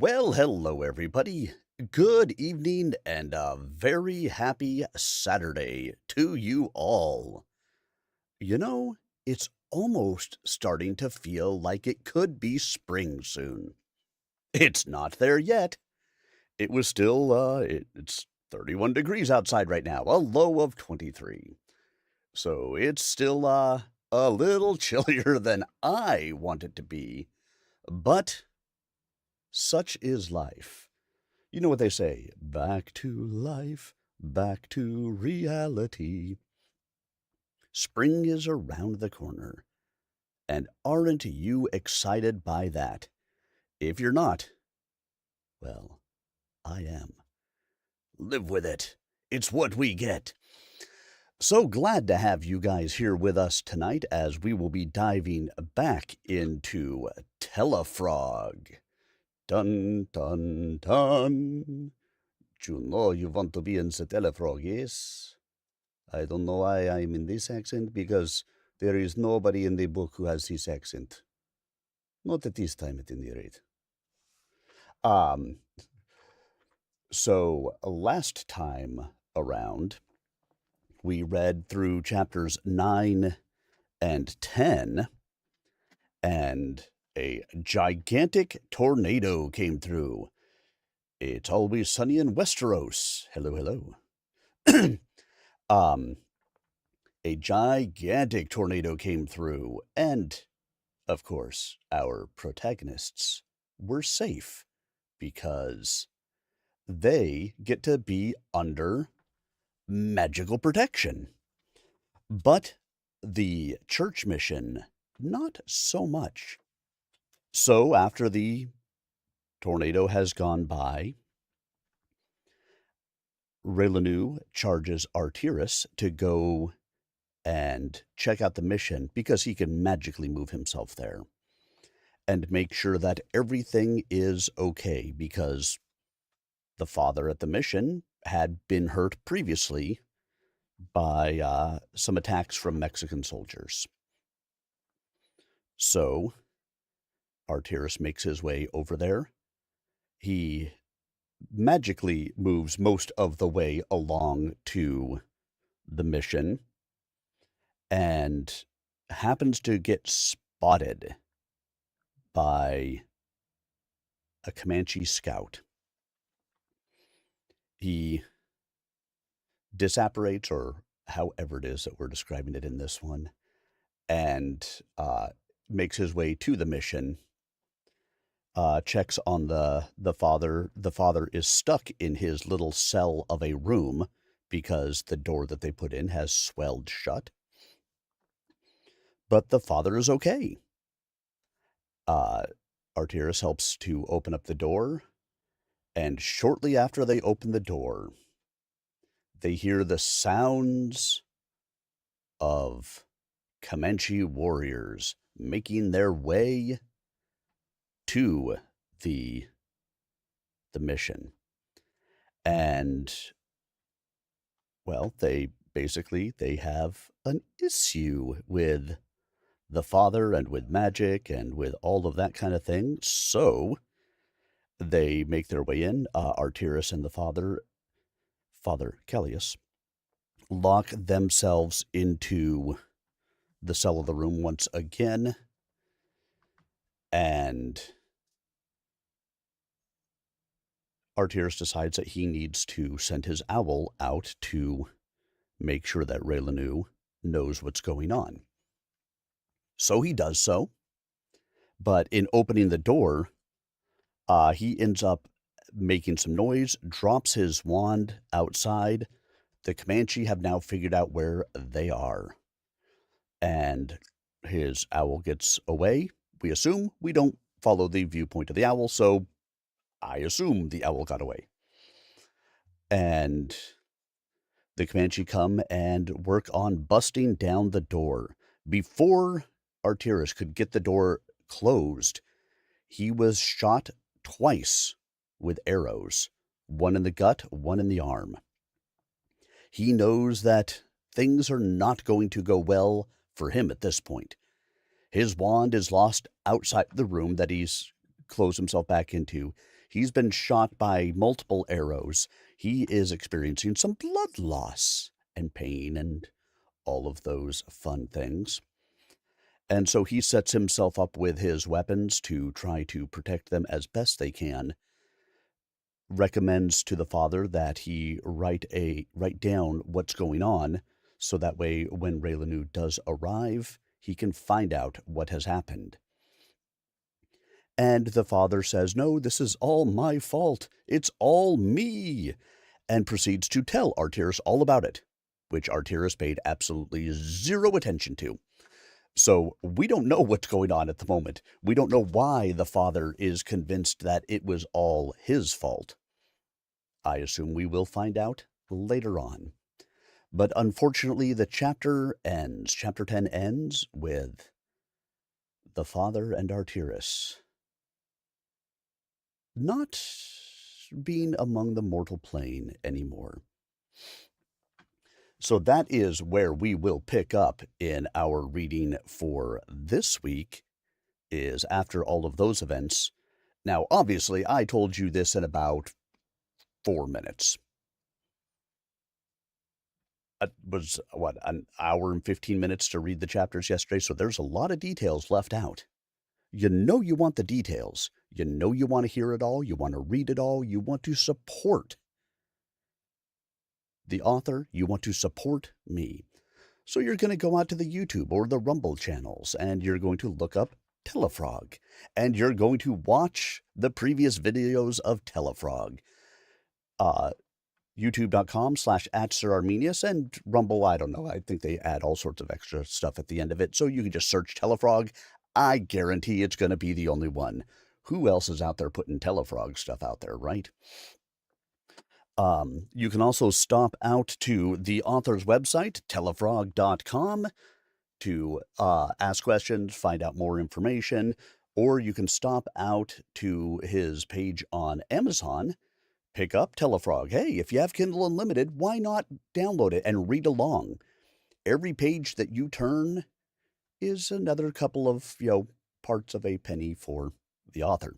Well, hello, everybody. Good evening and a very happy Saturday to you all. You know, it's almost starting to feel like it could be spring soon. It's not there yet. It was still, it's 31 degrees outside right now, a low of 23. So it's still, a little chillier than I want it to be. But such is life. You know what they say, back to life, back to reality. Spring is around the corner, and aren't you excited by that? If you're not, well, I am. Live with it. It's what we get. So glad to have you guys here with us tonight as we will be diving back into Tellafrog. Dun, dun, dun. You know you want to be in the Tellafrog, yes? I don't know why I'm in this accent, because there is nobody in the book who has this accent. Not at this time, at any rate. Um, so last time around, we read through chapters 9 and 10, and a gigantic tornado came through. It's always sunny in Westeros. Hello, hello. A gigantic tornado came through, and, of course, our protagonists were safe because they get to be under magical protection. But the church mission, not so much. So after the tornado has gone by, Raileanu charges Arteris to go and check out the mission because he can magically move himself there and make sure that everything is okay, because the father at the mission had been hurt previously by some attacks from Mexican soldiers. So Arteris makes his way over there. He magically moves most of the way along to the mission and happens to get spotted by a Comanche scout. He disapparates, or however it is that we're describing it in this one, and makes his way to the mission, checks on the father. The father is stuck in his little cell of a room because the door that they put in has swelled shut. But the father is okay. Arteris helps to open up the door, and shortly after they open the door, they hear the sounds of Comanche warriors making their way to the mission. And, well, they have an issue with the father and with magic and with all of that kind of thing. So they make their way in. Arteris and the Father Callius, lock themselves into the cell of the room once again, and Arteris decides that he needs to send his owl out to make sure that Raileanu knows what's going on. So he does so, but in opening the door, he ends up making some noise, drops his wand outside. The Comanche have now figured out where they are, and his owl gets away. We assume. We don't follow the viewpoint of the owl, so I assume the owl got away. And the Comanche come and work on busting down the door. Before Arteris could get the door closed, he was shot twice with arrows, one in the gut, one in the arm. He knows that things are not going to go well for him at this point. His wand is lost outside the room that he's closed himself back into. He's been shot by multiple arrows. He is experiencing some blood loss and pain and all of those fun things. And so he sets himself up with his weapons to try to protect them as best they can. Recommends to the father that he write down what's going on, so that way when Raileanu does arrive, he can find out what has happened. And the father says, "No, this is all my fault. It's all me," and proceeds to tell Artyrus all about it, which Artyrus paid absolutely zero attention to. So we don't know what's going on at the moment. We don't know why the father is convinced that it was all his fault. I assume we will find out later on. But unfortunately, the chapter ends. Chapter 10 ends with the father and Artyrus not being among the mortal plane anymore. So that is where we will pick up in our reading for this week, is after all of those events. Now, obviously, I told you this in about 4 minutes. It was, an hour and 15 minutes to read the chapters yesterday, so there's a lot of details left out. You know you want the details. You know you want to hear it all. You want to read it all. You want to support the author. You want to support me. So you're going to go out to the YouTube or the Rumble channels, and you're going to look up Tellafrog, and you're going to watch the previous videos of Tellafrog. YouTube.com/@SirArminius, and Rumble, I don't know. I think they add all sorts of extra stuff at the end of it. So you can just search Tellafrog. I guarantee it's going to be the only one. Who else is out there putting Tellafrog stuff out there, right? You can also stop out to the author's website, tellafrog.com, to ask questions, find out more information, or you can stop out to his page on Amazon, pick up Tellafrog. Hey, if you have Kindle Unlimited, why not download it and read along? Every page that you turn is another couple of, parts of a penny for the author.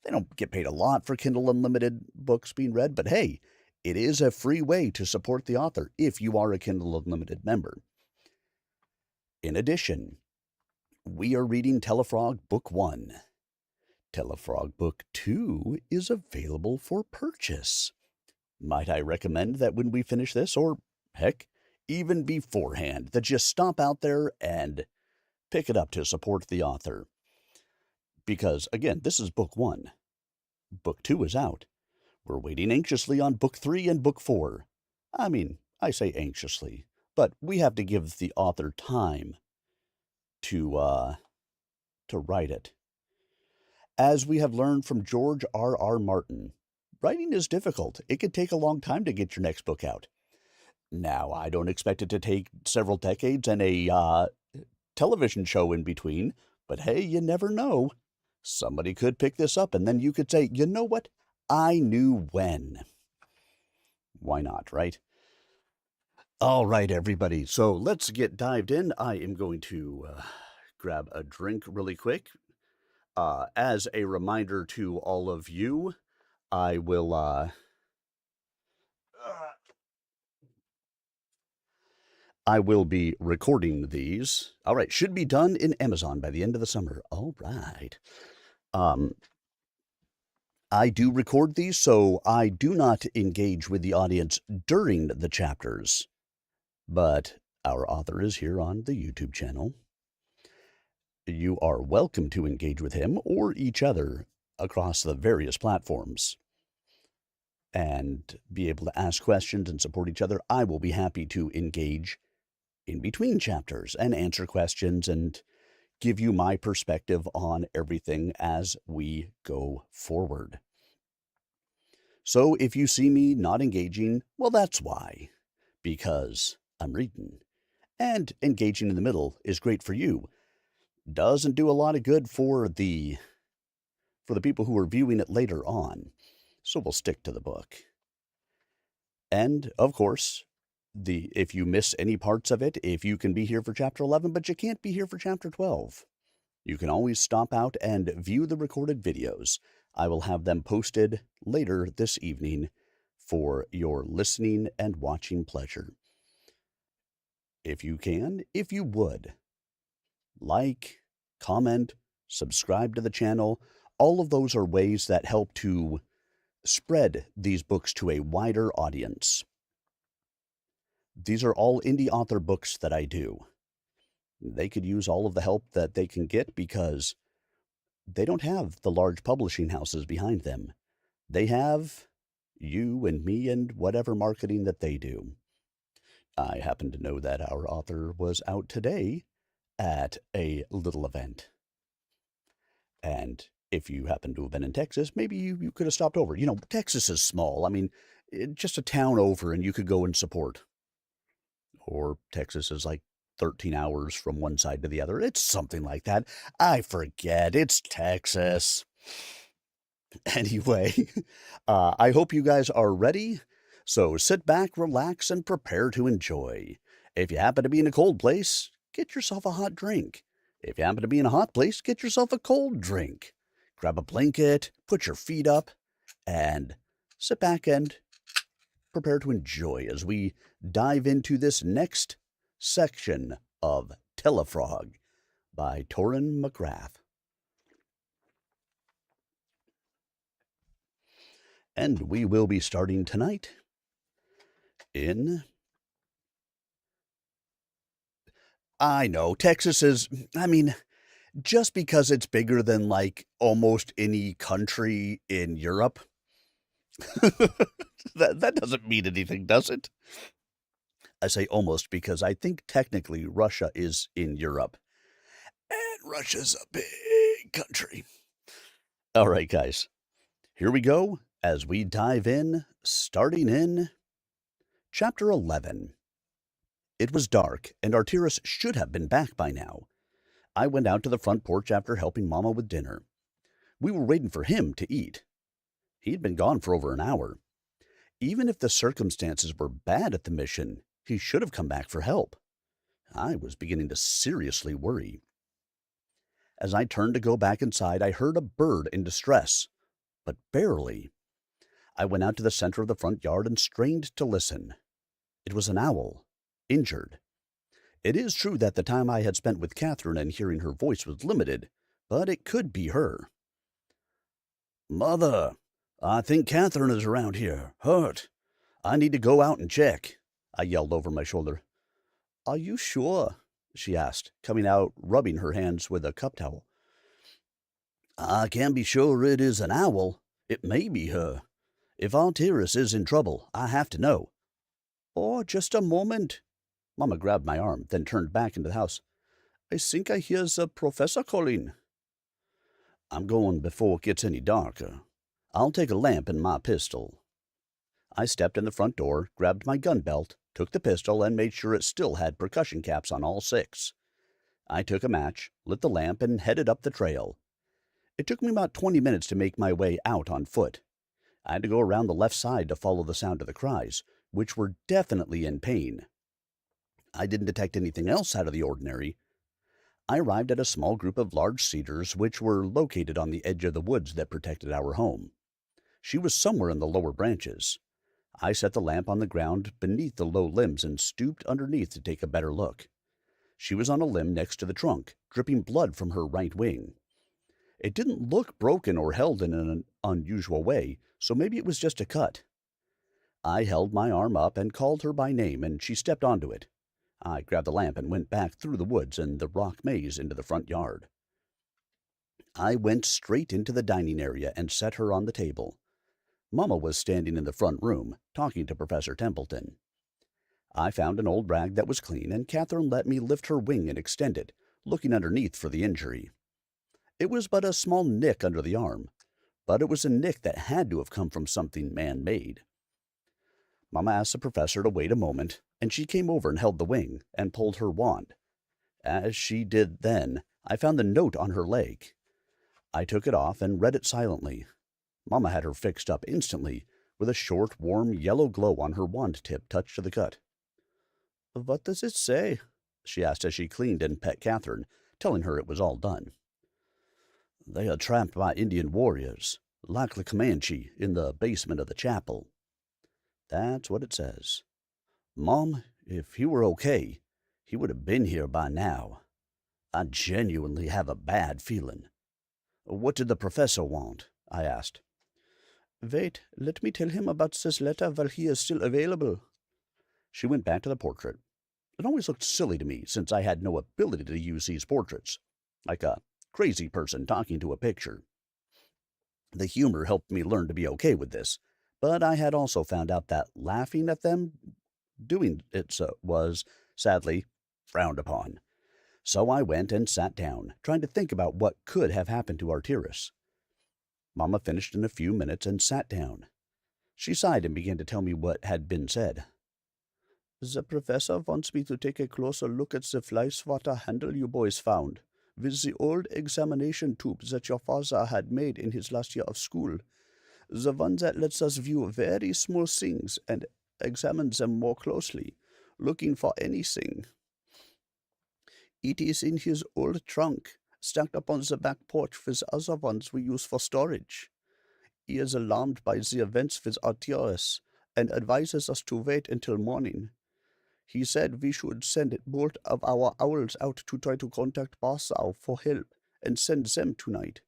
They don't get paid a lot for Kindle Unlimited books being read, but hey, it is a free way to support the author if you are a Kindle Unlimited member. In addition, we are reading Tellafrog Book 1. Tellafrog Book 2 is available for purchase. Might I recommend that when we finish this, or heck, even beforehand, that you stop out there and pick it up to support the author. Because, again, this is Book 1. Book 2 is out. We're waiting anxiously on Book 3 and Book 4. I mean, I say anxiously, but we have to give the author time to write it. As we have learned from George R.R. Martin, writing is difficult. It could take a long time to get your next book out. Now, I don't expect it to take several decades and a television show in between, but hey, you never know. Somebody could pick this up, and then you could say, you know what? I knew when. Why not, right? All right, everybody. So let's get dived in. I am going to grab a drink really quick. As a reminder to all of you, I will be recording these. All right, should be done in Amazon by the end of the summer. All right. I do record these, so I do not engage with the audience during the chapters, but our author is here on the YouTube channel. You are welcome to engage with him or each other across the various platforms and be able to ask questions and support each other. I will be happy to engage in between chapters and answer questions and give you my perspective on everything as we go forward. So if you see me not engaging, well, that's why. Because I'm reading. And engaging in the middle is great for you. Doesn't do a lot of good for the people who are viewing it later on. So we'll stick to the book. And, of course, if you miss any parts of it, if you can be here for Chapter 11, but you can't be here for Chapter 12, you can always stop out and view the recorded videos. I will have them posted later this evening for your listening and watching pleasure. If you can, if you would, like, comment, subscribe to the channel. All of those are ways that help to spread these books to a wider audience. These are all indie author books that I do. They could use all of the help that they can get because they don't have the large publishing houses behind them. They have you and me and whatever marketing that they do. I happen to know that our author was out today at a little event. And if you happen to have been in Texas, maybe you could have stopped over. Texas is small. I mean, just a town over and you could go and support. Or Texas is like 13 hours from one side to the other. It's something like that. I forget. It's Texas. Anyway, I hope you guys are ready. So sit back, relax, and prepare to enjoy. If you happen to be in a cold place, get yourself a hot drink. If you happen to be in a hot place, get yourself a cold drink. Grab a blanket, put your feet up, and sit back and prepare to enjoy as we dive into this next section of Tellafrog by Torin MacRath. And we will be starting tonight in... I know, Texas is, just because it's bigger than like almost any country in Europe, that doesn't mean anything, does it? I say almost because I think technically Russia is in Europe. And Russia's a big country. All right, guys. Here we go as we dive in, starting in Chapter 11. It was dark, and Artyrus should have been back by now. I went out to the front porch after helping Mama with dinner. We were waiting for him to eat. He'd been gone for over an hour. Even if the circumstances were bad at the mission, he should have come back for help. I was beginning to seriously worry. As I turned to go back inside, I heard a bird in distress, but barely. I went out to the center of the front yard and strained to listen. It was an owl, injured. It is true that the time I had spent with Catherine and hearing her voice was limited, but it could be her. "Mother, I think Catherine is around here, hurt. I need to go out and check," I yelled over my shoulder. "Are you sure?" she asked, coming out, rubbing her hands with a cup towel. "I can't be sure it is an owl. It may be her. If Artyrus is in trouble, I have to know." "Oh, just a moment." Mama grabbed my arm, then turned back into the house. "I think I hear the professor calling." "I'm going before it gets any darker. I'll take a lamp and my pistol." I stepped in the front door, grabbed my gun belt, took the pistol, and made sure it still had percussion caps on all six. I took a match, lit the lamp, and headed up the trail. It took me about 20 minutes to make my way out on foot. I had to go around the left side to follow the sound of the cries, which were definitely in pain. I didn't detect anything else out of the ordinary. I arrived at a small group of large cedars which were located on the edge of the woods that protected our home. She was somewhere in the lower branches. I set the lamp on the ground beneath the low limbs and stooped underneath to take a better look. She was on a limb next to the trunk, dripping blood from her right wing. It didn't look broken or held in an unusual way, so maybe it was just a cut. I held my arm up and called her by name, and she stepped onto it. I grabbed the lamp and went back through the woods and the rock maze into the front yard. I went straight into the dining area and set her on the table. Mama was standing in the front room, talking to Professor Templeton. I found an old rag that was clean, and Catherine let me lift her wing and extend it, looking underneath for the injury. It was but a small nick under the arm, but it was a nick that had to have come from something man-made. Mama asked the professor to wait a moment, and she came over and held the wing and pulled her wand. As she did then, I found the note on her leg. I took it off and read it silently. Mama had her fixed up instantly, with a short, warm yellow glow on her wand tip touched to the cut. "What does it say?" she asked as she cleaned and pet Catherine, telling her it was all done. "They are trapped by Indian warriors. Like the Comanche in the basement of the chapel. That's what it says. Mom, if he were okay, he would have been here by now. I genuinely have a bad feeling. What did the professor want? I asked. Wait, let me tell him about this letter while he is still available. She went back to the portrait. It always looked silly to me since I had no ability to use these portraits, like a crazy person talking to a picture. The humor helped me learn to be okay with this, but I had also found out that laughing at them doing it was, sadly, frowned upon. So I went and sat down, trying to think about what could have happened to Arteris. Mamma finished in a few minutes and sat down. She sighed and began to tell me what had been said. The professor wants me to take a closer look at the fly swatter handle you boys found, with the old examination tube that your father had made in his last year of school. The one that lets us view very small things and examine them more closely, looking for anything. It is in his old trunk, stacked up on the back porch with other ones we use for storage. He is alarmed by the events with Arteris and advises us to wait until morning. He said we should send both of our owls out to try to contact Barsau for help and send them tonight.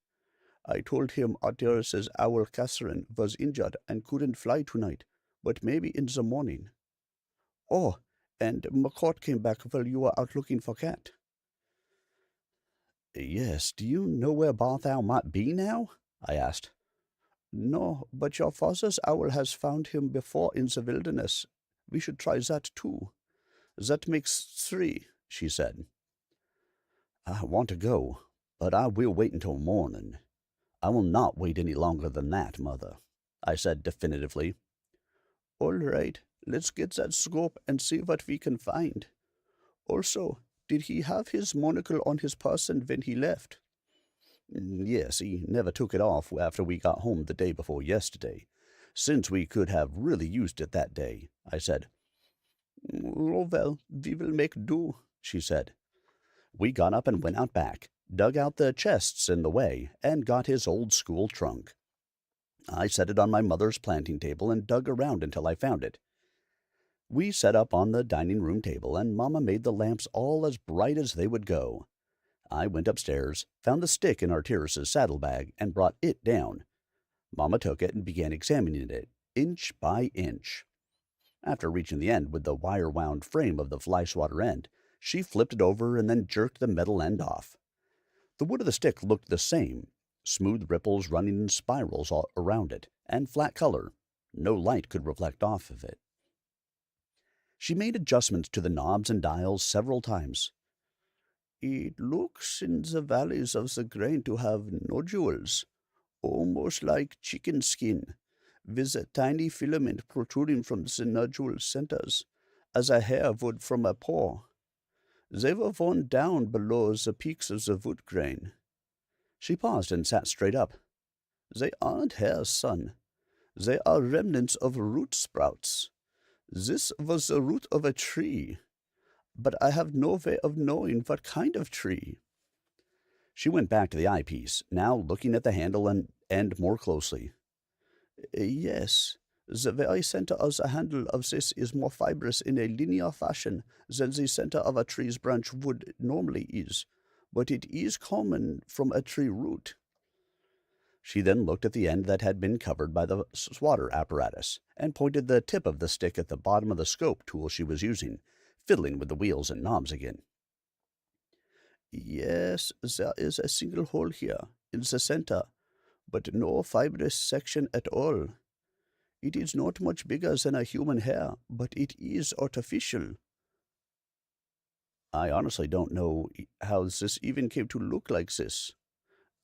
I told him Arteris's owl Catherine was injured and couldn't fly tonight, but maybe in the morning. Oh, and McCourt came back while you were out looking for Cat. Yes, do you know where Barthou might be now? I asked. No, but your father's owl has found him before in the wilderness. We should try that too. That makes 3, she said. I want to go, but I will wait until morning. I will not wait any longer than that, Mother, I said definitively. All right, let's get that scope and see what we can find. Also, did he have his monocle on his person when he left? Yes, he never took it off after we got home the day before yesterday, since we could have really used it that day, I said. Oh, well, we will make do, she said. We got up and went out back, dug out the chests in the way, and got his old school trunk. I set it on my mother's planting table and dug around until I found it. We set up on the dining room table, and Mamma made the lamps all as bright as they would go. I went upstairs, found the stick in Arteris's saddlebag, and brought it down. Mamma took it and began examining it, inch by inch. After reaching the end with the wire-wound frame of the fly swatter end, she flipped it over and then jerked the metal end off. The wood of the stick looked the same, smooth ripples running in spirals all around it, and flat color. No light could reflect off of it. She made adjustments to the knobs and dials several times. It looks in the valleys of the grain to have nodules, almost like chicken skin, with a tiny filament protruding from the nodule centers, as a hair would from a paw. They were worn down below the peaks of the wood grain. She paused and sat straight up. They aren't hairs, son. They are remnants of root sprouts. This was the root of a tree, but I have no way of knowing what kind of tree. She went back to the eyepiece, now looking at the handle and end more closely. Yes, the very center of the handle of this is more fibrous in a linear fashion than the center of a tree's branch would normally is, but it is common from a tree root. She then looked at the end that had been covered by the swatter apparatus, and pointed the tip of the stick at the bottom of the scope tool she was using, fiddling with the wheels and knobs again. Yes, there is a single hole here, in the center, but no fibrous section at all. It is not much bigger than a human hair, but it is artificial. I honestly don't know how this even came to look like this.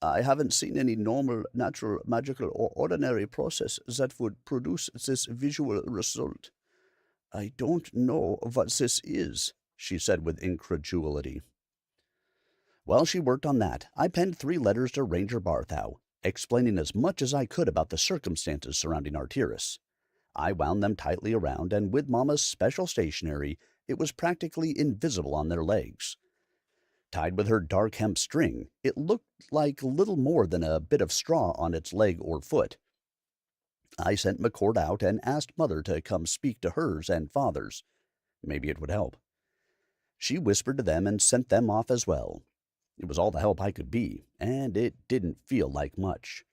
I haven't seen any normal, natural, magical, or ordinary process that would produce this visual result. I don't know what this is, she said with incredulity. While she worked on that, I penned 3 letters to Ranger Barthou, explaining as much as I could about the circumstances surrounding Arteris. I wound them tightly around, and with Mama's special stationery, it was practically invisible on their legs. Tied with her dark hemp string, it looked like little more than a bit of straw on its leg or foot. I sent McCord out and asked Mother to come speak to hers and Father's. Maybe it would help. She whispered to them and sent them off as well. It was all the help I could be, and it didn't feel like much.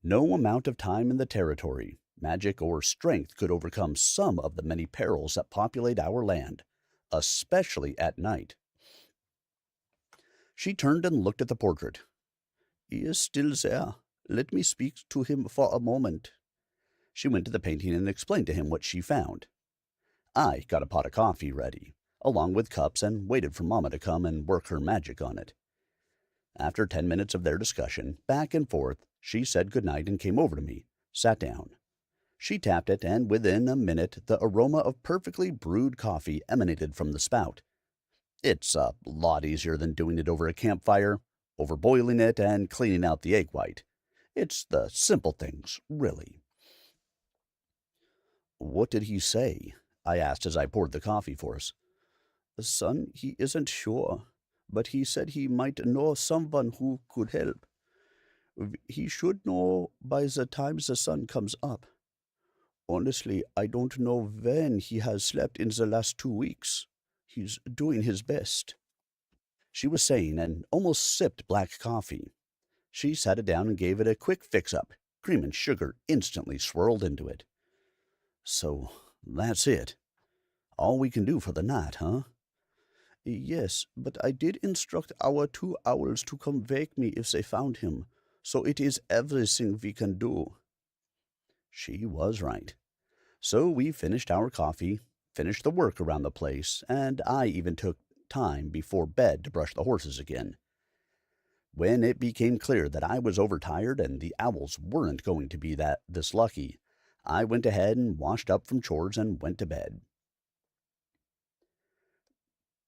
No amount of time in the territory, magic, or strength could overcome some of the many perils that populate our land, especially at night. She turned and looked at the portrait. "He is still there. Let me speak to him for a moment." She went to the painting and explained to him what she found. I got a pot of coffee ready, along with cups, and waited for Mamma to come and work her magic on it. After 10 minutes of their discussion, back and forth, she said good night and came over to me, sat down. She tapped it, and within a minute the aroma of perfectly brewed coffee emanated from the spout. It's a lot easier than doing it over a campfire, overboiling it, and cleaning out the egg white. It's the simple things, really. "What did he say?" I asked as I poured the coffee for us. "Son, he isn't sure, but he said he might know someone who could help. He should know by the time the sun comes up. Honestly, I don't know when he has slept in the last 2 weeks. He's doing his best." She was saying and almost sipped black coffee. She sat it down and gave it a quick fix-up. Cream and sugar instantly swirled into it. "So that's it. All we can do for the night, huh?" "Yes, but I did instruct our 2 owls to come wake me if they found him, so it is everything we can do." She was right. So we finished our coffee, finished the work around the place, and I even took time before bed to brush the horses again. When it became clear that I was overtired and the owls weren't going to be this lucky, I went ahead and washed up from chores and went to bed.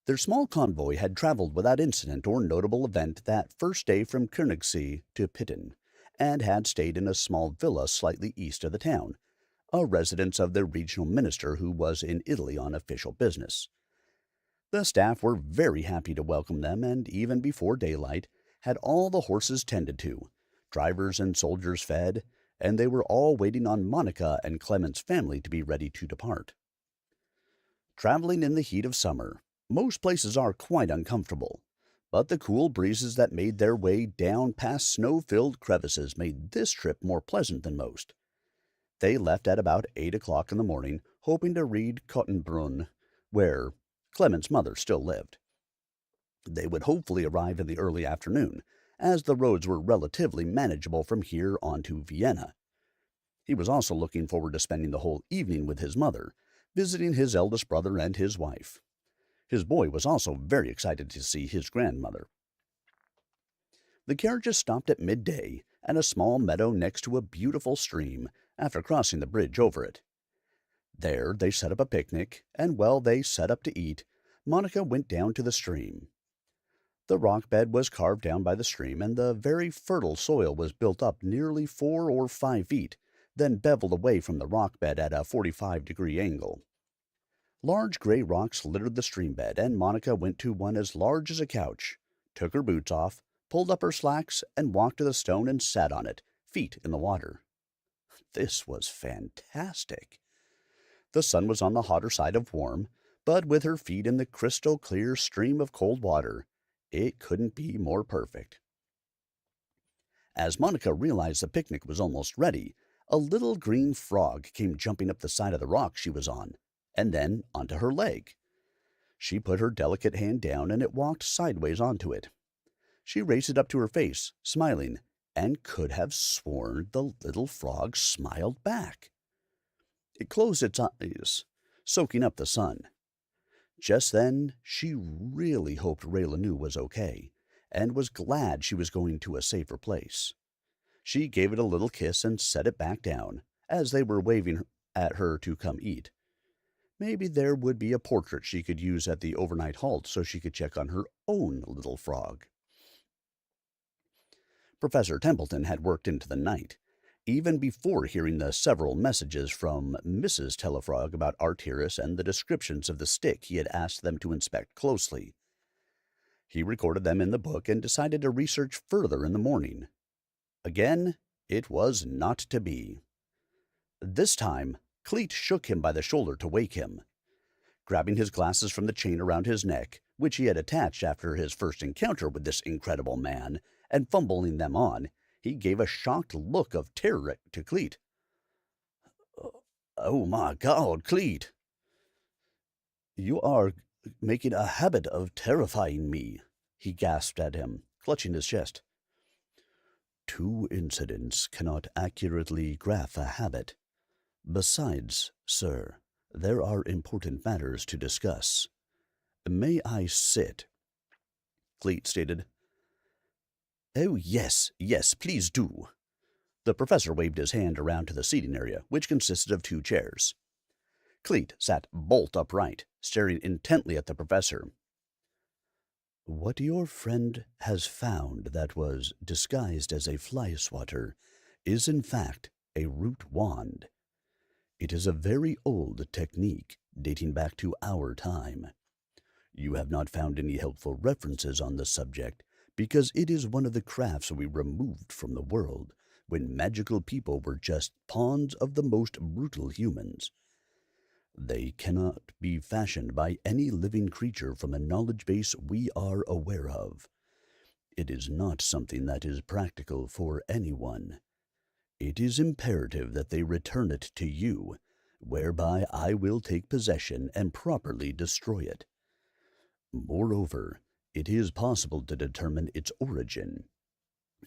Their small convoy had traveled without incident or notable event that first day from Koenigsee to Pitten, and had stayed in a small villa slightly east of the town, a residence of the regional minister who was in Italy on official business. The staff were very happy to welcome them, and even before daylight had all the horses tended to, drivers and soldiers fed, and they were all waiting on Monica and Clement's family to be ready to depart. Traveling in the heat of summer, most places are quite uncomfortable, but the cool breezes that made their way down past snow-filled crevices made this trip more pleasant than most. They left at about 8 o'clock in the morning, hoping to reach Kottenbrunn, where Clement's mother still lived. They would hopefully arrive in the early afternoon, as the roads were relatively manageable from here on to Vienna. He was also looking forward to spending the whole evening with his mother, visiting his eldest brother and his wife. His boy was also very excited to see his grandmother. The carriages stopped at midday at a small meadow next to a beautiful stream after crossing the bridge over it. There they set up a picnic, and while they set up to eat, Monica went down to the stream. The rock bed was carved down by the stream, and the very fertile soil was built up nearly 4 or 5 feet, then beveled away from the rock bed at a 45-degree angle. Large gray rocks littered the stream bed, and Monica went to one as large as a couch, took her boots off, pulled up her slacks, and walked to the stone and sat on it, feet in the water. This was fantastic. The sun was on the hotter side of warm, but with her feet in the crystal-clear stream of cold water, it couldn't be more perfect. As Monica realized the picnic was almost ready, a little green frog came jumping up the side of the rock she was on, and then onto her leg. She put her delicate hand down, and it walked sideways onto it. She raised it up to her face, smiling, and could have sworn the little frog smiled back. It closed its eyes, soaking up the sun. Just then she really hoped Raileanu was okay, and was glad she was going to a safer place. She gave it a little kiss and set it back down, as they were waving at her to come eat. Maybe there would be a portrait she could use at the overnight halt so she could check on her own little frog. Professor Templeton had worked into the night, even before hearing the several messages from Mrs. Tellafrog about Artyrus and the descriptions of the stick he had asked them to inspect closely. He recorded them in the book and decided to research further in the morning. Again, it was not to be. This time, Cleet shook him by the shoulder to wake him. Grabbing his glasses from the chain around his neck, which he had attached after his first encounter with this incredible man, and fumbling them on, he gave a shocked look of terror to Cleet. "Oh, my God, Cleet! You are making a habit of terrifying me," he gasped at him, clutching his chest. "Two incidents cannot accurately graph a habit. Besides, sir, there are important matters to discuss. May I sit?" Cleet stated. "Oh, yes, please do." The professor waved his hand around to the seating area, which consisted of 2 chairs. Cleet sat bolt upright, staring intently at the professor. "What your friend has found that was disguised as a fly swatter is in fact a root wand. It is a very old technique dating back to our time. You have not found any helpful references on the subject because it is one of the crafts we removed from the world when magical people were just pawns of the most brutal humans. They cannot be fashioned by any living creature from a knowledge base we are aware of. It is not something that is practical for anyone. It is imperative that they return it to you, whereby I will take possession and properly destroy it. Moreover, it is possible to determine its origin.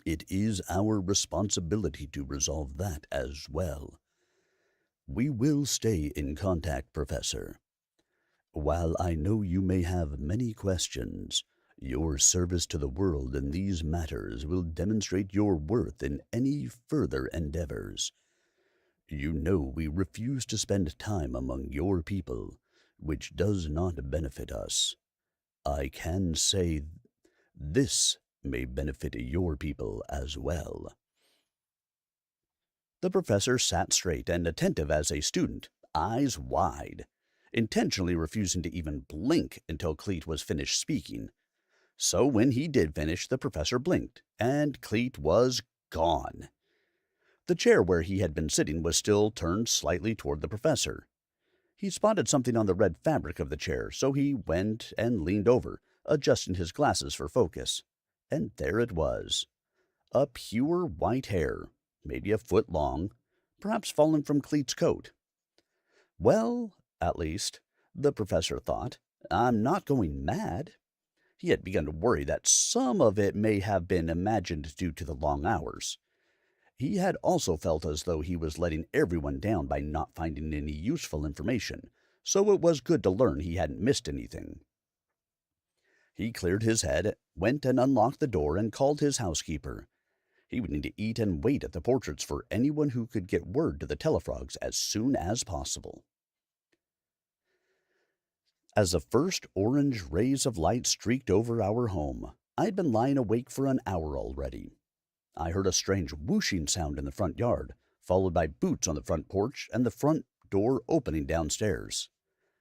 It is our responsibility to resolve that as well. We will stay in contact, Professor. While I know you may have many questions, your service to the world in these matters will demonstrate your worth in any further endeavors. You know we refuse to spend time among your people, which does not benefit us. I can say this may benefit your people as well." The professor sat straight and attentive as a student, eyes wide, intentionally refusing to even blink until Cleet was finished speaking. So when he did finish, the professor blinked, and Cleet was gone. The chair where he had been sitting was still turned slightly toward the professor. He spotted something on the red fabric of the chair, so he went and leaned over, adjusting his glasses for focus. And there it was. A pure white hair, maybe a foot long, perhaps fallen from Cleet's coat. Well, at least, the professor thought, I'm not going mad. He had begun to worry that some of it may have been imagined due to the long hours. He had also felt as though he was letting everyone down by not finding any useful information, so it was good to learn he hadn't missed anything. He cleared his head, went and unlocked the door, and called his housekeeper. He would need to eat and wait at the portraits for anyone who could get word to the Tellafrogs as soon as possible. As the first orange rays of light streaked over our home, I had been lying awake for an hour already. I heard a strange whooshing sound in the front yard, followed by boots on the front porch and the front door opening downstairs.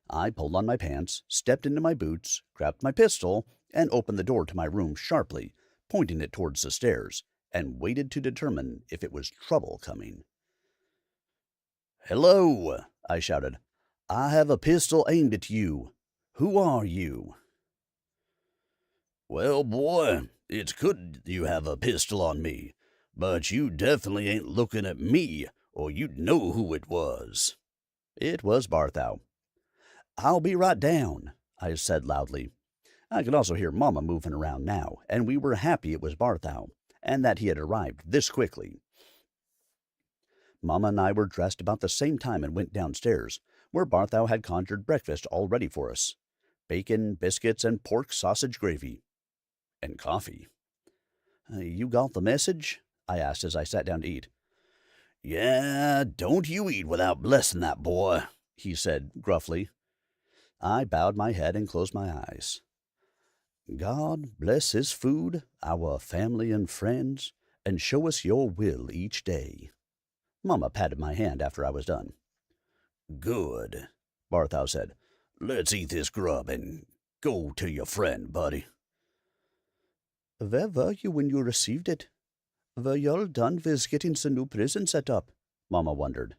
I pulled on my pants, stepped into my boots, grabbed my pistol, and opened the door to my room sharply, pointing it towards the stairs, and waited to determine if it was trouble coming. "Hello!" I shouted. "I have a pistol aimed at you. Who are you?" "Well, boy, it's good you have a pistol on me, but you definitely ain't looking at me, or you'd know who it was." It was Barthou. "I'll be right down," I said loudly. I could also hear Mama moving around now, and we were happy it was Barthou, and that he had arrived this quickly. Mama and I were dressed about the same time and went downstairs, where Barthou had conjured breakfast all ready for us. Bacon, biscuits, and pork sausage gravy. And coffee. "You got the message?" I asked as I sat down to eat. "Yeah, don't you eat without blessing that boy," he said gruffly. I bowed my head and closed my eyes. "God bless this food, our family and friends, and show us your will each day." Mama patted my hand after I was done. "Good," Barthou said. "Let's eat this grub and go to your friend, buddy." Where were you when you received it? Were y'all done with getting the new prison set up? Mama wondered.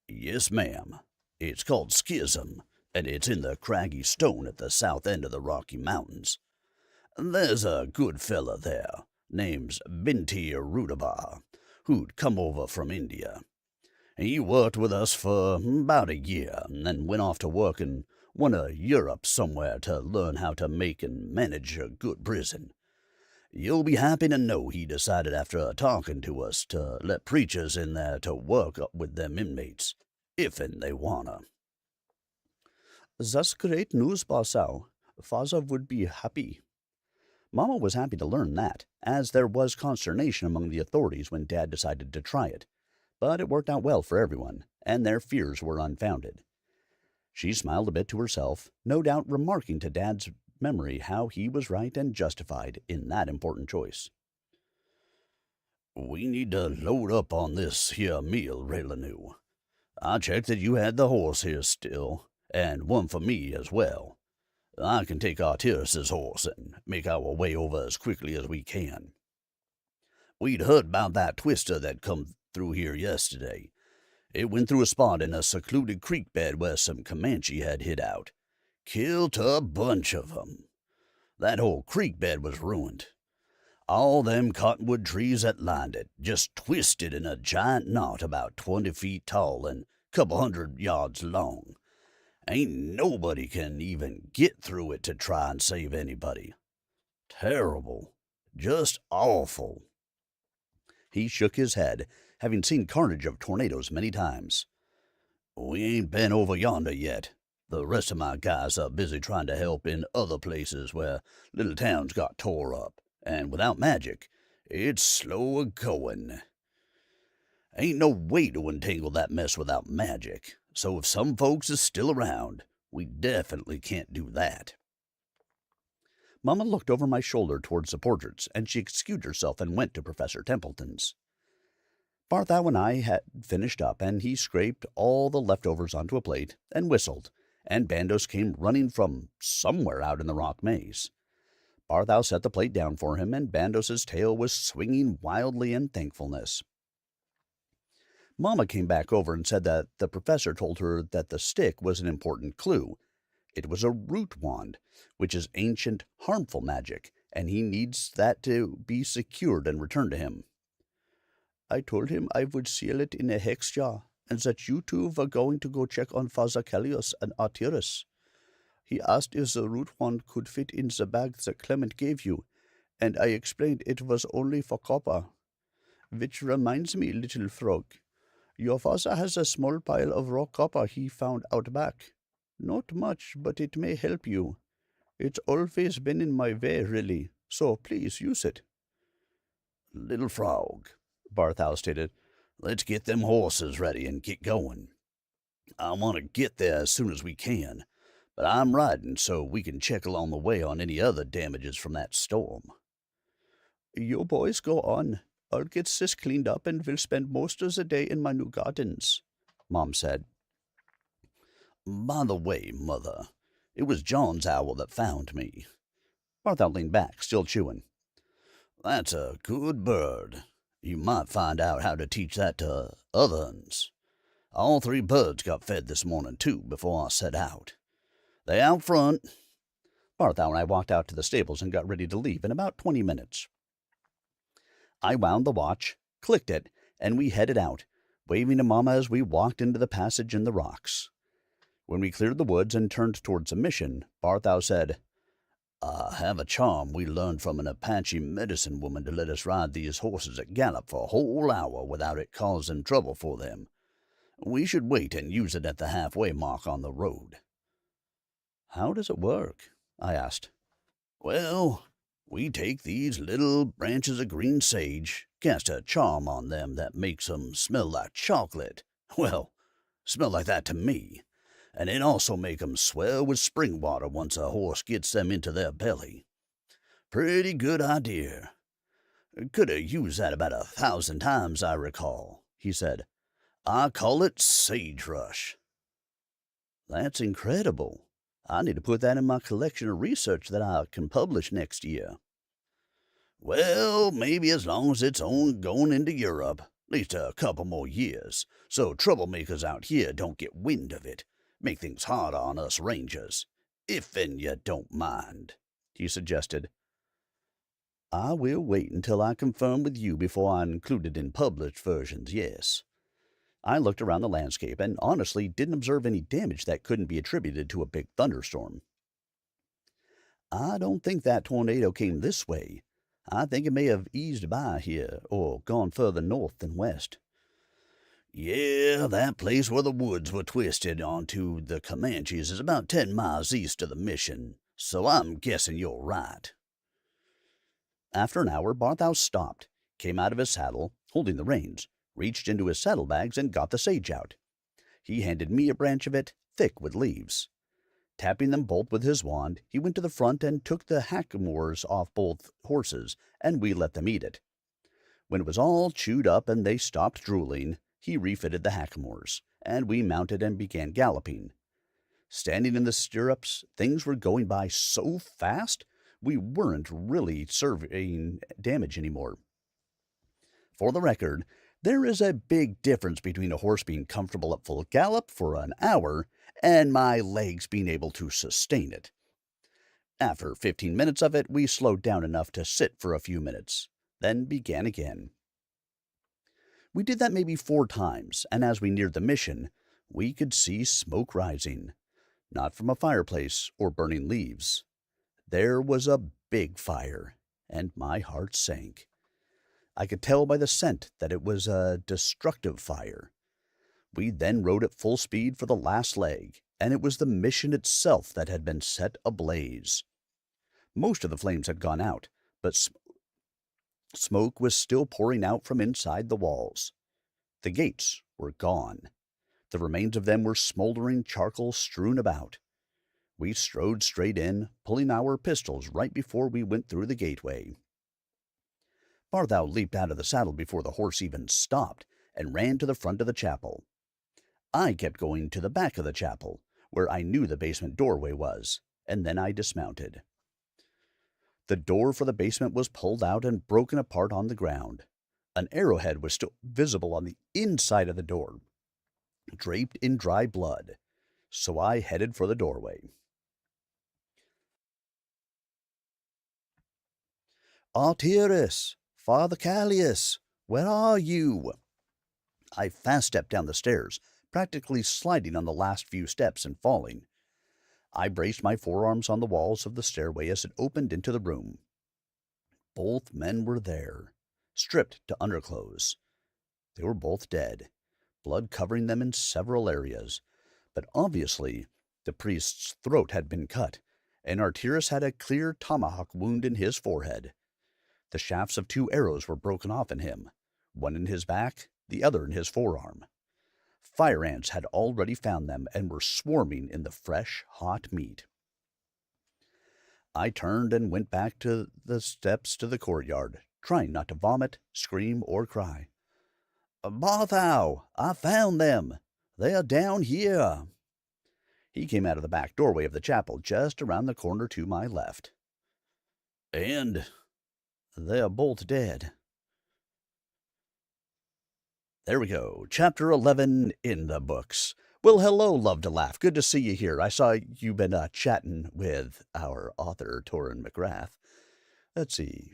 Yes, ma'am. It's called Schism, and it's in the craggy stone at the south end of the Rocky Mountains. There's a good fella there, name's Binti Rudaba, who'd come over from India. He worked with us for about a year, and then went off to work in one of Europe somewhere to learn how to make and manage a good prison. You'll be happy to know he decided after talking to us to let preachers in there to work up with them inmates, if'n they wanna. That's great news, Basau. Father would be happy. Mama was happy to learn that, as there was consternation among the authorities when Dad decided to try it. But it worked out well for everyone, and their fears were unfounded. She smiled a bit to herself, no doubt remarking to Dad's memory how he was right and justified in that important choice. We need to load up on this here meal, Raileanu. I checked that you had the horse here still, and one for me as well. I can take Artyrus's horse and make our way over as quickly as we can. We'd heard about that twister that come through here yesterday. It went through a spot in a secluded creek bed where some Comanche had hid out. Killed a bunch of 'em. That whole creek bed was ruined. All them cottonwood trees that lined it just twisted in a giant knot about 20 feet tall and a couple 100 yards long. Ain't nobody can even get through it to try and save anybody. Terrible. Just awful. He shook his head, having seen carnage of tornadoes many times. We ain't been over yonder yet. The rest of my guys are busy trying to help in other places where little towns got tore up, and without magic, it's slow a-going. Ain't no way to untangle that mess without magic, so if some folks is still around, we definitely can't do that. Mama looked over my shoulder towards the portraits, and she excused herself and went to Professor Templeton's. Bartholomew and I had finished up, and he scraped all the leftovers onto a plate and whistled, and Bandos came running from somewhere out in the rock maze. Bartholomew set the plate down for him, and Bandos's tail was swinging wildly in thankfulness. Mama came back over and said that the professor told her that the stick was an important clue. It was a root wand, which is ancient, harmful magic, and he needs that to be secured and returned to him. I told him I would seal it in a hex jar, and that you two were going to go check on Father Callius and Artyrus. He asked if the root wand could fit in the bag that Clement gave you, and I explained it was only for copper. Which reminds me, little frog, your father has a small pile of raw copper he found out back. Not much, but it may help you. It's always been in my way, really, so please use it. Little frog, Bartholomew stated, let's get them horses ready and get going. I want to get there as soon as we can, but I'm riding so we can check along the way on any other damages from that storm. You boys go on. I'll get this cleaned up and we'll spend most of the day in my new gardens, Mom said. By the way, Mother, it was John's owl that found me. Bartholomew leaned back, still chewing. That's a good bird. You might find out how to teach that to other uns. All 3 birds got fed this morning, too, before I set out. They out front. Bartholomew and I walked out to the stables and got ready to leave in about 20 minutes. I wound the watch, clicked it, and we headed out, waving to Mama as we walked into the passage in the rocks. When we cleared the woods and turned towards the mission, Bartholomew said, I have a charm we learned from an Apache medicine woman to let us ride these horses at gallop for a whole hour without it causing trouble for them. We should wait and use it at the halfway mark on the road. How does it work? I asked. Well, we take these little branches of green sage, cast a charm on them that makes 'em smell like chocolate. Well, smell like that to me. And it also make 'em swell with spring water once a horse gets them into their belly. Pretty good idea. Could have used that about 1,000 times, I recall, he said. I call it sagebrush. That's incredible. I need to put that in my collection of research that I can publish next year. Well, maybe as long as it's on going into Europe, at least a couple more years, so troublemakers out here don't get wind of it. Make things harder on us rangers. If and you don't mind, he suggested. I will wait until I confirm with you before I include it in published versions, yes. I looked around the landscape and honestly didn't observe any damage that couldn't be attributed to a big thunderstorm. I don't think that tornado came this way. I think it may have eased by here, or gone further north than west. Yeah, that place where the woods were twisted onto the Comanches is about 10 miles east of the mission, so I'm guessing you're right. After an hour, Barthow stopped, came out of his saddle, holding the reins, reached into his saddlebags and got the sage out. He handed me a branch of it, thick with leaves. Tapping them both with his wand, he went to the front and took the hackamores off both horses, and we let them eat it. When it was all chewed up and they stopped drooling, he refitted the hackamores, and we mounted and began galloping. Standing in the stirrups, things were going by so fast, we weren't really surveying damage anymore. For the record, there is a big difference between a horse being comfortable at full gallop for an hour and my legs being able to sustain it. After 15 minutes of it, we slowed down enough to sit for a few minutes, then began again. We did that maybe 4 times, and as we neared the mission, we could see smoke rising, not from a fireplace or burning leaves. There was a big fire, and my heart sank. I could tell by the scent that it was a destructive fire. We then rode at full speed for the last leg, and it was the mission itself that had been set ablaze. Most of the flames had gone out, but smoke was still pouring out from inside the walls. The gates were gone. The remains of them were smoldering charcoal strewn about. We strode straight in, pulling our pistols right before we went through the gateway. Barthow leaped out of the saddle before the horse even stopped, and ran to the front of the chapel. I kept going to the back of the chapel, where I knew the basement doorway was, and then I dismounted. The door for the basement was pulled out and broken apart on the ground. An arrowhead was still visible on the inside of the door, draped in dry blood, so I headed for the doorway. Artyrus, Father Callius, where are you? I fast-stepped down the stairs, practically sliding on the last few steps and falling. I braced my forearms on the walls of the stairway as it opened into the room. Both men were there, stripped to underclothes. They were both dead, blood covering them in several areas, but obviously the priest's throat had been cut, and Artyrus had a clear tomahawk wound in his forehead. The shafts of 2 arrows were broken off in him, one in his back, the other in his forearm. Fire ants had already found them and were swarming in the fresh, hot meat. I turned and went back to the steps to the courtyard, trying not to vomit, scream, or cry. Barthow, I found them. They're down here. He came out of the back doorway of the chapel just around the corner to my left. And they're both dead. There we go. Chapter 11 in the books. Well, hello, Love to Laugh. Good to see you here. I saw you've been chatting with our author, Torin MacRath. Let's see.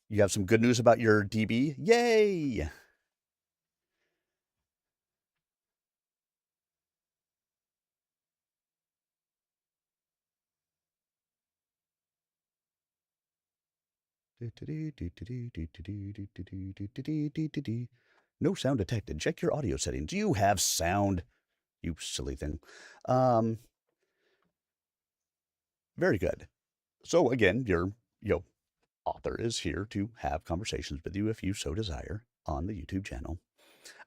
You have some good news about your DB? Yay! No sound detected. Check your audio settings. Do you have sound? You silly thing. Very good. So again, your author is here to have conversations with you if you so desire on the YouTube channel.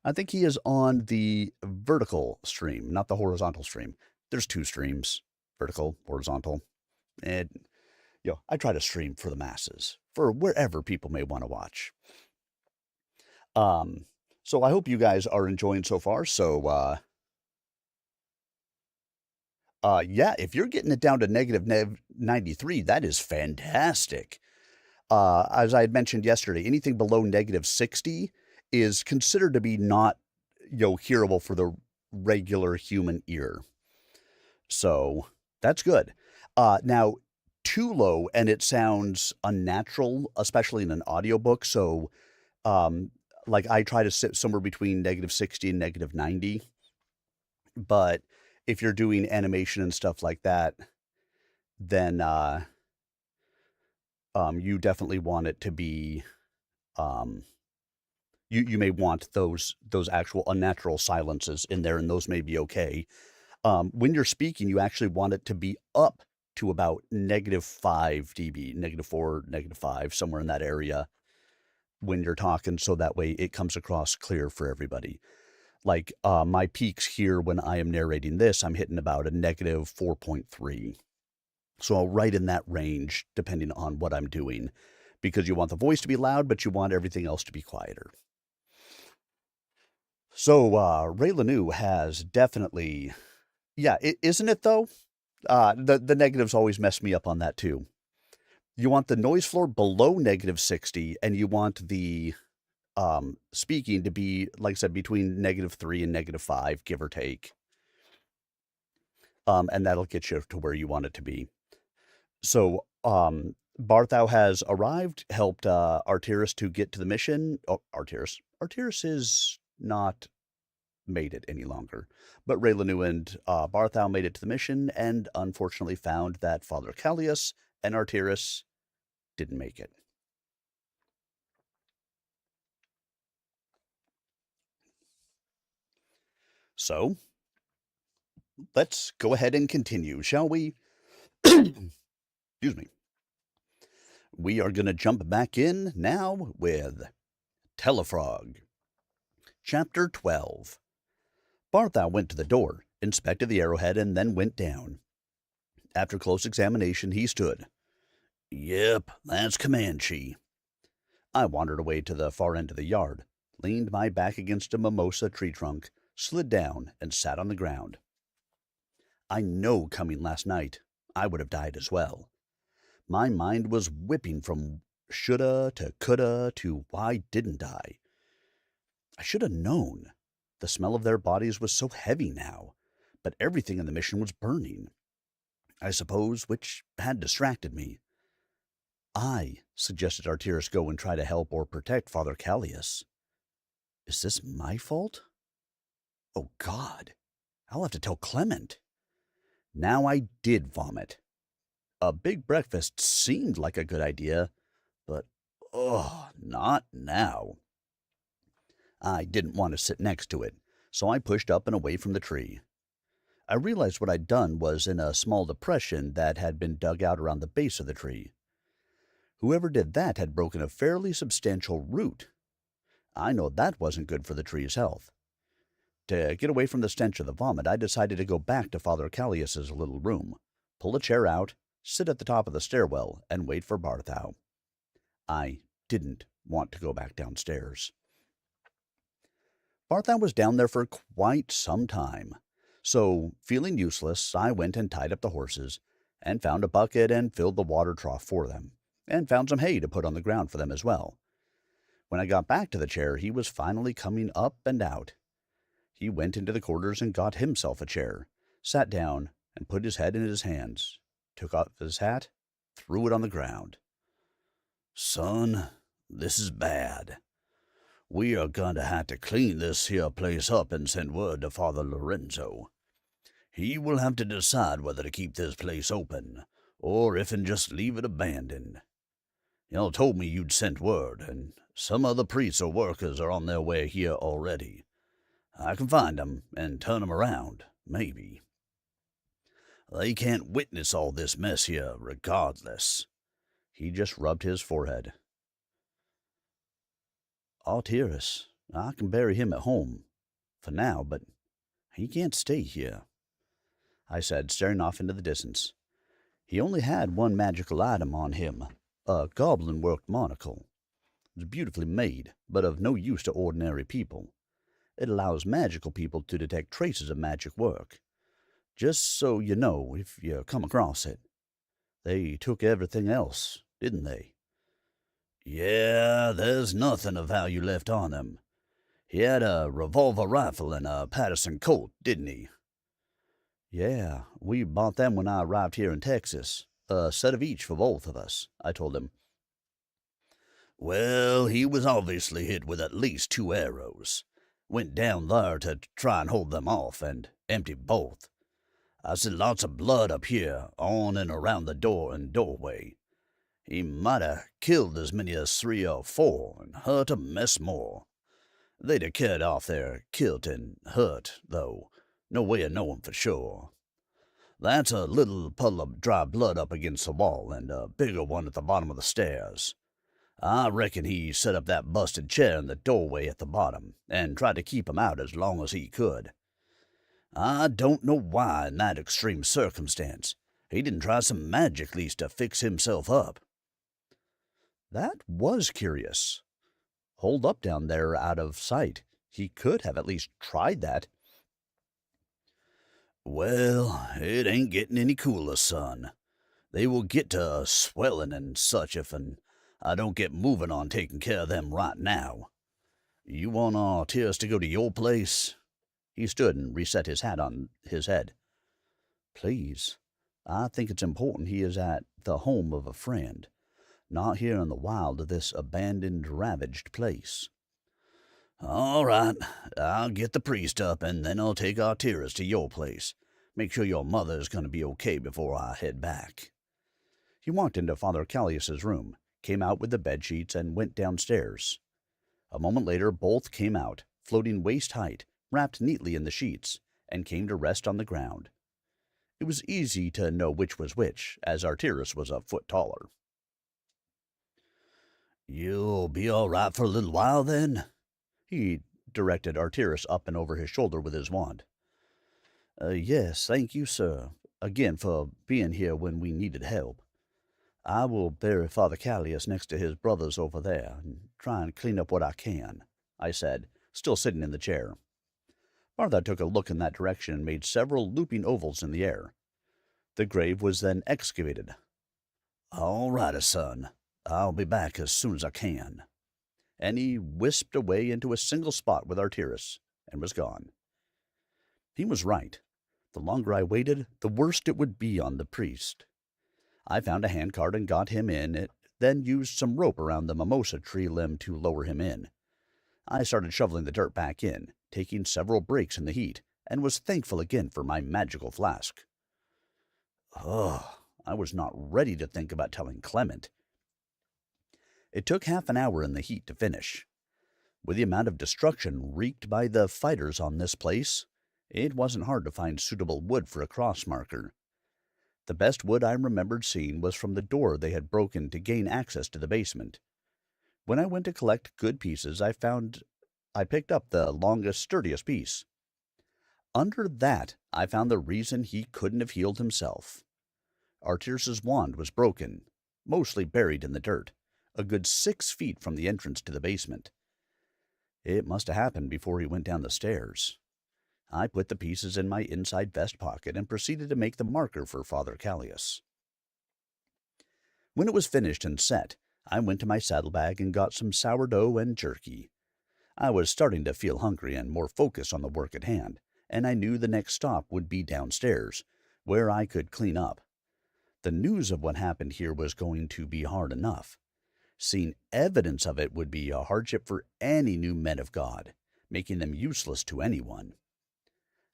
I think he is on the vertical stream, not the horizontal stream. There's 2 streams, vertical, horizontal. And I try to stream for the masses, for wherever people may want to watch. So I hope you guys are enjoying so far. So Yeah, if you're getting it down to negative 93, that is fantastic. As I had mentioned yesterday, anything below negative 60 is considered to be not, hearable for the regular human ear. So that's good. Now, too low and it sounds unnatural, especially in an audiobook. So, um, like I try to sit somewhere between negative 60 and negative 90. But if you're doing animation and stuff like that, then you definitely want it to be um, you may want those actual unnatural silences in there, and those may be okay. When you're speaking, you actually want it to be up to about negative 5 dB, negative 4, negative 5, somewhere in that area when you're talking, so that way it comes across clear for everybody. Like my peaks here when I am narrating this, I'm hitting about a negative 4.3. So right in that range, depending on what I'm doing, because you want the voice to be loud, but you want everything else to be quieter. So Raileanu has definitely, yeah, isn't it though? The negatives always mess me up on that too. You want the noise floor below negative 60, and you want the speaking to be, like I said, between negative 3 and negative 5, give or take. And that'll get you to where you want it to be. So, Barthou has arrived, helped Arteris to get to the mission. Oh, Arteris. Arteris is not made it any longer. But Raileanu and Barthou made it to the mission and unfortunately found that Father Callius and Arteris didn't make it. So, let's go ahead and continue, shall we? Excuse me. We are going to jump back in now with Tellafrog. Chapter 12. Barthou went to the door, inspected the arrowhead, and then went down. After close examination, he stood. Yep, that's Comanche. I wandered away to the far end of the yard, leaned my back against a mimosa tree trunk, slid down, and sat on the ground. I know coming last night, I would have died as well. My mind was whipping from shoulda to coulda to why didn't I? I should have known. The smell of their bodies was so heavy now, but everything in the mission was burning. I suppose, which had distracted me. I suggested Arteris go and try to help or protect Father Callius. Is this my fault? Oh, God. I'll have to tell Clement. Now I did vomit. A big breakfast seemed like a good idea, but, not now. I didn't want to sit next to it, so I pushed up and away from the tree. I realized what I'd done was in a small depression that had been dug out around the base of the tree. Whoever did that had broken a fairly substantial root. I know that wasn't good for the tree's health. To get away from the stench of the vomit, I decided to go back to Father Callius's little room, pull a chair out, sit at the top of the stairwell, and wait for Barthou. I didn't want to go back downstairs. Barthou was down there for quite some time, so, feeling useless, I went and tied up the horses, and found a bucket and filled the water trough for them, and found some hay to put on the ground for them as well. When I got back to the chair, he was finally coming up and out. He went into the quarters and got himself a chair, sat down, and put his head in his hands, took off his hat, threw it on the ground. Son, this is bad. We are going to have to clean this here place up and send word to Father Lorenzo. He will have to decide whether to keep this place open, or if and just leave it abandoned. Y'all told me you'd sent word, and some other priests or workers are on their way here already. I can find 'em and turn 'em around, maybe. They can't witness all this mess here regardless. He just rubbed his forehead. Arteris, I can bury him at home, for now, but he can't stay here, I said, staring off into the distance. He only had one magical item on him, a goblin-worked monocle. It was beautifully made, but of no use to ordinary people. It allows magical people to detect traces of magic work. Just so you know if you come across it. They took everything else, didn't they? Yeah, there's nothing of value left on him. He had a revolver rifle and a Patterson Colt, didn't he? Yeah, we bought them when I arrived here in Texas. A set of each for both of us, I told him. Well, he was obviously hit with at least 2 arrows. Went down there to try and hold them off, and emptied both. I see lots of blood up here, on and around the door and doorway. He might have killed as many as 3 or 4, and hurt a mess more. They'd have carried off their kilt and hurt, though. No way of knowing for sure. That's a little puddle of dry blood up against the wall, and a bigger one at the bottom of the stairs. I reckon he set up that busted chair in the doorway at the bottom, and tried to keep 'em out as long as he could. I don't know why, in that extreme circumstance, he didn't try some magic least to fix himself up. That was curious. Holed up down there out of sight. He could have at least tried that. Well, it ain't getting any cooler, son. They will get to swelling and such if I don't get moving on taking care of them right now. You want Artyrus to go to your place? He stood and reset his hat on his head. Please. I think it's important he is at the home of a friend, not here in the wild of this abandoned, ravaged place. All right, I'll get the priest up, and then I'll take Artyrus to your place. Make sure your mother's going to be okay before I head back. He walked into Father Callius's room, came out with the bedsheets, and went downstairs. A moment later, both came out, floating waist-height, wrapped neatly in the sheets, and came to rest on the ground. It was easy to know which was which, as Artyrus was a foot taller. You'll be all right for a little while, then? He directed Artyrus up and over his shoulder with his wand. Yes, thank you, sir, again for being here when we needed help. I will bury Father Callius next to his brothers over there, and try and clean up what I can, I said, still sitting in the chair. Martha took a look in that direction and made several looping ovals in the air. The grave was then excavated. All righty, son. I'll be back as soon as I can. And he wisped away into a single spot with Artyrus, and was gone. He was right. The longer I waited, the worse it would be on the priest. I found a handcart and got him in it, then used some rope around the mimosa tree limb to lower him in. I started shoveling the dirt back in, taking several breaks in the heat, and was thankful again for my magical flask. I was not ready to think about telling Clement. It took half an hour in the heat to finish. With the amount of destruction wreaked by the fighters on this place, it wasn't hard to find suitable wood for a cross marker. The best wood I remembered seeing was from the door they had broken to gain access to the basement. When I went to collect good pieces, I picked up the longest, sturdiest piece. Under that, I found the reason he couldn't have healed himself. Artyrus's wand was broken, mostly buried in the dirt, a good 6 feet from the entrance to the basement. It must have happened before he went down the stairs. I put the pieces in my inside vest pocket and proceeded to make the marker for Father Callius. When it was finished and set, I went to my saddlebag and got some sourdough and jerky. I was starting to feel hungry and more focused on the work at hand, and I knew the next stop would be downstairs, where I could clean up. The news of what happened here was going to be hard enough. Seeing evidence of it would be a hardship for any new men of God, making them useless to anyone.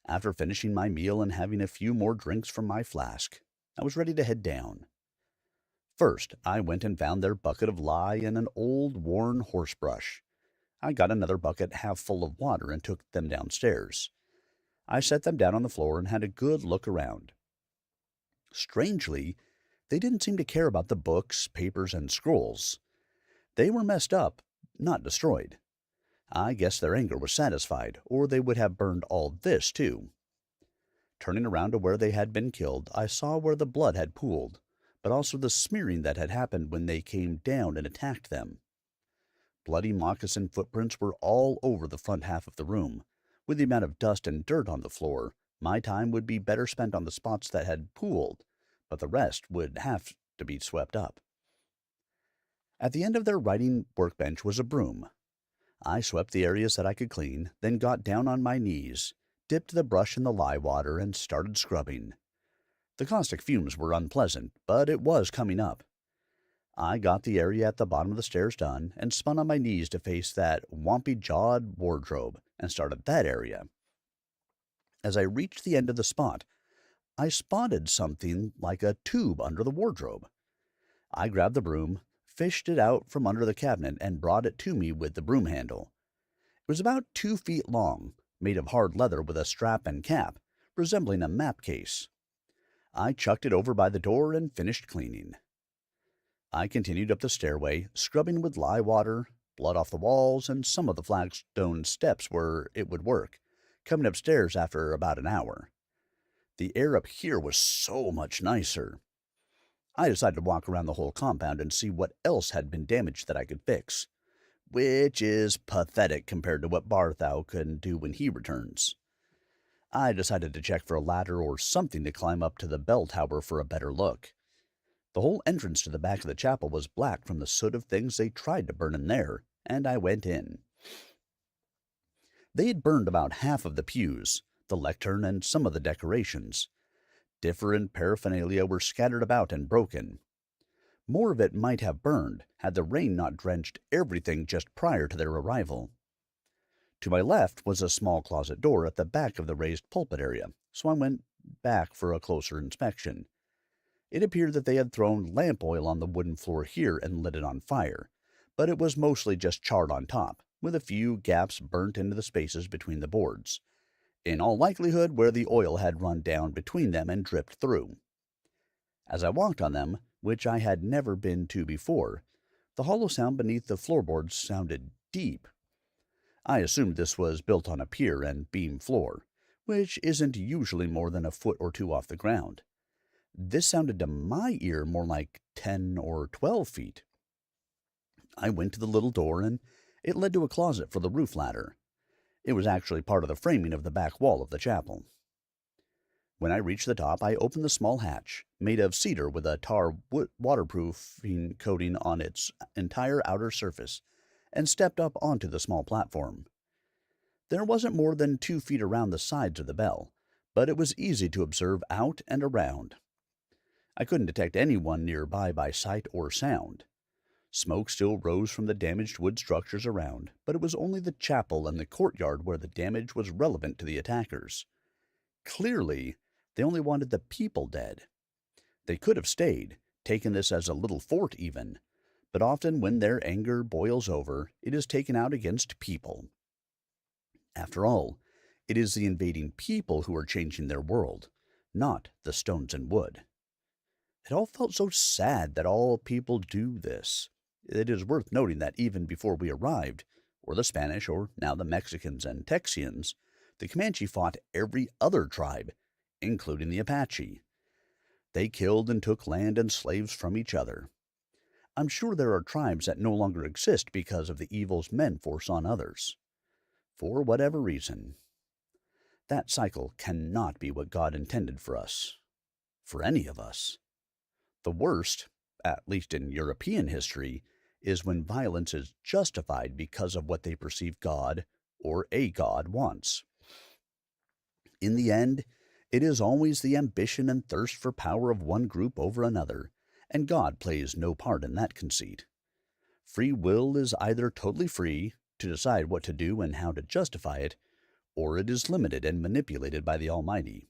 After finishing my meal and having a few more drinks from my flask, I was ready to head down. First, I went and found their bucket of lye and an old worn horsebrush. I got another bucket half full of water and took them downstairs. I set them down on the floor and had a good look around. Strangely, they didn't seem to care about the books, papers, and scrolls. They were messed up, not destroyed. I guess their anger was satisfied, or they would have burned all this, too. Turning around to where they had been killed, I saw where the blood had pooled, but also the smearing that had happened when they came down and attacked them. Bloody moccasin footprints were all over the front half of the room, with the amount of dust and dirt on the floor, My time would be better spent on the spots that had pooled, but the rest would have to be swept up. At the end of their writing workbench was a broom. I swept the areas that I could clean, then got down on my knees, dipped the brush in the lye water, and started scrubbing. The caustic fumes were unpleasant, but it was coming up. I got the area at the bottom of the stairs done and spun on my knees to face that wampy-jawed wardrobe and started that area. As I reached the end of the spot, I spotted something like a tube under the wardrobe. I grabbed the broom, fished it out from under the cabinet, and brought it to me with the broom handle. It was about 2 feet long, made of hard leather with a strap and cap, resembling a map case. I chucked it over by the door and finished cleaning. I continued up the stairway, scrubbing with lye water, blood off the walls, and some of the flagstone steps where it would work, coming upstairs after about an hour. The air up here was so much nicer. I decided to walk around the whole compound and see what else had been damaged that I could fix, which is pathetic compared to what Barthou can do when he returns. I decided to check for a ladder or something to climb up to the bell tower for a better look. The whole entrance to the back of the chapel was black from the soot of things they tried to burn in there, and I went in. They had burned about half of the pews, the lectern, and some of the decorations. Different paraphernalia were scattered about and broken. More of it might have burned had the rain not drenched everything just prior to their arrival. To my left was a small closet door at the back of the raised pulpit area, so I went back for a closer inspection. It appeared that they had thrown lamp oil on the wooden floor here and lit it on fire, but it was mostly just charred on top, with a few gaps burnt into the spaces between the boards, in all likelihood where the oil had run down between them and dripped through. As I walked on them, which I had never been to before, the hollow sound beneath the floorboards sounded deep. I assumed this was built on a pier and beam floor, which isn't usually more than a foot or two off the ground. This sounded to my ear more like 10 or 12 feet. I went to the little door, and it led to a closet for the roof ladder. It was actually part of the framing of the back wall of the chapel. When I reached the top, I opened the small hatch, made of cedar with a tar waterproofing coating on its entire outer surface, and stepped up onto the small platform. There wasn't more than 2 feet around the sides of the bell, but it was easy to observe out and around. I couldn't detect anyone nearby by sight or sound. Smoke still rose from the damaged wood structures around, but it was only the chapel and the courtyard where the damage was relevant to the attackers. Clearly, they only wanted the people dead. They could have stayed, taken this as a little fort even, but often when their anger boils over, it is taken out against people. After all, it is the invading people who are changing their world, not the stones and wood. It all felt so sad that all people do this. It is worth noting that even before we arrived, or the Spanish, or now the Mexicans and Texians, the Comanche fought every other tribe, including the Apache. They killed and took land and slaves from each other. I'm sure there are tribes that no longer exist because of the evils men force on others. For whatever reason. That cycle cannot be what God intended for us. For any of us. The worst, at least in European history, is when violence is justified because of what they perceive God, or a God, wants. In the end, it is always the ambition and thirst for power of one group over another, and God plays no part in that conceit. Free will is either totally free to decide what to do and how to justify it, or it is limited and manipulated by the Almighty.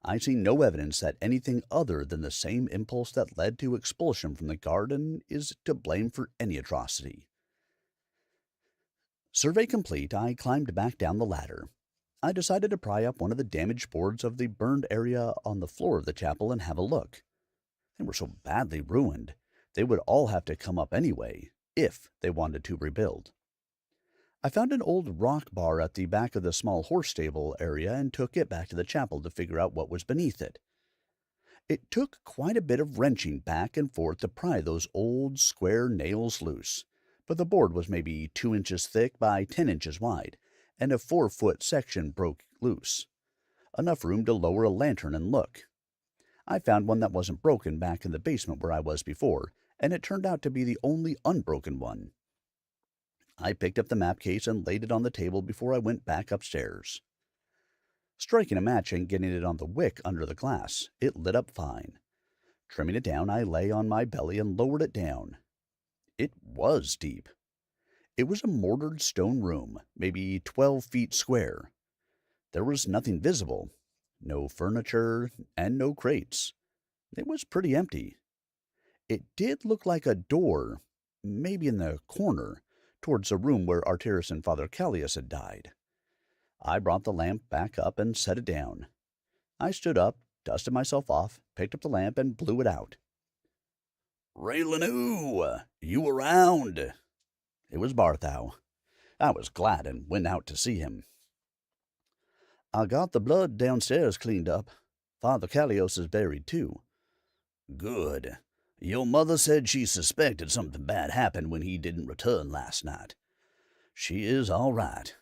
I see no evidence that anything other than the same impulse that led to expulsion from the garden is to blame for any atrocity. Survey complete, I climbed back down the ladder. I decided to pry up one of the damaged boards of the burned area on the floor of the chapel and have a look. They were so badly ruined, they would all have to come up anyway, if they wanted to rebuild. I found an old rock bar at the back of the small horse stable area and took it back to the chapel to figure out what was beneath it. It took quite a bit of wrenching back and forth to pry those old square nails loose, but the board was maybe 2 inches thick by 10 inches wide, and a 4-foot section broke loose. enough room to lower a lantern and look. I found one that wasn't broken back in the basement where I was before, and it turned out to be the only unbroken one. I picked up the map case and laid it on the table before I went back upstairs. Striking a match and getting it on the wick under the glass, it lit up fine. Trimming it down, I lay on my belly and lowered it down. It was deep. It was a mortared stone room, maybe 12 feet square. There was nothing visible, no furniture, and no crates. It was pretty empty. It did look like a door, maybe in the corner, towards the room where Arteris and Father Callias had died. I brought the lamp back up and set it down. I stood up, dusted myself off, picked up the lamp, and blew it out. "Raileanu, you around?" It was Barthou. I was glad and went out to see him. "I got the blood downstairs cleaned up. Father Callios is buried, too." "Good. Your mother said she suspected something bad happened when he didn't return last night. She is all right.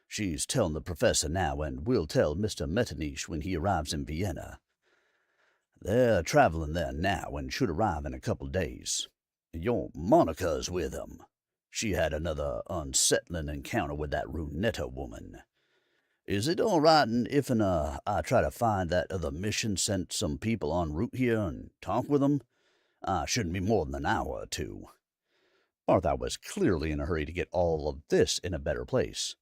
She's telling the professor now, and will tell Mr. Metternich when he arrives in Vienna. They're traveling there now and should arrive in a couple days. Your Monica's with them. She had another unsettling encounter with that Runetta woman. Is it all right if I try to find that other mission sent some people en route here and talk with them? I shouldn't be more than an hour or two." Barthou was clearly in a hurry to get all of this in a better place.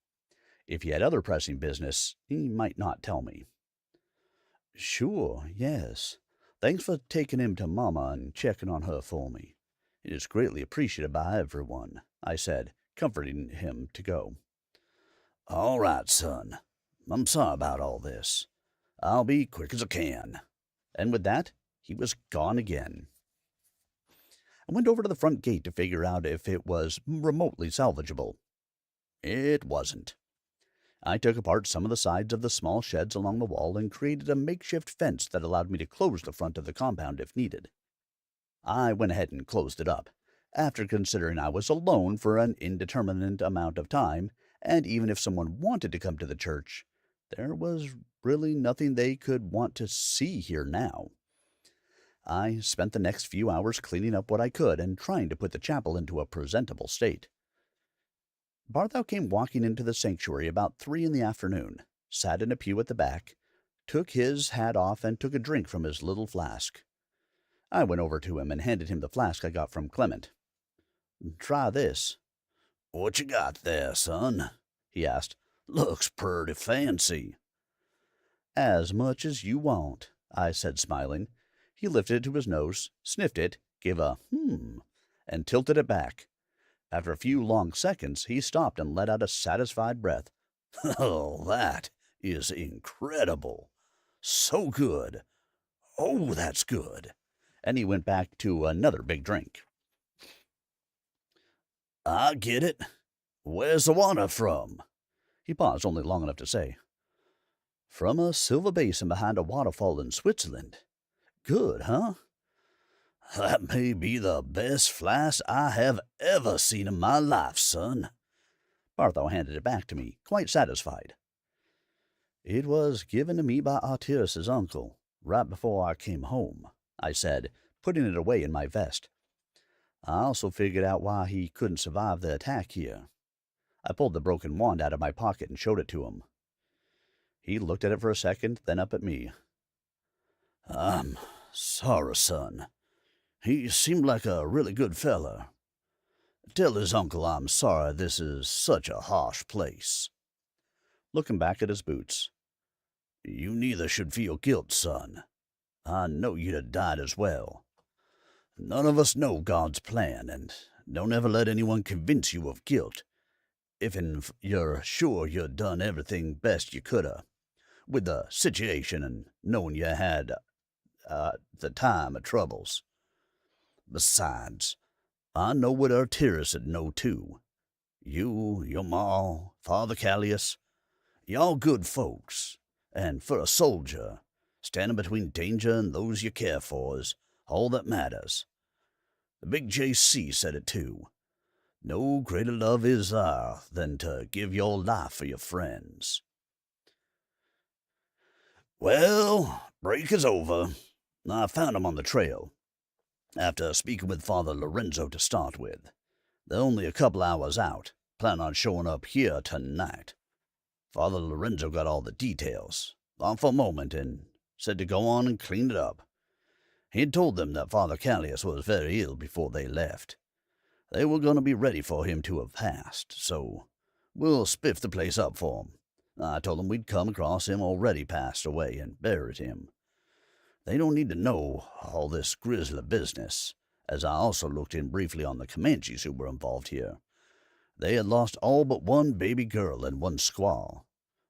If he had other pressing business, he might not tell me. "Sure, yes. Thanks for taking him to Mama and checking on her for me. It is greatly appreciated by everyone," I said, comforting him to go. "All right, son. I'm sorry about all this. I'll be quick as I can." And with that, he was gone again. I went over to the front gate to figure out if it was remotely salvageable. It wasn't. I took apart some of the sides of the small sheds along the wall and created a makeshift fence that allowed me to close the front of the compound if needed. I went ahead and closed it up, after considering I was alone for an indeterminate amount of time, and even if someone wanted to come to the church, there was really nothing they could want to see here now. I spent the next few hours cleaning up what I could and trying to put the chapel into a presentable state. Barthou came walking into the sanctuary about 3 in the afternoon, sat in a pew at the back, took his hat off, and took a drink from his little flask. I went over to him and handed him the flask I got from Clement. "Try this." "What you got there, son?" he asked. "Looks purty fancy." "As much as you want," I said, smiling. He lifted it to his nose, sniffed it, gave a and tilted it back. After a few long seconds, he stopped and let out a satisfied breath. "Oh, that is incredible. So good. Oh, that's good." And he went back to another big drink. "I get it. Where's the water from?" He paused only long enough to say, "From a silver basin behind a waterfall in Switzerland. Good, huh?" "That may be the best flask I have ever seen in my life, son." Barthou handed it back to me, quite satisfied. "It was given to me by Arteris's uncle, right before I came home," I said, putting it away in my vest. "I also figured out why he couldn't survive the attack here." I pulled the broken wand out of my pocket and showed it to him. He looked at it for a second, then up at me. "I'm sorry, son. He seemed like a really good feller. Tell his uncle I'm sorry this is such a harsh place." Looking back at his boots. "You neither should feel guilt, son. I know you'd have died as well. None of us know God's plan, and don't ever let anyone convince you of guilt, if you're sure you done everything best you coulda, with the situation and knowing you had the time of troubles. Besides, I know what Arteris would know, too. You, your ma, Father Callias, y'all good folks, and for a soldier, standing between danger and those you care for is all that matters. The big J.C. said it, too. No greater love is there than to give your life for your friends." Well, break is over. I found 'em on the trail, after speaking with Father Lorenzo to start with. They're only a couple hours out, plan on showing up here tonight. Father Lorenzo got all the details, thought for a moment, and said to go on and clean it up. He had told them that Father Callius was very ill before they left. They were going to be ready for him to have passed, so we'll spiff the place up for him. I told them we'd come across him already passed away and buried him. They don't need to know all this grisly business, as I also looked in briefly on the Comanches who were involved here. They had lost all but one baby girl and one squaw.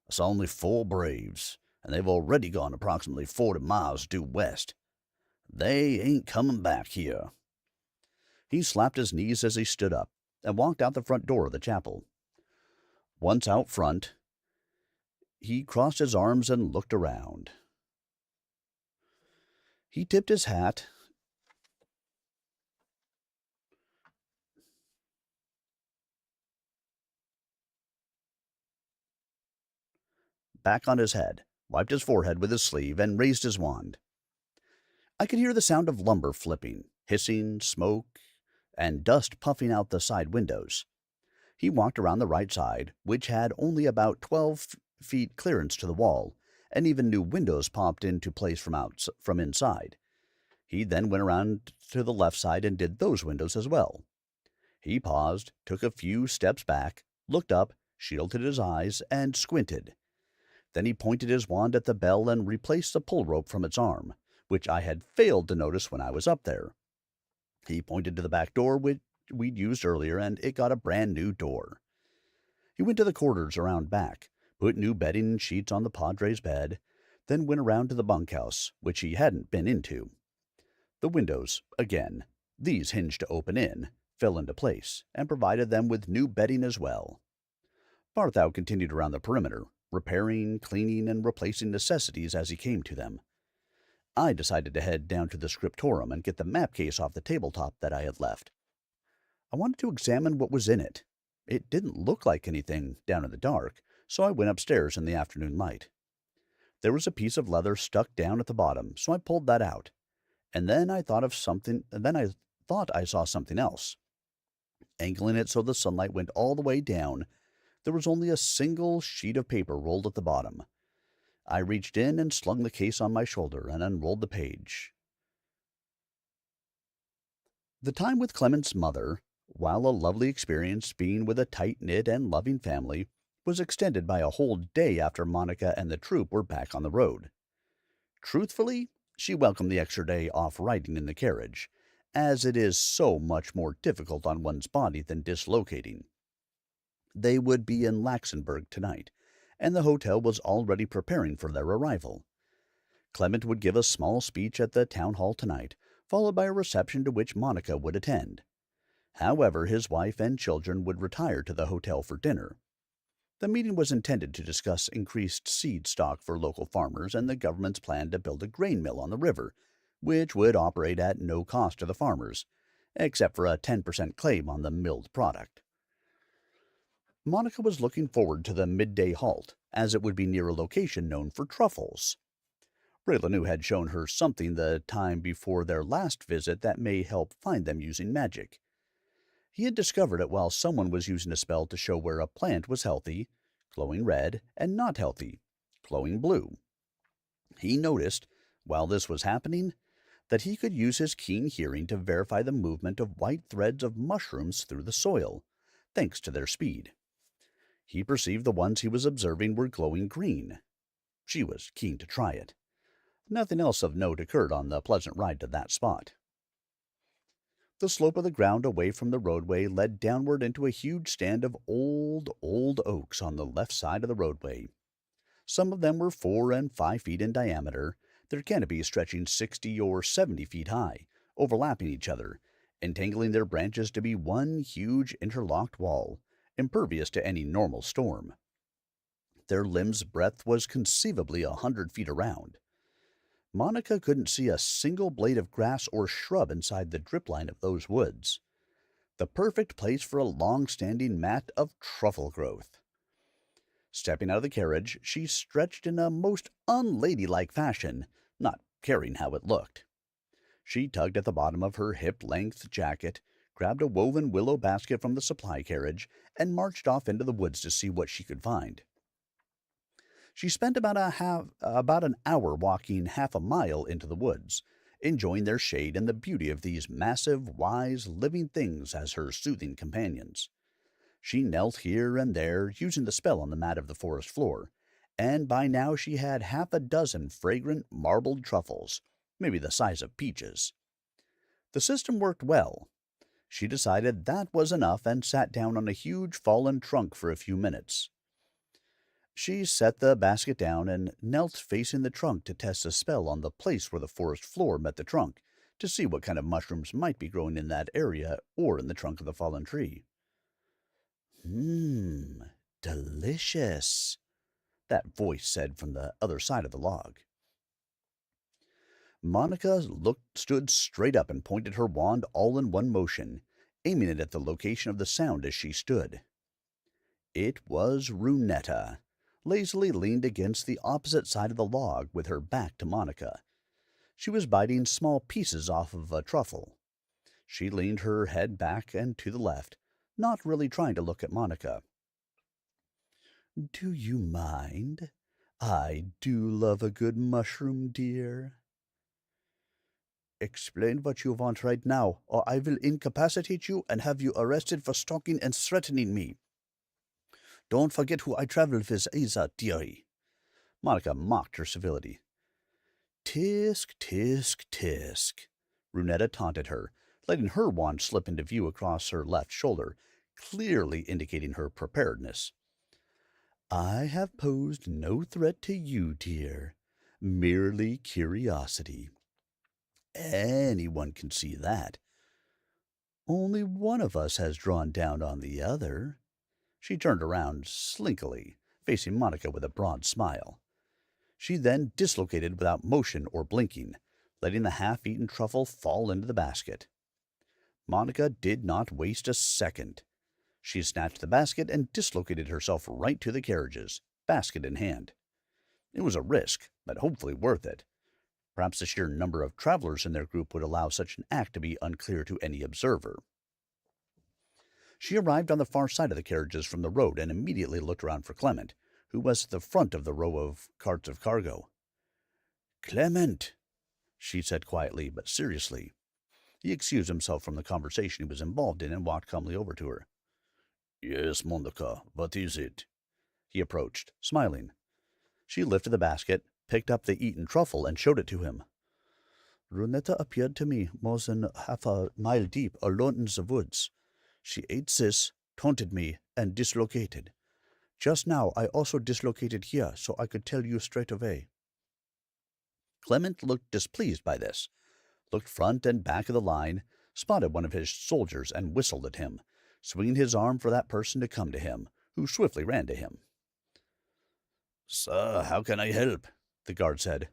I saw only 4 braves, and they've already gone approximately 40 miles due west. They ain't coming back here. He slapped his knees as he stood up and walked out the front door of the chapel. Once out front, he crossed his arms and looked around. He tipped his hat back on his head, wiped his forehead with his sleeve, and raised his wand. I could hear the sound of lumber flipping, hissing, smoke, and dust puffing out the side windows. He walked around the right side, which had only about 12 feet clearance to the wall, and even new windows popped into place from inside. He then went around to the left side and did those windows as well. He paused, took a few steps back, looked up, shielded his eyes, and squinted. Then he pointed his wand at the bell and replaced the pull rope from its arm, which I had failed to notice when I was up there. He pointed to the back door which we'd used earlier, and it got a brand new door. He went to the quarters around back, put new bedding and sheets on the Padre's bed, then went around to the bunkhouse, which he hadn't been into. The windows, again, these hinged to open in, fell into place, and provided them with new bedding as well. Barthou continued around the perimeter, repairing, cleaning, and replacing necessities as he came to them. I decided to head down to the scriptorium and get the map case off the tabletop that I had left. I wanted to examine what was in it. It didn't look like anything down in the dark, so I went upstairs in the afternoon light. There was a piece of leather stuck down at the bottom, so I pulled that out. And then I thought I saw something else. Angling it so the sunlight went all the way down, there was only a single sheet of paper rolled at the bottom. I reached in and slung the case on my shoulder and unrolled the page. The time with Clement's mother, while a lovely experience being with a tight-knit and loving family, was extended by a whole day after Monica and the troop were back on the road. Truthfully, she welcomed the extra day off riding in the carriage, as it is so much more difficult on one's body than dislocating. They would be in Laxenburg tonight, and the hotel was already preparing for their arrival. Clement would give a small speech at the town hall tonight, followed by a reception to which Monica would attend. However, his wife and children would retire to the hotel for dinner. The meeting was intended to discuss increased seed stock for local farmers and the government's plan to build a grain mill on the river, which would operate at no cost to the farmers, except for a 10% claim on the milled product. Monica was looking forward to the midday halt, as it would be near a location known for truffles. Raileanu had shown her something the time before their last visit that may help find them using magic. He had discovered it while someone was using a spell to show where a plant was healthy, glowing red, and not healthy, glowing blue. He noticed, while this was happening, that he could use his keen hearing to verify the movement of white threads of mushrooms through the soil, thanks to their speed. He perceived the ones he was observing were glowing green. She was keen to try it. Nothing else of note occurred on the pleasant ride to that spot. The slope of the ground away from the roadway led downward into a huge stand of old oaks on the left side of the roadway. Some of them were 4 and 5 feet in diameter, their canopies stretching 60 or 70 feet high, overlapping each other, entangling their branches to be one huge interlocked wall, impervious to any normal storm. Their limbs' breadth was conceivably 100 feet around. Monica couldn't see a single blade of grass or shrub inside the drip line of those woods. The perfect place for a long-standing mat of truffle growth. Stepping out of the carriage, she stretched in a most unladylike fashion, not caring how it looked. She tugged at the bottom of her hip-length jacket, grabbed a woven willow basket from the supply carriage, and marched off into the woods to see what she could find. She spent about an hour walking half a mile into the woods, enjoying their shade and the beauty of these massive, wise, living things as her soothing companions. She knelt here and there, using the spell on the mat of the forest floor, and by now she had half a dozen fragrant marbled truffles, maybe the size of peaches. The system worked well. She decided that was enough and sat down on a huge fallen trunk for a few minutes. She set the basket down and knelt facing the trunk to test a spell on the place where the forest floor met the trunk, to see what kind of mushrooms might be growing in that area or in the trunk of the fallen tree. Delicious, that voice said from the other side of the log. Monica stood straight up and pointed her wand all in one motion, aiming it at the location of the sound as she stood. It was Runetta, lazily leaned against the opposite side of the log with her back to Monica. She was biting small pieces off of a truffle. She leaned her head back and to the left, not really trying to look at Monica. "Do you mind? I do love a good mushroom, dear." "Explain what you want right now, or I will incapacitate you and have you arrested for stalking and threatening me. Don't forget who I travel with, either, dearie." Monica mocked her civility. "Tisk, tisk, tisk," Runetta taunted her, letting her wand slip into view across her left shoulder, clearly indicating her preparedness. "I have posed no threat to you, dear, merely curiosity. Anyone can see that. Only one of us has drawn down on the other." She turned around slinkily, facing Monica with a broad smile. She then dislocated without motion or blinking, letting the half-eaten truffle fall into the basket. Monica did not waste a second. She snatched the basket and dislocated herself right to the carriages, basket in hand. It was a risk, but hopefully worth it. Perhaps the sheer number of travelers in their group would allow such an act to be unclear to any observer. She arrived on the far side of the carriages from the road and immediately looked around for Clement, who was at the front of the row of carts of cargo. "Clement," she said quietly but seriously. He excused himself from the conversation he was involved in and walked calmly over to her. "Yes, Monica, what is it?" He approached, smiling. She lifted the basket, picked up the eaten truffle, and showed it to him. "Runetta appeared to me more than half a mile deep, alone in the woods. She ate this, taunted me, and dislocated. Just now I also dislocated here, so I could tell you straight away." Clement looked displeased by this, looked front and back of the line, spotted one of his soldiers, and whistled at him, swinging his arm for that person to come to him, who swiftly ran to him. "Sir, how can I help?" the guard said.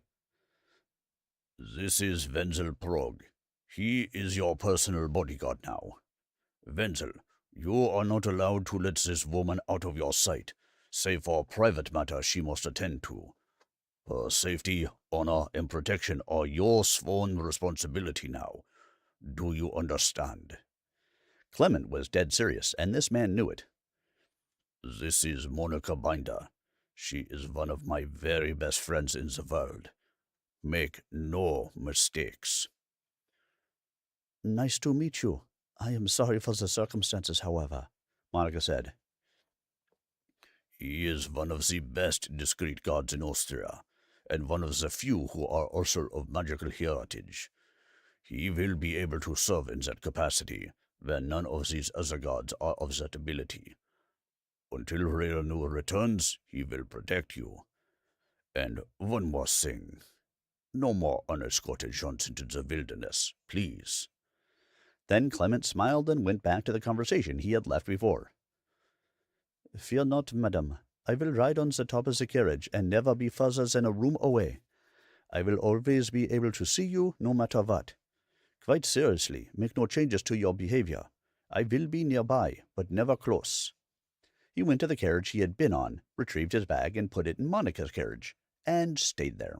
"This is Wenzel Prog. He is your personal bodyguard now. Wenzel, you are not allowed to let this woman out of your sight, save for private matters she must attend to. Her safety, honor, and protection are your sworn responsibility now. Do you understand?" Clement was dead serious, and this man knew it. "This is Monica Binder. She is one of my very best friends in the world. Make no mistakes." "Nice to meet you. I am sorry for the circumstances, however," Monica said. "He is one of the best discreet guards in Austria, and one of the few who are also of magical heritage. He will be able to serve in that capacity, where none of these other guards are of that ability. Until Raileanu returns, he will protect you. And one more thing. No more unescorted jaunts into the wilderness, please." Then Clement smiled and went back to the conversation he had left before. "Fear not, madam. I will ride on the top of the carriage and never be further than a room away. I will always be able to see you, no matter what. Quite seriously, make no changes to your behavior. I will be nearby, but never close." He went to the carriage he had been on, retrieved his bag, and put it in Monica's carriage, and stayed there.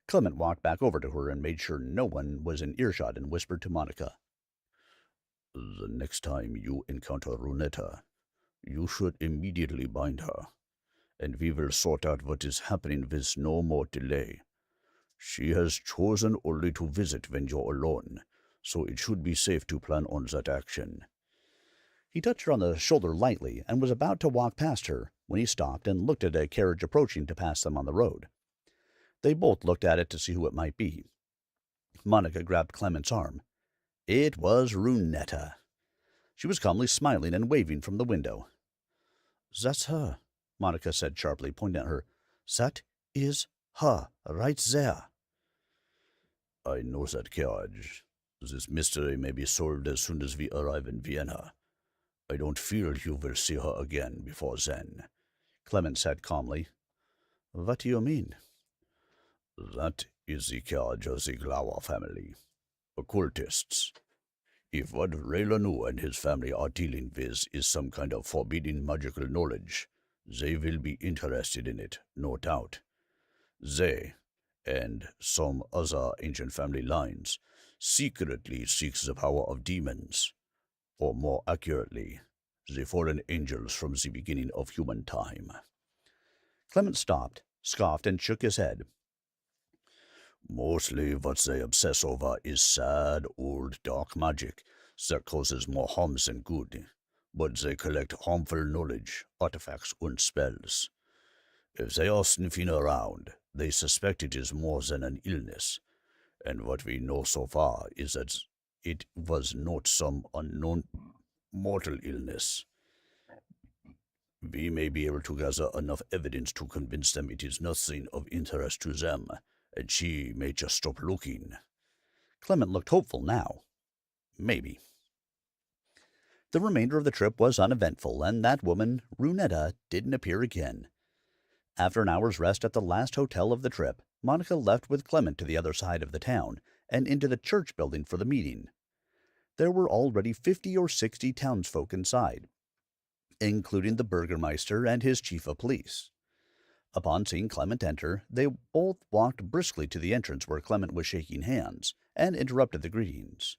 Clement walked back over to her and made sure no one was in earshot and whispered to Monica, "The next time you encounter Runetta, you should immediately bind her, and we will sort out what is happening with no more delay. She has chosen only to visit when you're alone, so it should be safe to plan on that action." He touched her on the shoulder lightly and was about to walk past her when he stopped and looked at a carriage approaching to pass them on the road. They both looked at it to see who it might be. Monica grabbed Clement's arm. It was Runetta. She was calmly smiling and waving from the window. "That's her," Monica said sharply, pointing at her. "That is her, right there." "I know that carriage. This mystery may be solved as soon as we arrive in Vienna. I don't feel you will see her again before then," Clement said calmly. "What do you mean?" "That is the carriage of the Glauer family. Occultists. If what Raileanu and his family are dealing with is some kind of forbidden magical knowledge, they will be interested in it, no doubt. They, and some other ancient family lines, secretly seek the power of demons, or more accurately, the fallen angels from the beginning of human time." Clement stopped, scoffed, and shook his head. "Mostly what they obsess over is sad, old, dark magic that causes more harm than good, but they collect harmful knowledge, artifacts, and spells. If they are sniffing around, they suspect it is more than an illness, and what we know so far is that it was not some unknown mortal illness. We may be able to gather enough evidence to convince them it is nothing of interest to them, and she may just stop looking." Clement looked hopeful now. Maybe. The remainder of the trip was uneventful, and that woman, Runetta, didn't appear again. After an hour's rest at the last hotel of the trip, Monica left with Clement to the other side of the town and into the church building for the meeting. There were already 50 or 60 townsfolk inside, including the burgomaster and his chief of police. Upon seeing Clement enter, they both walked briskly to the entrance where Clement was shaking hands, and interrupted the greetings.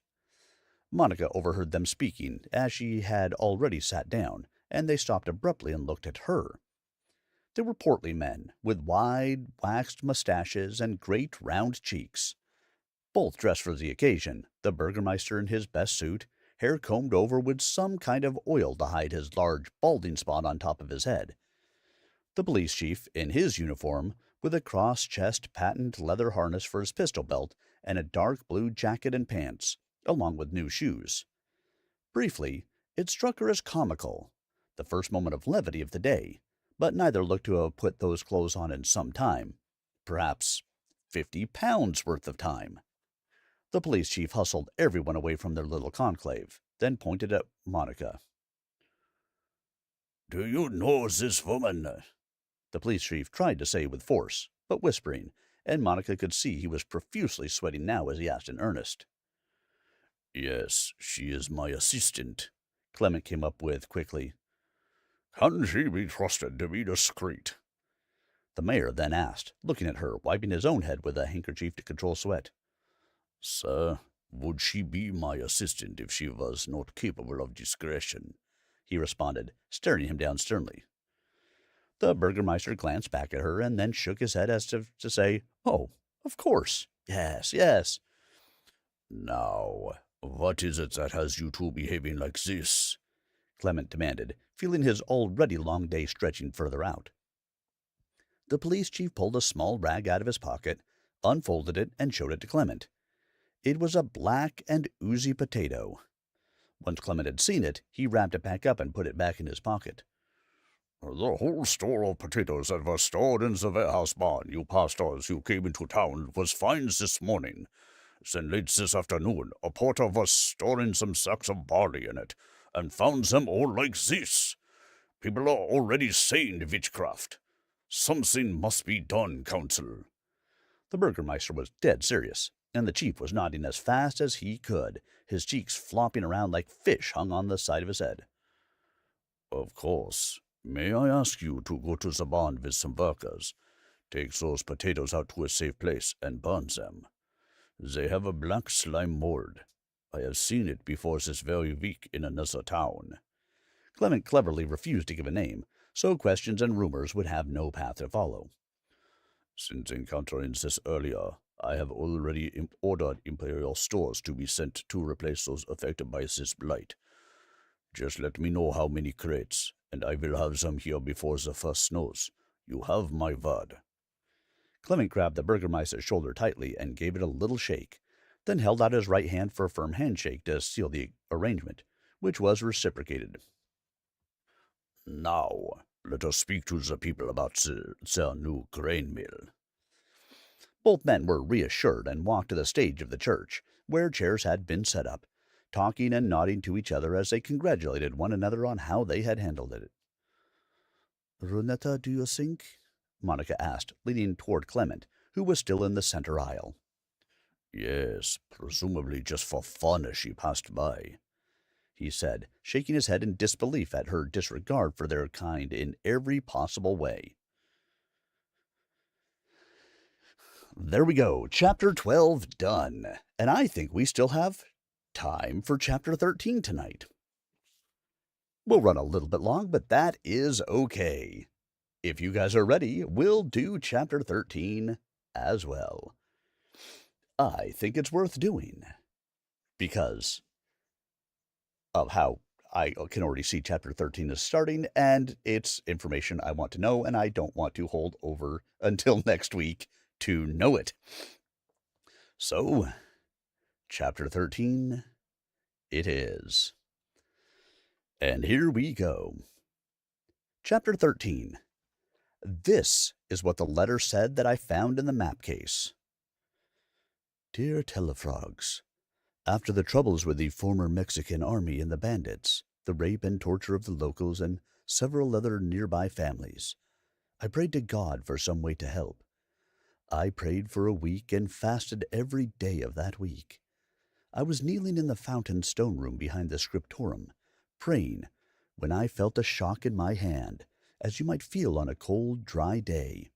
Monica overheard them speaking, as she had already sat down, and they stopped abruptly and looked at her. They were portly men, with wide, waxed mustaches and great, round cheeks. Both dressed for the occasion, the burgomaster in his best suit, hair combed over with some kind of oil to hide his large, balding spot on top of his head. The police chief, in his uniform, with a cross-chest patent leather harness for his pistol belt and a dark blue jacket and pants, along with new shoes. Briefly, it struck her as comical, the first moment of levity of the day, but neither looked to have put those clothes on in some time, perhaps 50 pounds worth of time. The police chief hustled everyone away from their little conclave, then pointed at Monica. "Do you know this woman?" The police chief tried to say with force, but whispering, and Monica could see he was profusely sweating now as he asked in earnest. "Yes, she is my assistant," Clement came up with quickly. "Can she be trusted to be discreet?" The mayor then asked, looking at her, wiping his own head with a handkerchief to control sweat. "Sir, would she be my assistant if she was not capable of discretion?" he responded, staring him down sternly. The burgomaster glanced back at her and then shook his head as to say, "Oh, of course. Yes, yes." "Now, what is it that has you two behaving like this?" Clement demanded, feeling his already long day stretching further out. The police chief pulled a small rag out of his pocket, unfolded it, and showed it to Clement. It was a black and oozy potato. Once Clement had seen it, he wrapped it back up and put it back in his pocket. "The whole store of potatoes that was stored in the warehouse barn you passed as you came into town was found this morning. Then late this afternoon, a porter was storing some sacks of barley in it, and found them all like this. People are already saying witchcraft. Something must be done, counsel." The burgomaster was dead serious, and the chief was nodding as fast as he could, his cheeks flopping around like fish hung on the side of his head. Of course. May I ask you to go to the barn with some workers? Take those potatoes out to a safe place and burn them. They have a black slime mold. I have seen it before this very week in another town. Clement cleverly refused to give a name, so questions and rumors would have no path to follow. Since encountering this earlier, I have already ordered Imperial stores to be sent to replace those affected by this blight. Just let me know how many crates, and I will have them here before the first snows. You have my word. Clement grabbed the Burgermeister's shoulder tightly and gave it a little shake, then held out his right hand for a firm handshake to seal the arrangement, which was reciprocated. Now, let us speak to the people about their new grain mill. Both men were reassured and walked to the stage of the church, where chairs had been set up, talking and nodding to each other as they congratulated one another on how they had handled it. Runetta, do you think? Monica asked, leaning toward Clement, who was still in the center aisle. Yes, presumably just for fun as she passed by, he said, shaking his head in disbelief at her disregard for their kind in every possible way. There we go, Chapter 12 done, and I think we still have time for Chapter 13 tonight. We'll run a little bit long, but that is okay. If you guys are ready, we'll do Chapter 13 as well. I think it's worth doing because of how I can already see Chapter 13 is starting, and it's information I want to know, and I don't want to hold over until next week to know it. So, Chapter 13, it is. And here we go. Chapter 13. This is what the letter said that I found in the map case. Dear Tellafrogs, after the troubles with the former Mexican army and the bandits, the rape and torture of the locals and several other nearby families, I prayed to God for some way to help. I prayed for a week and fasted every day of that week. I was kneeling in the fountain stone room behind the scriptorium, praying, when I felt a shock in my hand, as you might feel on a cold, dry day.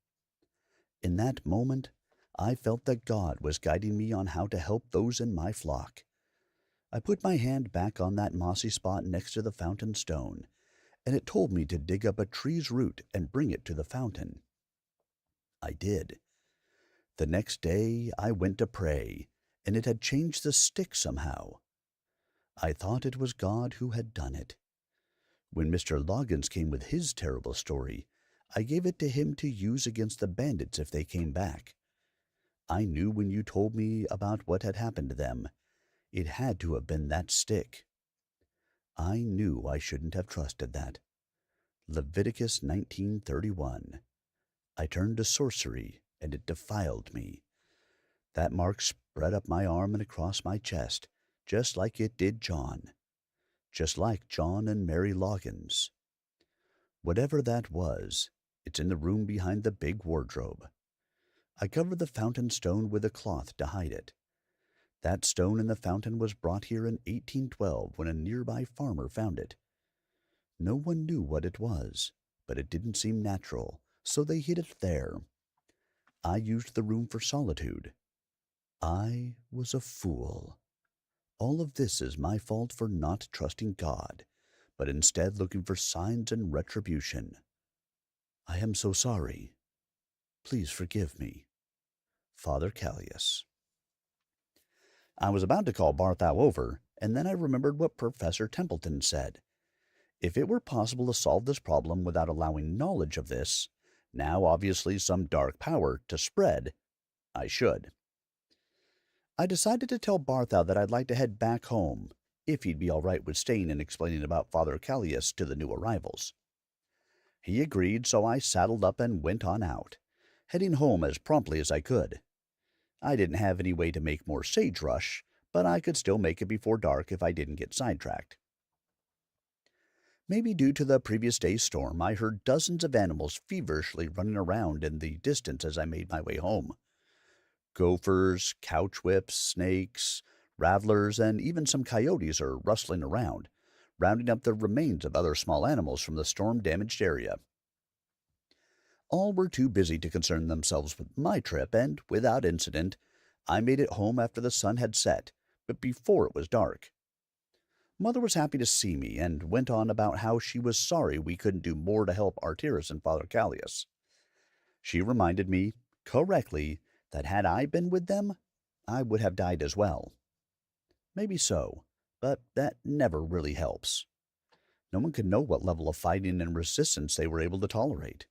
In that moment, I felt that God was guiding me on how to help those in my flock. I put my hand back on that mossy spot next to the fountain stone, and it told me to dig up a tree's root and bring it to the fountain. I did. The next day I went to pray, and it had changed the stick somehow. I thought it was God who had done it. When Mr. Loggins came with his terrible story, I gave it to him to use against the bandits if they came back. I knew when you told me about what had happened to them, it had to have been that stick. I knew I shouldn't have trusted that. Leviticus 19:31. I turned to sorcery, and it defiled me. That mark spread up my arm and across my chest, just like it did John. Just like John and Mary Loggins. Whatever that was, it's in the room behind the big wardrobe. I covered the fountain stone with a cloth to hide it. That stone in the fountain was brought here in 1812 when a nearby farmer found it. No one knew what it was, but it didn't seem natural, so they hid it there. I used the room for solitude. I was a fool. All of this is my fault for not trusting God, but instead looking for signs and retribution. I am so sorry. Please forgive me. Father Callius. I was about to call Barthou over, and then I remembered what Professor Templeton said. If it were possible to solve this problem without allowing knowledge of this, now obviously some dark power, to spread, I should. I decided to tell Barthou that I'd like to head back home, if he'd be all right with staying and explaining about Father Callius to the new arrivals. He agreed, so I saddled up and went on out, heading home as promptly as I could. I didn't have any way to make more sagebrush, but I could still make it before dark if I didn't get sidetracked. Maybe due to the previous day's storm, I heard dozens of animals feverishly running around in the distance as I made my way home. Gophers, couch whips, snakes, rattlers, and even some coyotes are rustling around, rounding up the remains of other small animals from the storm-damaged area. All were too busy to concern themselves with my trip, and, without incident, I made it home after the sun had set, but before it was dark. Mother was happy to see me, and went on about how she was sorry we couldn't do more to help Artyrus and Father Callias. She reminded me, correctly, that had I been with them, I would have died as well. Maybe so, but that never really helps. No one could know what level of fighting and resistance they were able to tolerate.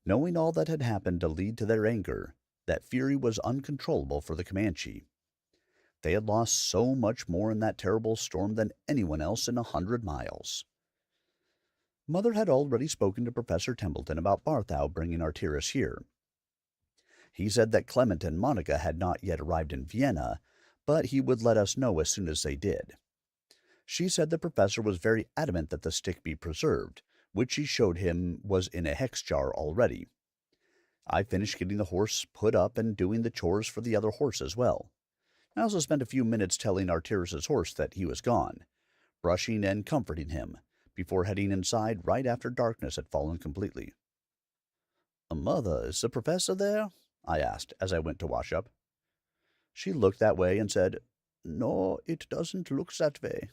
Knowing all that had happened to lead to their anger, that fury was uncontrollable for the Comanche. They had lost so much more in that terrible storm than anyone else in 100 miles. Mother had already spoken to Professor Templeton about Barthou bringing Artyrus here. He said that Clement and Monica had not yet arrived in Vienna, but he would let us know as soon as they did. She said the professor was very adamant that the stick be preserved, which she showed him was in a hex jar already. I finished getting the horse put up and doing the chores for the other horse as well. I also spent a few minutes telling Artyrus's horse that he was gone, brushing and comforting him, before heading inside right after darkness had fallen completely. "Mother, is the professor there?" I asked as I went to wash up. She looked that way and said, "No, it doesn't look that way."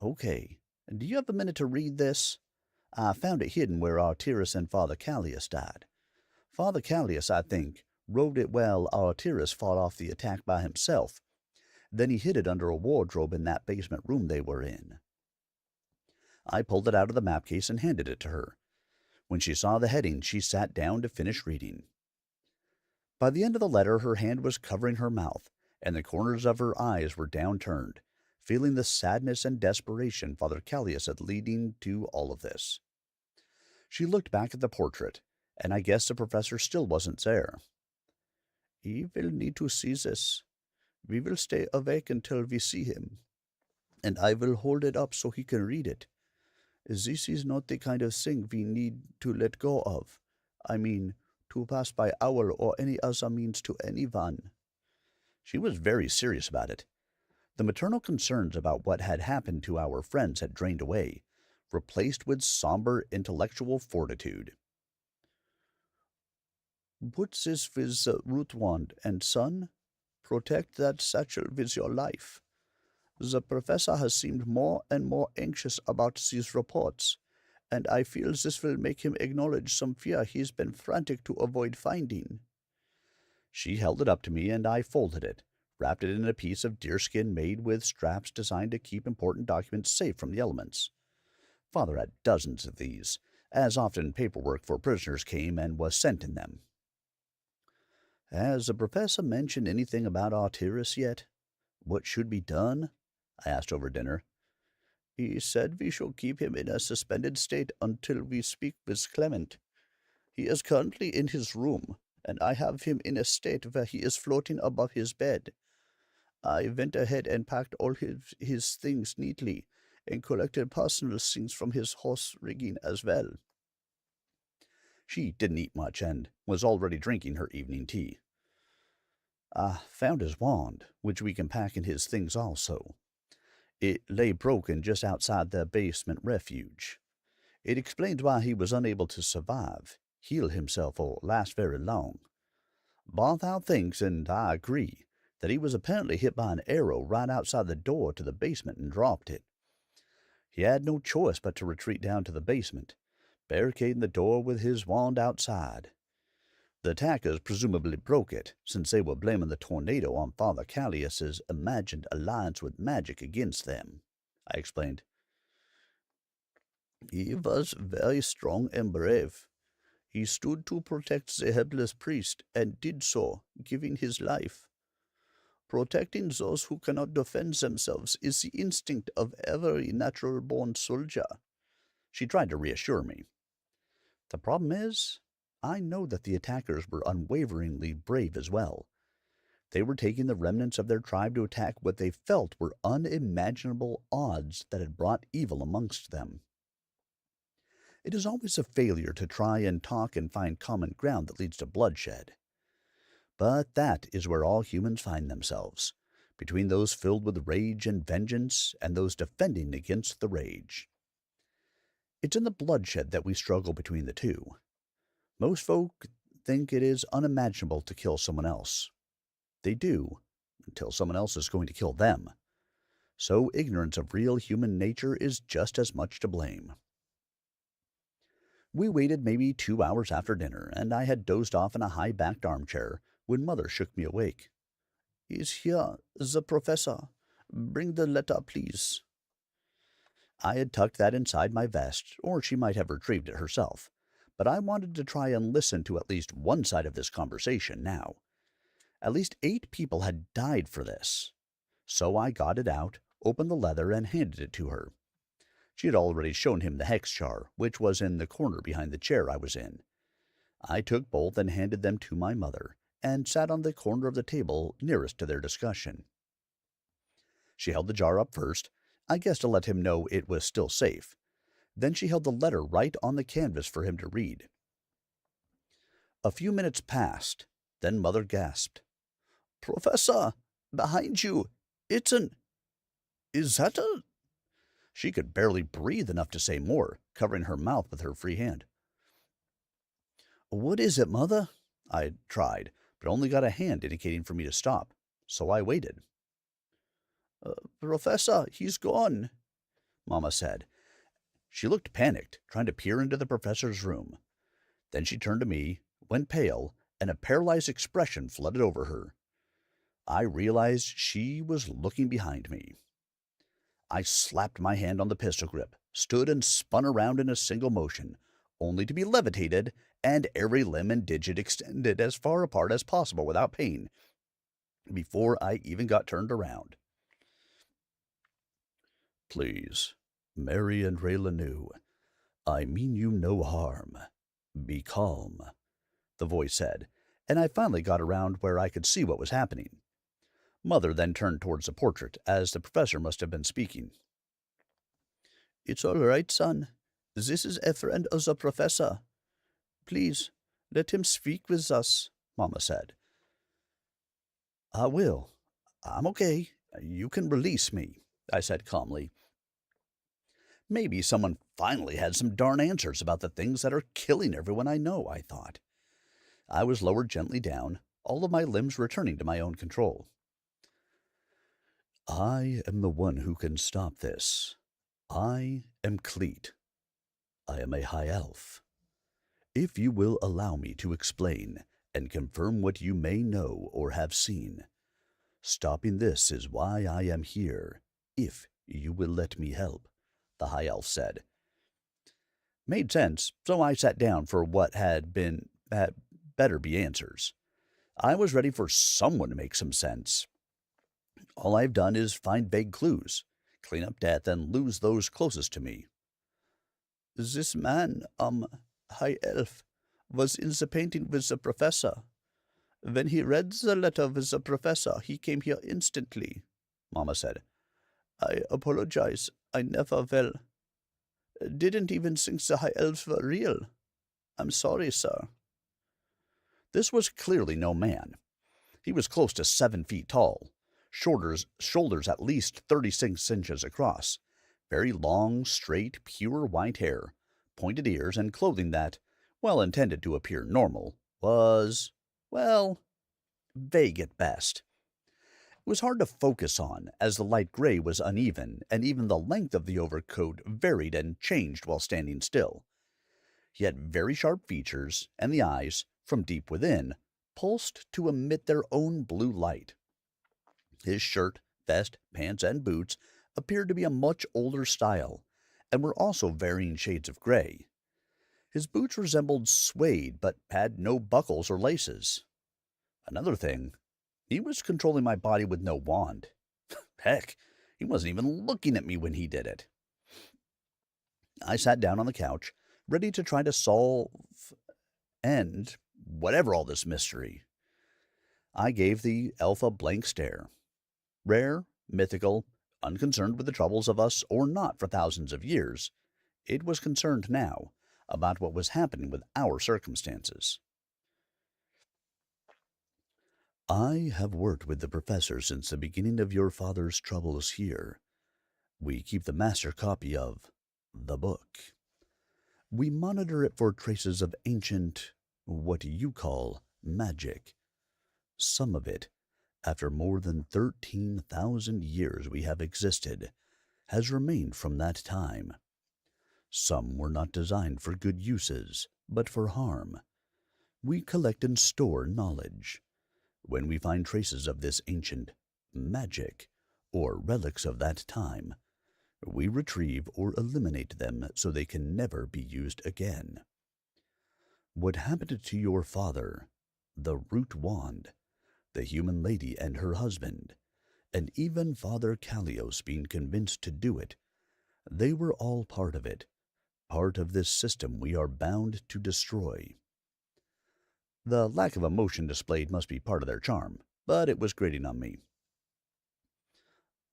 "Okay. Do you have a minute to read this? I found it hidden where Artyrus and Father Callias died. Father Callias, I think, wrote it while Artyrus fought off the attack by himself. Then he hid it under a wardrobe in that basement room they were in." I pulled it out of the map case and handed it to her. When she saw the heading, she sat down to finish reading. By the end of the letter, her hand was covering her mouth, and the corners of her eyes were downturned, feeling the sadness and desperation Father Callias had leading to all of this. She looked back at the portrait, and I guessed the professor still wasn't there. "He will need to see this. We will stay awake until we see him, and I will hold it up so he can read it. This is not the kind of thing we need to let go of. I mean, to pass by owl or any other means to anyone." She was very serious about it. The maternal concerns about what had happened to our friends had drained away, replaced with somber intellectual fortitude. "Put this with the root wand, and son, protect that satchel with your life. The professor has seemed more and more anxious about these reports, and I feel this will make him acknowledge some fear he's been frantic to avoid finding." She held it up to me, and I folded it, wrapped it in a piece of deerskin made with straps designed to keep important documents safe from the elements. Father had dozens of these, as often paperwork for prisoners came and was sent in them. "Has the professor mentioned anything about Artyrus yet? What should be done?" I asked over dinner. "He said we shall keep him in a suspended state until we speak with Clement. He is currently in his room, and I have him in a state where he is floating above his bed. I went ahead and packed all his things neatly, and collected personal things from his horse rigging as well." She didn't eat much, and was already drinking her evening tea. "I found his wand, which we can pack in his things also. It lay broken just outside their basement refuge. It explains why he was unable to survive, heal himself, or last very long. Barthou thinks, and I agree, that he was apparently hit by an arrow right outside the door to the basement and dropped it. He had no choice but to retreat down to the basement, barricading the door with his wand outside. The attackers presumably broke it, since they were blaming the tornado on Father Callias's imagined alliance with magic against them," I explained. "He was very strong and brave. He stood to protect the helpless priest, and did so, giving his life. Protecting those who cannot defend themselves is the instinct of every natural-born soldier." She tried to reassure me. The problem is, I know that the attackers were unwaveringly brave as well. They were taking the remnants of their tribe to attack what they felt were unimaginable odds that had brought evil amongst them. It is always a failure to try and talk and find common ground that leads to bloodshed. But that is where all humans find themselves, between those filled with rage and vengeance and those defending against the rage. It's in the bloodshed that we struggle between the two. Most folk think it is unimaginable to kill someone else. They do, until someone else is going to kill them. So ignorance of real human nature is just as much to blame. We waited maybe 2 hours after dinner, and I had dozed off in a high-backed armchair when Mother shook me awake. "Is here the professor? Bring the letter, please." I had tucked that inside my vest, or she might have retrieved it herself, but I wanted to try and listen to at least one side of this conversation now. At least 8 people had died for this. So I got it out, opened the leather, and handed it to her. She had already shown him the hex jar, which was in the corner behind the chair I was in. I took both and handed them to my mother, and sat on the corner of the table nearest to their discussion. She held the jar up first, I guess to let him know it was still safe. Then she held the letter right on the canvas for him to read. A few minutes passed, then Mother gasped. "Professor, behind you, is that a—" She could barely breathe enough to say more, covering her mouth with her free hand. "What is it, Mother?" I tried, but only got a hand indicating for me to stop, so I waited. "Professor, he's gone," Mama said. She looked panicked, trying to peer into the professor's room. Then she turned to me, went pale, and a paralyzed expression flooded over her. I realized she was looking behind me. I slapped my hand on the pistol grip, stood and spun around in a single motion, only to be levitated and every limb and digit extended as far apart as possible without pain, before I even got turned around. "Please, Mary and Raileanu, I mean you no harm. Be calm," the voice said, and I finally got around where I could see what was happening. Mother then turned towards the portrait, as the professor must have been speaking. "It's all right, son. This is a friend of the professor. Please, let him speak with us," Mama said. "I will. I'm okay. You can release me," I said calmly. Maybe someone finally had some darn answers about the things that are killing everyone I know, I thought. I was lowered gently down, all of my limbs returning to my own control. "I am the one who can stop this. I am Cleet. I am a high elf. If you will allow me to explain and confirm what you may know or have seen, stopping this is why I am here, if you will let me help," the high elf said. Made sense, so I sat down for what had better be answers. I was ready for someone to make some sense. All I've done is find vague clues, clean up death, and lose those closest to me. "This man, high elf, was in the painting with the professor. When he read the letter with the professor, he came here instantly," Mama said. "I apologize. I never will. Didn't even think the high elves were real. I'm sorry, sir." This was clearly no man. He was close to 7 feet tall, shoulders at least 36 inches across, very long, straight, pure white hair, pointed ears, and clothing that, while intended to appear normal, was, well, vague at best. It was hard to focus on, as the light gray was uneven, and even the length of the overcoat varied and changed while standing still. He had very sharp features, and the eyes, from deep within, pulsed to emit their own blue light. His shirt, vest, pants, and boots appeared to be a much older style, and were also varying shades of gray. His boots resembled suede, but had no buckles or laces. Another thing, he was controlling my body with no wand. Heck, he wasn't even looking at me when he did it. I sat down on the couch, ready to try to solve and whatever all this mystery. I gave the elf a blank stare. Rare, mythical, unconcerned with the troubles of us or not for thousands of years, it was concerned now about what was happening with our circumstances. I have worked with the professor since the beginning of your father's troubles here. We keep the master copy of the book. We monitor it for traces of ancient, what you call, magic. Some of it, after more than 13,000 years we have existed, has remained from that time. Some were not designed for good uses, but for harm. We collect and store knowledge. When we find traces of this ancient magic, or relics of that time, we retrieve or eliminate them so they can never be used again. What happened to your father, the root wand, the human lady and her husband, and even Father Callios being convinced to do it, they were all part of it, part of this system we are bound to destroy. The lack of emotion displayed must be part of their charm, but it was grating on me.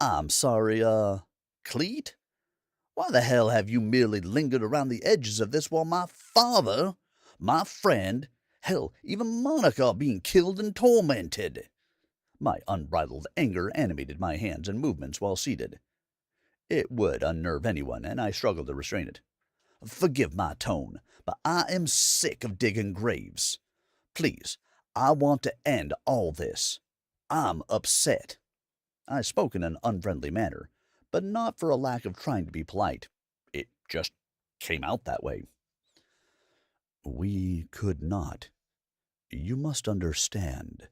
I'm sorry, Cleet? Why the hell have you merely lingered around the edges of this while my father, my friend, hell, even Monica are being killed and tormented? My unbridled anger animated my hands and movements while seated. It would unnerve anyone, and I struggled to restrain it. Forgive my tone, but I am sick of digging graves. Please, I want to end all this. I'm upset. I spoke in an unfriendly manner, but not for a lack of trying to be polite. It just came out that way. We could not. You must understand.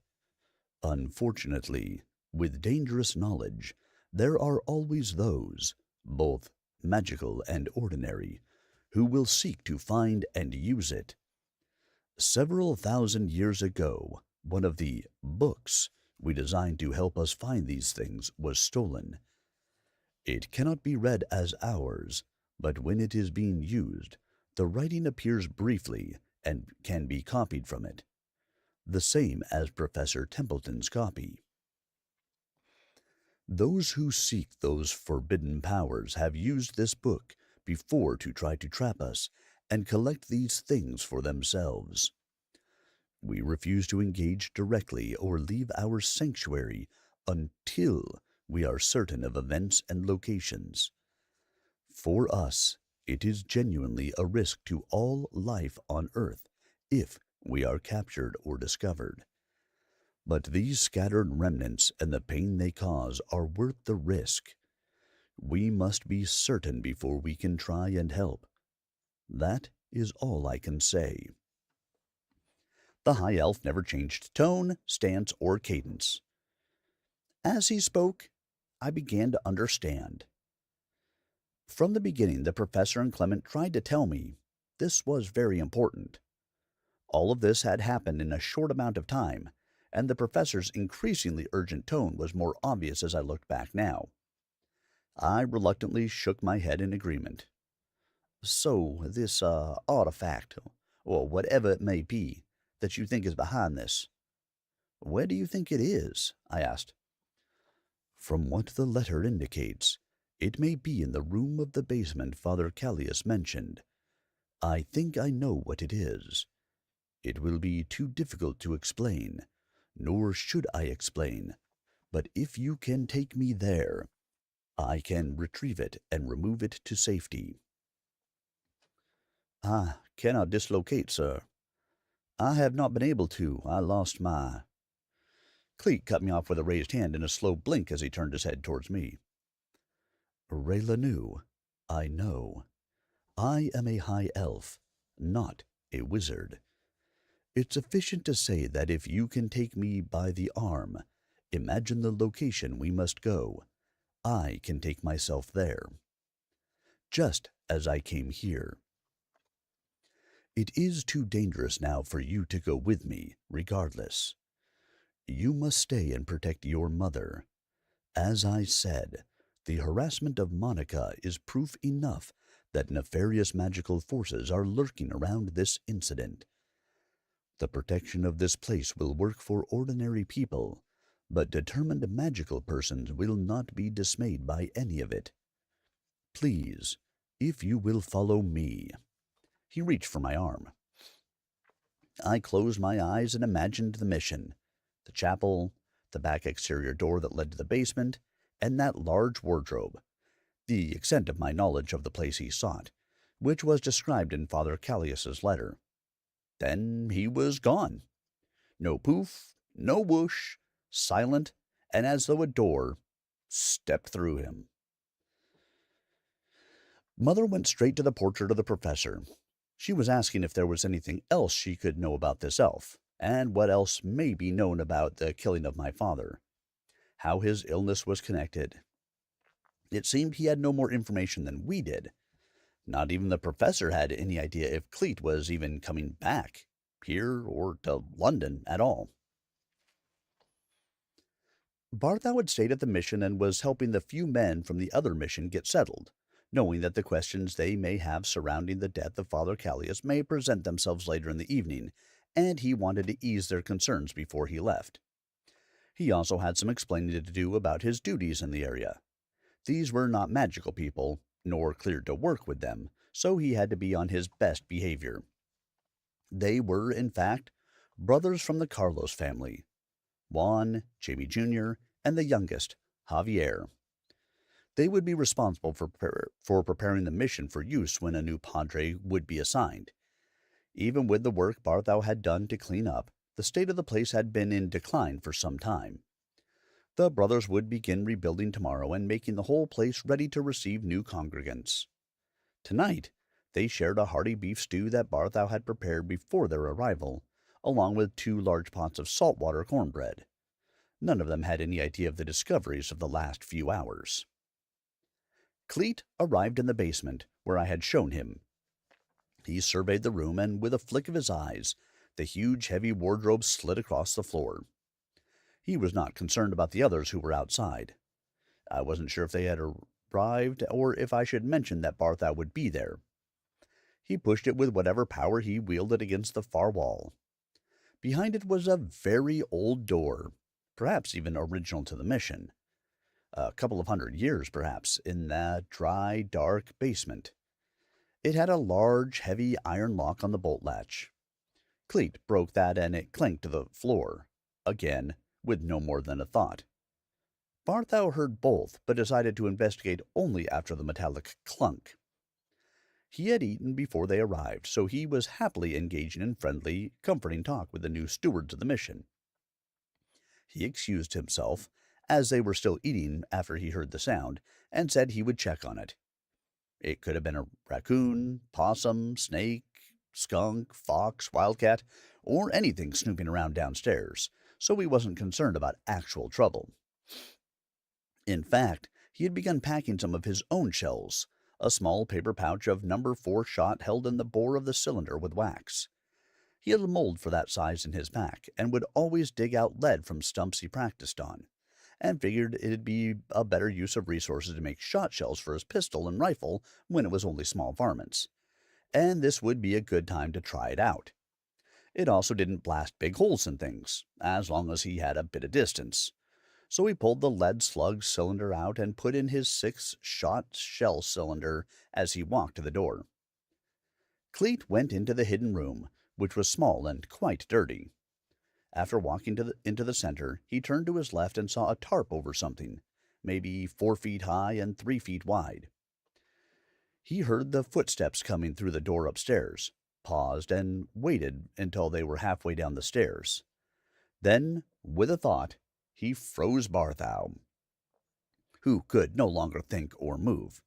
Unfortunately, with dangerous knowledge, there are always those, both magical and ordinary, who will seek to find and use it. Several thousand years ago, one of the books we designed to help us find these things was stolen. It cannot be read as ours, but when it is being used, the writing appears briefly and can be copied from it. The same as Professor Templeton's copy. Those who seek those forbidden powers have used this book before to try to trap us and collect these things for themselves. We refuse to engage directly or leave our sanctuary until we are certain of events and locations. For us, it is genuinely a risk to all life on Earth if we are captured or discovered. But these scattered remnants and the pain they cause are worth the risk. We must be certain before we can try and help. That is all I can say. The high elf never changed tone, stance, or cadence. As he spoke, I began to understand. From the beginning, the professor and Clement tried to tell me this was very important. All of this had happened in a short amount of time, and the professor's increasingly urgent tone was more obvious as I looked back now. I reluctantly shook my head in agreement. So, this, artifact, or whatever it may be, that you think is behind this, where do you think it is? I asked. From what the letter indicates, it may be in the room of the basement Father Callias mentioned. I think I know what it is. It will be too difficult to explain, nor should I explain, but if you can take me there, I can retrieve it and remove it to safety. I cannot dislocate, sir. I have not been able to. I lost my... Cleek cut me off with a raised hand and a slow blink as he turned his head towards me. Raileanu, I know. I am a high elf, not a wizard. It's sufficient to say that if you can take me by the arm, imagine the location we must go. I can take myself there. Just as I came here. It is too dangerous now for you to go with me, regardless. You must stay and protect your mother. As I said, the harassment of Monica is proof enough that nefarious magical forces are lurking around this incident. The protection of this place will work for ordinary people, but determined magical persons will not be dismayed by any of it. Please, if you will follow me. He reached for my arm. I closed my eyes and imagined the mission. the chapel, the back exterior door that led to the basement, and that large wardrobe, the extent of my knowledge of the place he sought, which was described in Father Callias's letter. Then he was gone. No poof, no whoosh, silent, and as though a door stepped through him. Mother went straight to the portrait of the professor. She was asking if there was anything else she could know about this elf, and what else may be known about the killing of my father, how his illness was connected. It seemed he had no more information than we did. Not even the professor had any idea if Cleet was even coming back, here or to London at all. Barthou had stayed at the mission and was helping the few men from the other mission get settled, knowing that the questions they may have surrounding the death of Father Callias may present themselves later in the evening, and he wanted to ease their concerns before he left. He also had some explaining to do about his duties in the area. These were not magical people, nor cleared to work with them, so he had to be on his best behavior. They were, in fact, brothers from the Carlos family, Juan, Jamie Jr., and the youngest, Javier. They would be responsible for preparing the mission for use when a new padre would be assigned. Even with the work Barthou had done to clean up, the state of the place had been in decline for some time. The brothers would begin rebuilding tomorrow and making the whole place ready to receive new congregants. Tonight, they shared a hearty beef stew that Barthou had prepared before their arrival, along with 2 large pots of saltwater cornbread. None of them had any idea of the discoveries of the last few hours. Cleet arrived in the basement, where I had shown him. He surveyed the room, and with a flick of his eyes, the huge, heavy wardrobe slid across the floor. He was not concerned about the others who were outside. I wasn't sure if they had arrived, or if I should mention that Barthou would be there. He pushed it with whatever power he wielded against the far wall. Behind it was a very old door, perhaps even original to the mission. A couple of 100 years, perhaps, in that dry, dark basement. It had a large, heavy iron lock on the bolt latch. Cleet broke that, and it clanked to the floor, again, with no more than a thought. Barthou heard both, but decided to investigate only after the metallic clunk. He had eaten before they arrived, so he was happily engaging in friendly, comforting talk with the new stewards of the mission. He excused himself, as they were still eating after he heard the sound, and said he would check on it. It could have been a raccoon, possum, snake, skunk, fox, wildcat, or anything snooping around downstairs, so he wasn't concerned about actual trouble. In fact, he had begun packing some of his own shells, a small paper pouch of number 4 shot held in the bore of the cylinder with wax. He had a mold for that size in his pack, and would always dig out lead from stumps he practiced on, and figured it'd be a better use of resources to make shot shells for his pistol and rifle when it was only small varmints, and this would be a good time to try it out. It also didn't blast big holes in things, as long as he had a bit of distance. So he pulled the lead slug cylinder out and put in his 6-shot shell cylinder as he walked to the door. Cleet went into the hidden room, which was small and quite dirty. After walking into the center, he turned to his left and saw a tarp over something, maybe 4 feet high and 3 feet wide. He heard the footsteps coming through the door upstairs, paused, and waited until they were halfway down the stairs. Then, with a thought, he froze Barthou, who could no longer think or move.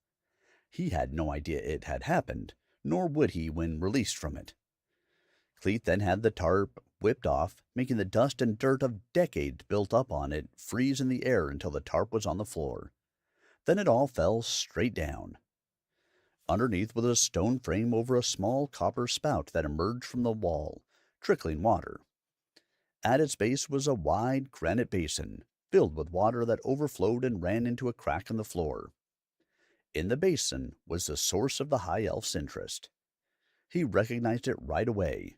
He had no idea it had happened, nor would he when released from it. Cleet then had the tarp whipped off, making the dust and dirt of decades built up on it freeze in the air until the tarp was on the floor. Then it all fell straight down. Underneath was a stone frame over a small copper spout that emerged from the wall, trickling water. At its base was a wide granite basin, filled with water that overflowed and ran into a crack in the floor. In the basin was the source of the High Elf's interest. He recognized it right away.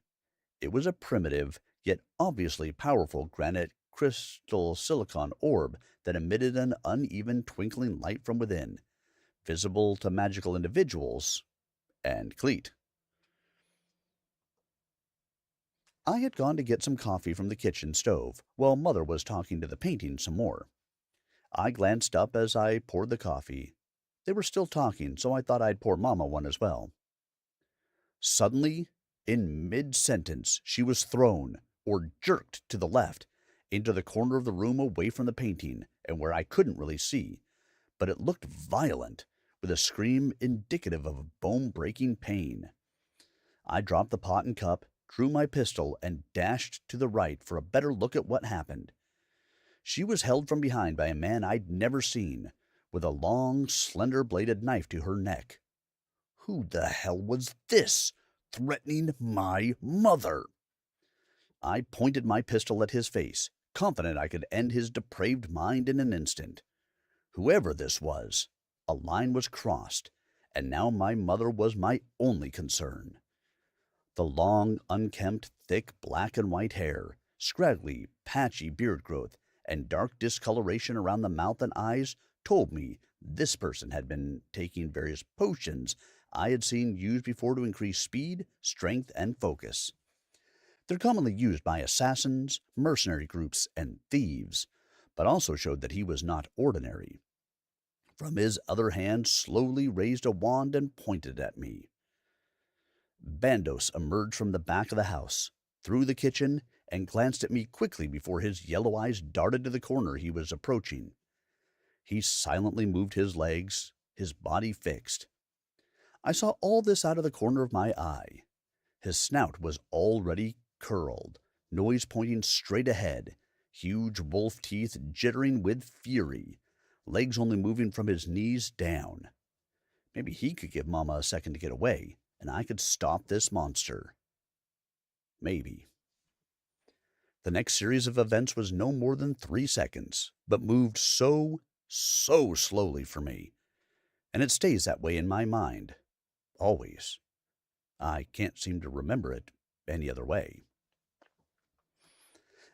It was a primitive, yet obviously powerful granite crystal silicon orb that emitted an uneven twinkling light from within, visible to magical individuals and Cleet. I had gone to get some coffee from the kitchen stove while Mother was talking to the painting some more. I glanced up as I poured the coffee. They were still talking, so I thought I'd pour Mama one as well. Suddenly, in mid-sentence, she was thrown, or jerked to the left, into the corner of the room away from the painting, and where I couldn't really see, but it looked violent, with a scream indicative of bone-breaking pain. I dropped the pot and cup, drew my pistol, and dashed to the right for a better look at what happened. She was held from behind by a man I'd never seen, with a long, slender-bladed knife to her neck. Who the hell was this, threatening my mother? I pointed my pistol at his face, confident I could end his depraved mind in an instant. Whoever this was, a line was crossed, and now my mother was my only concern. The long, unkempt, thick black and white hair, scraggly, patchy beard growth, and dark discoloration around the mouth and eyes told me this person had been taking various potions I had seen used before to increase speed, strength, and focus. They're commonly used by assassins, mercenary groups, and thieves, but also showed that he was not ordinary. From his other hand slowly raised a wand and pointed at me. Bandos emerged from the back of the house, through the kitchen, and glanced at me quickly before his yellow eyes darted to the corner he was approaching. He silently moved his legs, his body fixed. I saw all this out of the corner of my eye. His snout was already curled, nose pointing straight ahead, huge wolf teeth jittering with fury, legs only moving from his knees down. Maybe he could give Mama a second to get away, and I could stop this monster. Maybe. The next series of events was no more than 3 seconds, but moved so slowly for me. And it stays that way in my mind. Always. I can't seem to remember it any other way.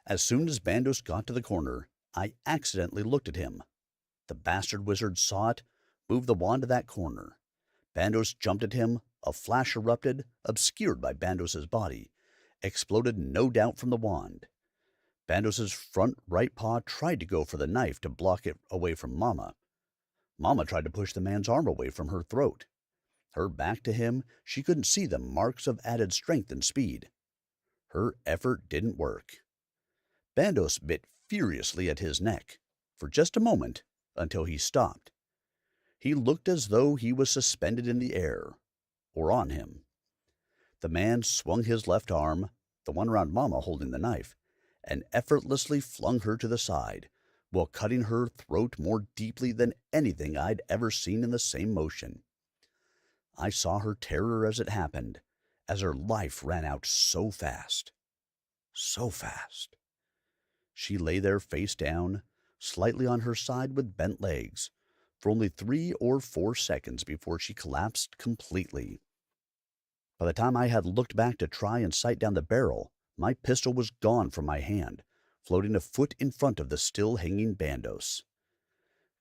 As soon as Bandos got to the corner, I accidentally looked at him. The bastard wizard saw it, moved the wand to that corner. Bandos jumped at him, a flash erupted, obscured by Bandos's body, exploded no doubt from the wand. Bandos's front right paw tried to go for the knife to block it away from Mama. Mama tried to push the man's arm away from her throat. Her back to him, she couldn't see the marks of added strength and speed. Her effort didn't work. Bandos bit furiously at his neck, for just a moment, until he stopped. He looked as though he was suspended in the air, or on him. The man swung his left arm, the one around Mama holding the knife, and effortlessly flung her to the side, while cutting her throat more deeply than anything I'd ever seen in the same motion. I saw her terror as it happened, as her life ran out so fast. So fast. She lay there face down, slightly on her side with bent legs, for only 3 or 4 seconds before she collapsed completely. By the time I had looked back to try and sight down the barrel, my pistol was gone from my hand, floating a foot in front of the still hanging Bandos.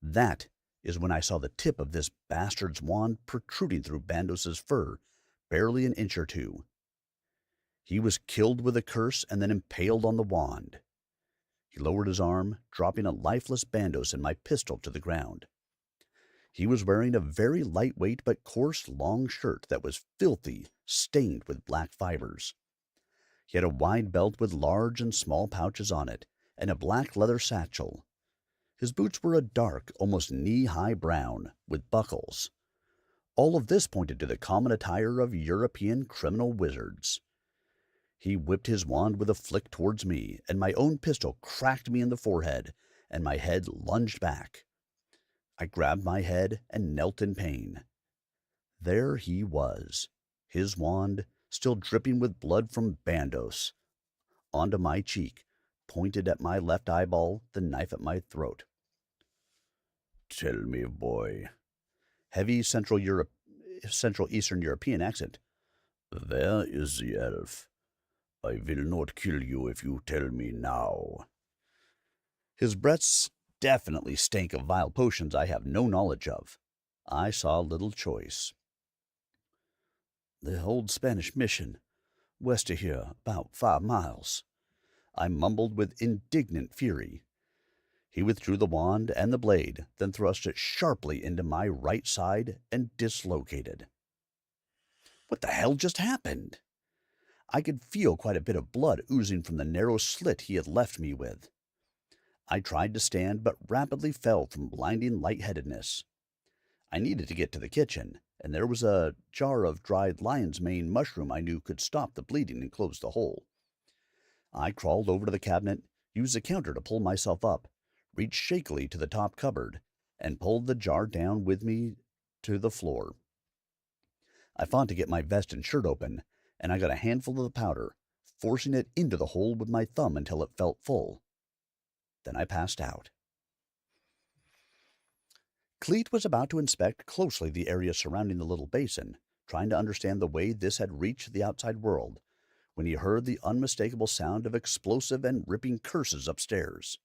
That is when I saw the tip of this bastard's wand protruding through Bandos's fur, barely an inch or two. He was killed with a curse and then impaled on the wand. He lowered his arm, dropping a lifeless Bandos and my pistol to the ground. He was wearing a very lightweight but coarse long shirt that was filthy, stained with black fibers. He had a wide belt with large and small pouches on it, and a black leather satchel. His boots were a dark, almost knee-high brown, with buckles. All of this pointed to the common attire of European criminal wizards. He whipped his wand with a flick towards me, and my own pistol cracked me in the forehead, and my head lunged back. I grabbed my head and knelt in pain. There he was, his wand, still dripping with blood from Bandos, onto my cheek, pointed at my left eyeball, the knife at my throat. "Tell me, boy." Heavy Central Eastern European accent. "Where is the elf? I will not kill you if you tell me now." His breaths definitely stank of vile potions I have no knowledge of. I saw little choice. "The old Spanish mission. West of here, about 5 miles. I mumbled with indignant fury. He withdrew the wand and the blade, then thrust it sharply into my right side and dislocated. What the hell just happened? I could feel quite a bit of blood oozing from the narrow slit he had left me with. I tried to stand, but rapidly fell from blinding lightheadedness. I needed to get to the kitchen, and there was a jar of dried lion's mane mushroom I knew could stop the bleeding and close the hole. I crawled over to the cabinet, used the counter to pull myself up, reached shakily to the top cupboard, and pulled the jar down with me to the floor. I fought to get my vest and shirt open, and I got a handful of the powder, forcing it into the hole with my thumb until it felt full. Then I passed out. Cleet was about to inspect closely the area surrounding the little basin, trying to understand the way this had reached the outside world, when he heard the unmistakable sound of explosive and ripping curses upstairs.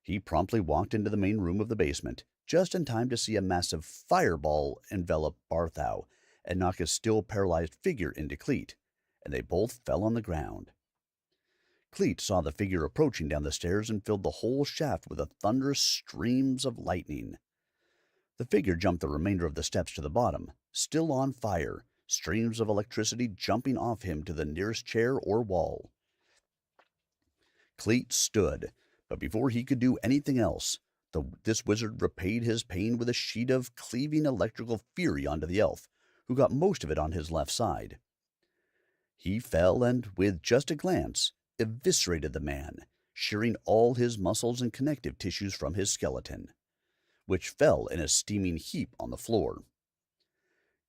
He promptly walked into the main room of the basement, just in time to see a massive fireball envelop Barthow and knock his still paralyzed figure into Cleet, and they both fell on the ground. Cleet saw the figure approaching down the stairs and filled the whole shaft with thunderous streams of lightning. The figure jumped the remainder of the steps to the bottom, still on fire, streams of electricity jumping off him to the nearest chair or wall. Cleet stood, but before he could do anything else, this wizard repaid his pain with a sheet of cleaving electrical fury onto the elf, who got most of it on his left side. He fell and, with just a glance, eviscerated the man, shearing all his muscles and connective tissues from his skeleton, which fell in a steaming heap on the floor.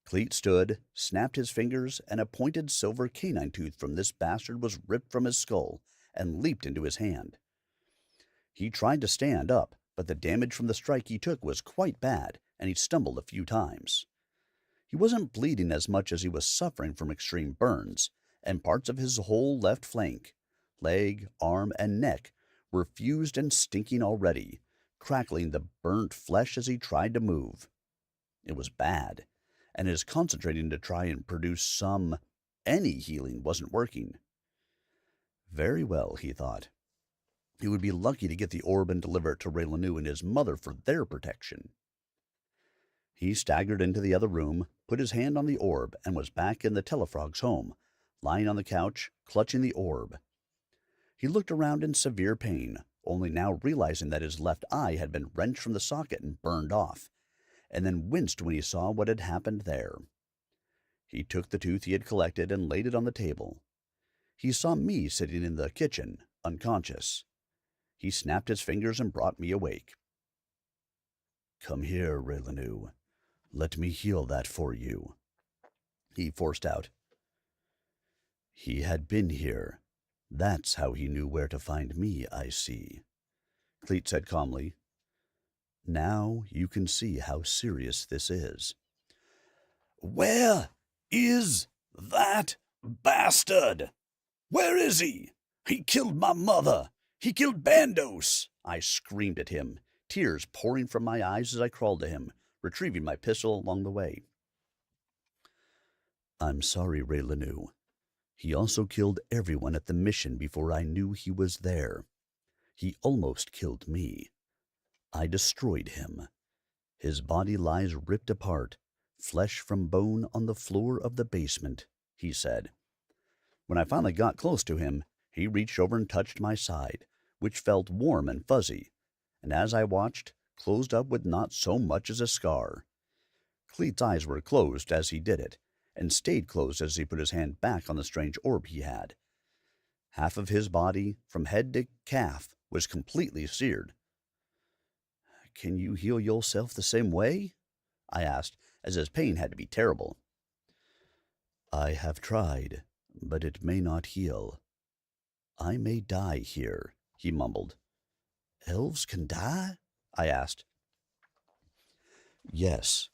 Cleet stood, snapped his fingers, and a pointed silver canine tooth from this bastard was ripped from his skull and leaped into his hand. He tried to stand up, but the damage from the strike he took was quite bad, and he stumbled a few times. He wasn't bleeding as much as he was suffering from extreme burns, and parts of his whole left flank, leg, arm, and neck were fused and stinking already, crackling the burnt flesh as he tried to move. It was bad, and his concentrating to try and produce any healing wasn't working. Very well, he thought. He would be lucky to get the orb and deliver it to Raileanu and his mother for their protection. He staggered into the other room, put his hand on the orb, and was back in the Tellafrog's home, lying on the couch, clutching the orb. He looked around in severe pain, only now realizing that his left eye had been wrenched from the socket and burned off, and then winced when he saw what had happened there. He took the tooth he had collected and laid it on the table. He saw me sitting in the kitchen, unconscious. He snapped his fingers and brought me awake. "Come here, Raileanu. Let me heal that for you," he forced out. "He had been here. That's how he knew where to find me, I see," Cleet said calmly. "Now you can see how serious this is." "Where is that bastard? Where is he? He killed my mother. He killed Bandos!" I screamed at him, tears pouring from my eyes as I crawled to him, retrieving my pistol along the way. "I'm sorry, Raileanu. He also killed everyone at the mission before I knew he was there. He almost killed me. I destroyed him. His body lies ripped apart, flesh from bone on the floor of the basement," he said. When I finally got close to him, he reached over and touched my side, which felt warm and fuzzy, and as I watched, closed up with not so much as a scar. Cleet's eyes were closed as he did it, and stayed closed as he put his hand back on the strange orb he had. Half of his body, from head to calf, was completely seared. "Can you heal yourself the same way?" I asked, as his pain had to be terrible. "I have tried, but it may not heal. I may die here," he mumbled. "Elves can die?" I asked. "Yes,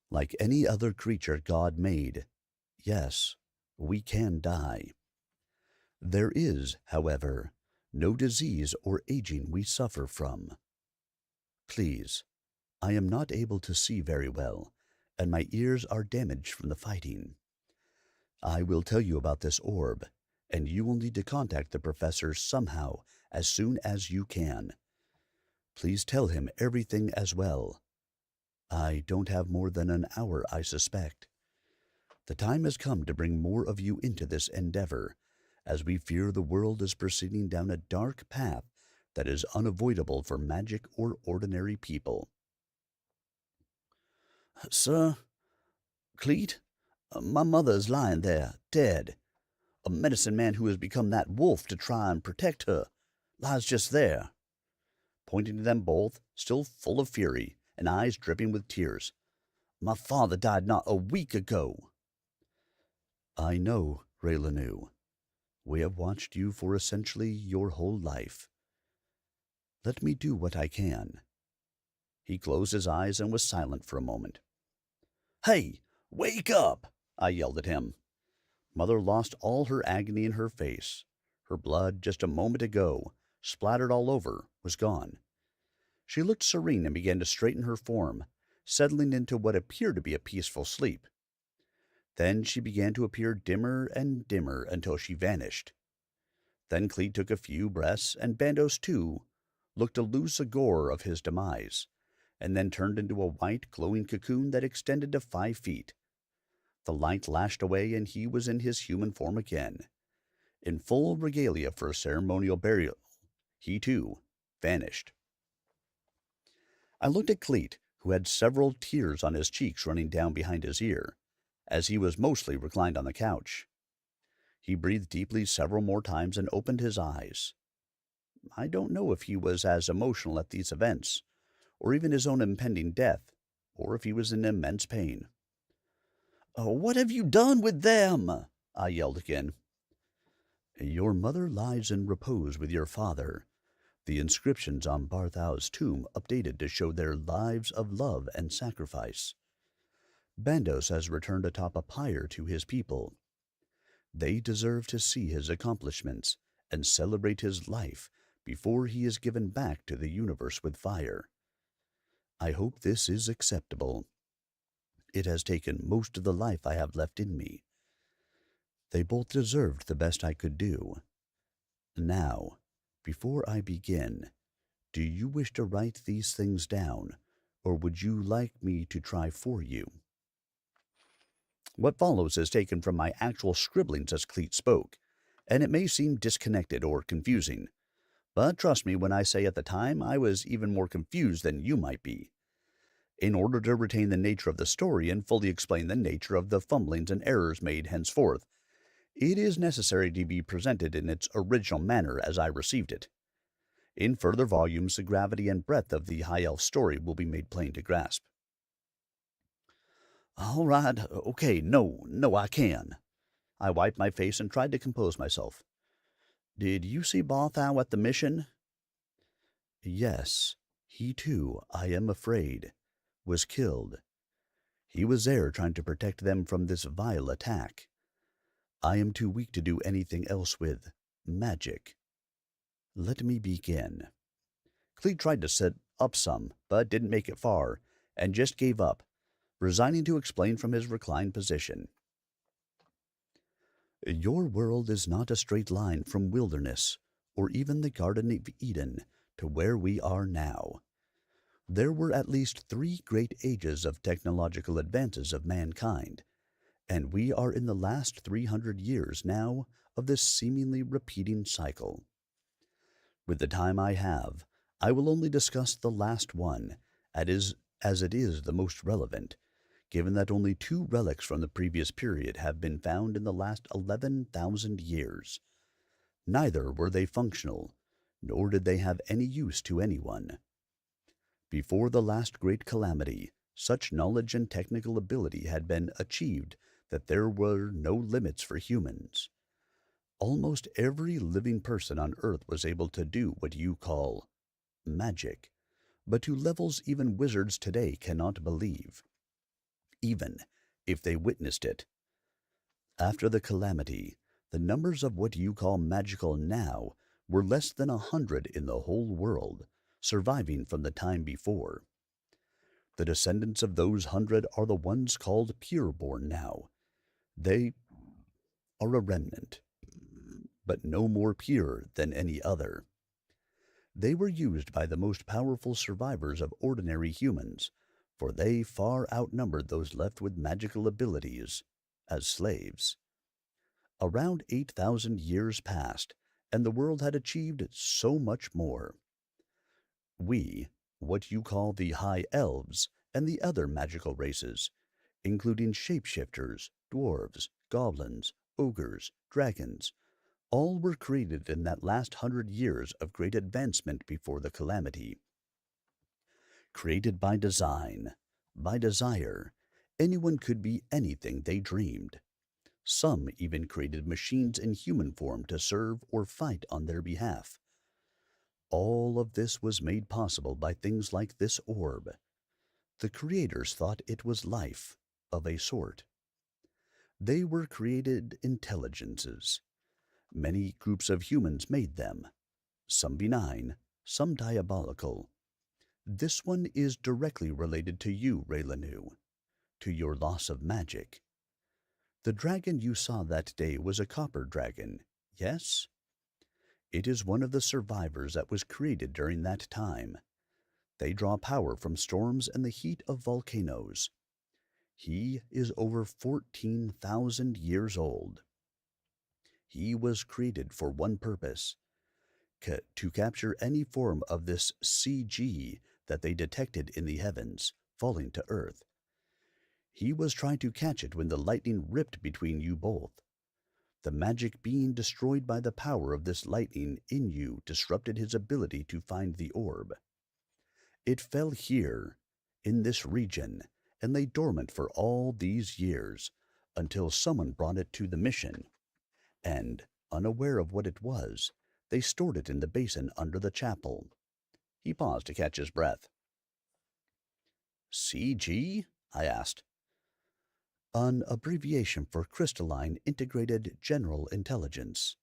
like any other creature God made. Yes, we can die. There is, however, no disease or aging we suffer from. Please, I am not able to see very well, and my ears are damaged from the fighting. I will tell you about this orb, and you will need to contact the professor somehow as soon as you can. Please tell him everything as well. I don't have more than an hour, I suspect. The time has come to bring more of you into this endeavor, as we fear the world is proceeding down a dark path that is unavoidable for magic or ordinary people. Sir, Cleet, my mother is lying there, dead. A medicine man who has become that wolf to try and protect her lies just there. Pointing to them both, still full of fury, and eyes dripping with tears. My father died not a week ago. I know, Raileanu. We have watched you for essentially your whole life. Let me do what I can. He closed his eyes and was silent for a moment. Hey, wake up! I yelled at him. Mother lost all her agony in her face. Her blood, just a moment ago, splattered all over, was gone. She looked serene and began to straighten her form, settling into what appeared to be a peaceful sleep. Then she began to appear dimmer and dimmer until she vanished. Then Cleet took a few breaths, and Bandos, too, looked to lose the gore of his demise, and then turned into a white, glowing cocoon that extended to 5 feet. The light lashed away, and he was in his human form again. In full regalia for a ceremonial burial, he, too, vanished. I looked at Cleet, who had several tears on his cheeks running down behind his ear, as he was mostly reclined on the couch. He breathed deeply several more times and opened his eyes. I don't know if he was as emotional at these events, or even his own impending death, or if he was in immense pain. "Oh, what have you done with them?" I yelled again. Your mother lies in repose with your father. The inscriptions on Barthau's tomb updated to show their lives of love and sacrifice. Bandos has returned atop a pyre to his people. They deserve to see his accomplishments and celebrate his life before he is given back to the universe with fire. I hope this is acceptable. It has taken most of the life I have left in me. They both deserved the best I could do. Now, before I begin, do you wish to write these things down, or would you like me to try for you? What follows is taken from my actual scribblings as Cleet spoke, and it may seem disconnected or confusing, but trust me when I say at the time I was even more confused than you might be. In order to retain the nature of the story and fully explain the nature of the fumblings and errors made henceforth, it is necessary to be presented in its original manner as I received it. In further volumes, the gravity and breadth of the High Elf story will be made plain to grasp. All right, okay, no, I can. I wiped my face and tried to compose myself. Did you see Barthau at the mission? Yes, he too, I am afraid, was killed. He was there trying to protect them from this vile attack. I am too weak to do anything else with magic. Let me begin. Cleet tried to sit up some, but didn't make it far, and just gave up, resigning to explain from his reclined position. Your world is not a straight line from wilderness, or even the Garden of Eden, to where we are now. There were at least 3 great ages of technological advances of mankind, and we are in the last 300 years now of this seemingly repeating cycle. With the time I have, I will only discuss the last one, as it is the most relevant, given that only 2 relics from the previous period have been found in the last 11,000 years. Neither were they functional, nor did they have any use to anyone. Before the last great calamity, such knowledge and technical ability had been achieved that there were no limits for humans. Almost every living person on Earth was able to do what you call magic, but to levels even wizards today cannot believe, even if they witnessed it. After the calamity, the numbers of what you call magical now were less than 100 in the whole world, surviving from the time before. The descendants of those 100 are the ones called pureborn now. They are a remnant, but no more pure than any other. They were used by the most powerful survivors of ordinary humans, for they far outnumbered those left with magical abilities as slaves. Around 8,000 years passed, and the world had achieved so much more. We, what you call the High Elves, and the other magical races, including shapeshifters, dwarves, goblins, ogres, dragons, all were created in that last 100 years of great advancement before the calamity. Created by design, by desire, anyone could be anything they dreamed. Some even created machines in human form to serve or fight on their behalf. All of this was made possible by things like this orb. The creators thought it was life, of a sort. They were created intelligences. Many groups of humans made them, some benign, some diabolical. This one is directly related to you, Raileanu, to your loss of magic. The dragon you saw that day was a copper dragon, yes? It is one of the survivors that was created during that time. They draw power from storms and the heat of volcanoes. He is over 14,000 years old. He was created for one purpose, to capture any form of this CG that they detected in the heavens, falling to Earth. He was trying to catch it when the lightning ripped between you both. The magic being destroyed by the power of this lightning in you disrupted his ability to find the orb. It fell here, in this region, and lay dormant for all these years, until someone brought it to the mission, and, unaware of what it was, they stored it in the basin under the chapel. He paused to catch his breath. CG? I asked. An abbreviation for Crystalline Integrated General Intelligence.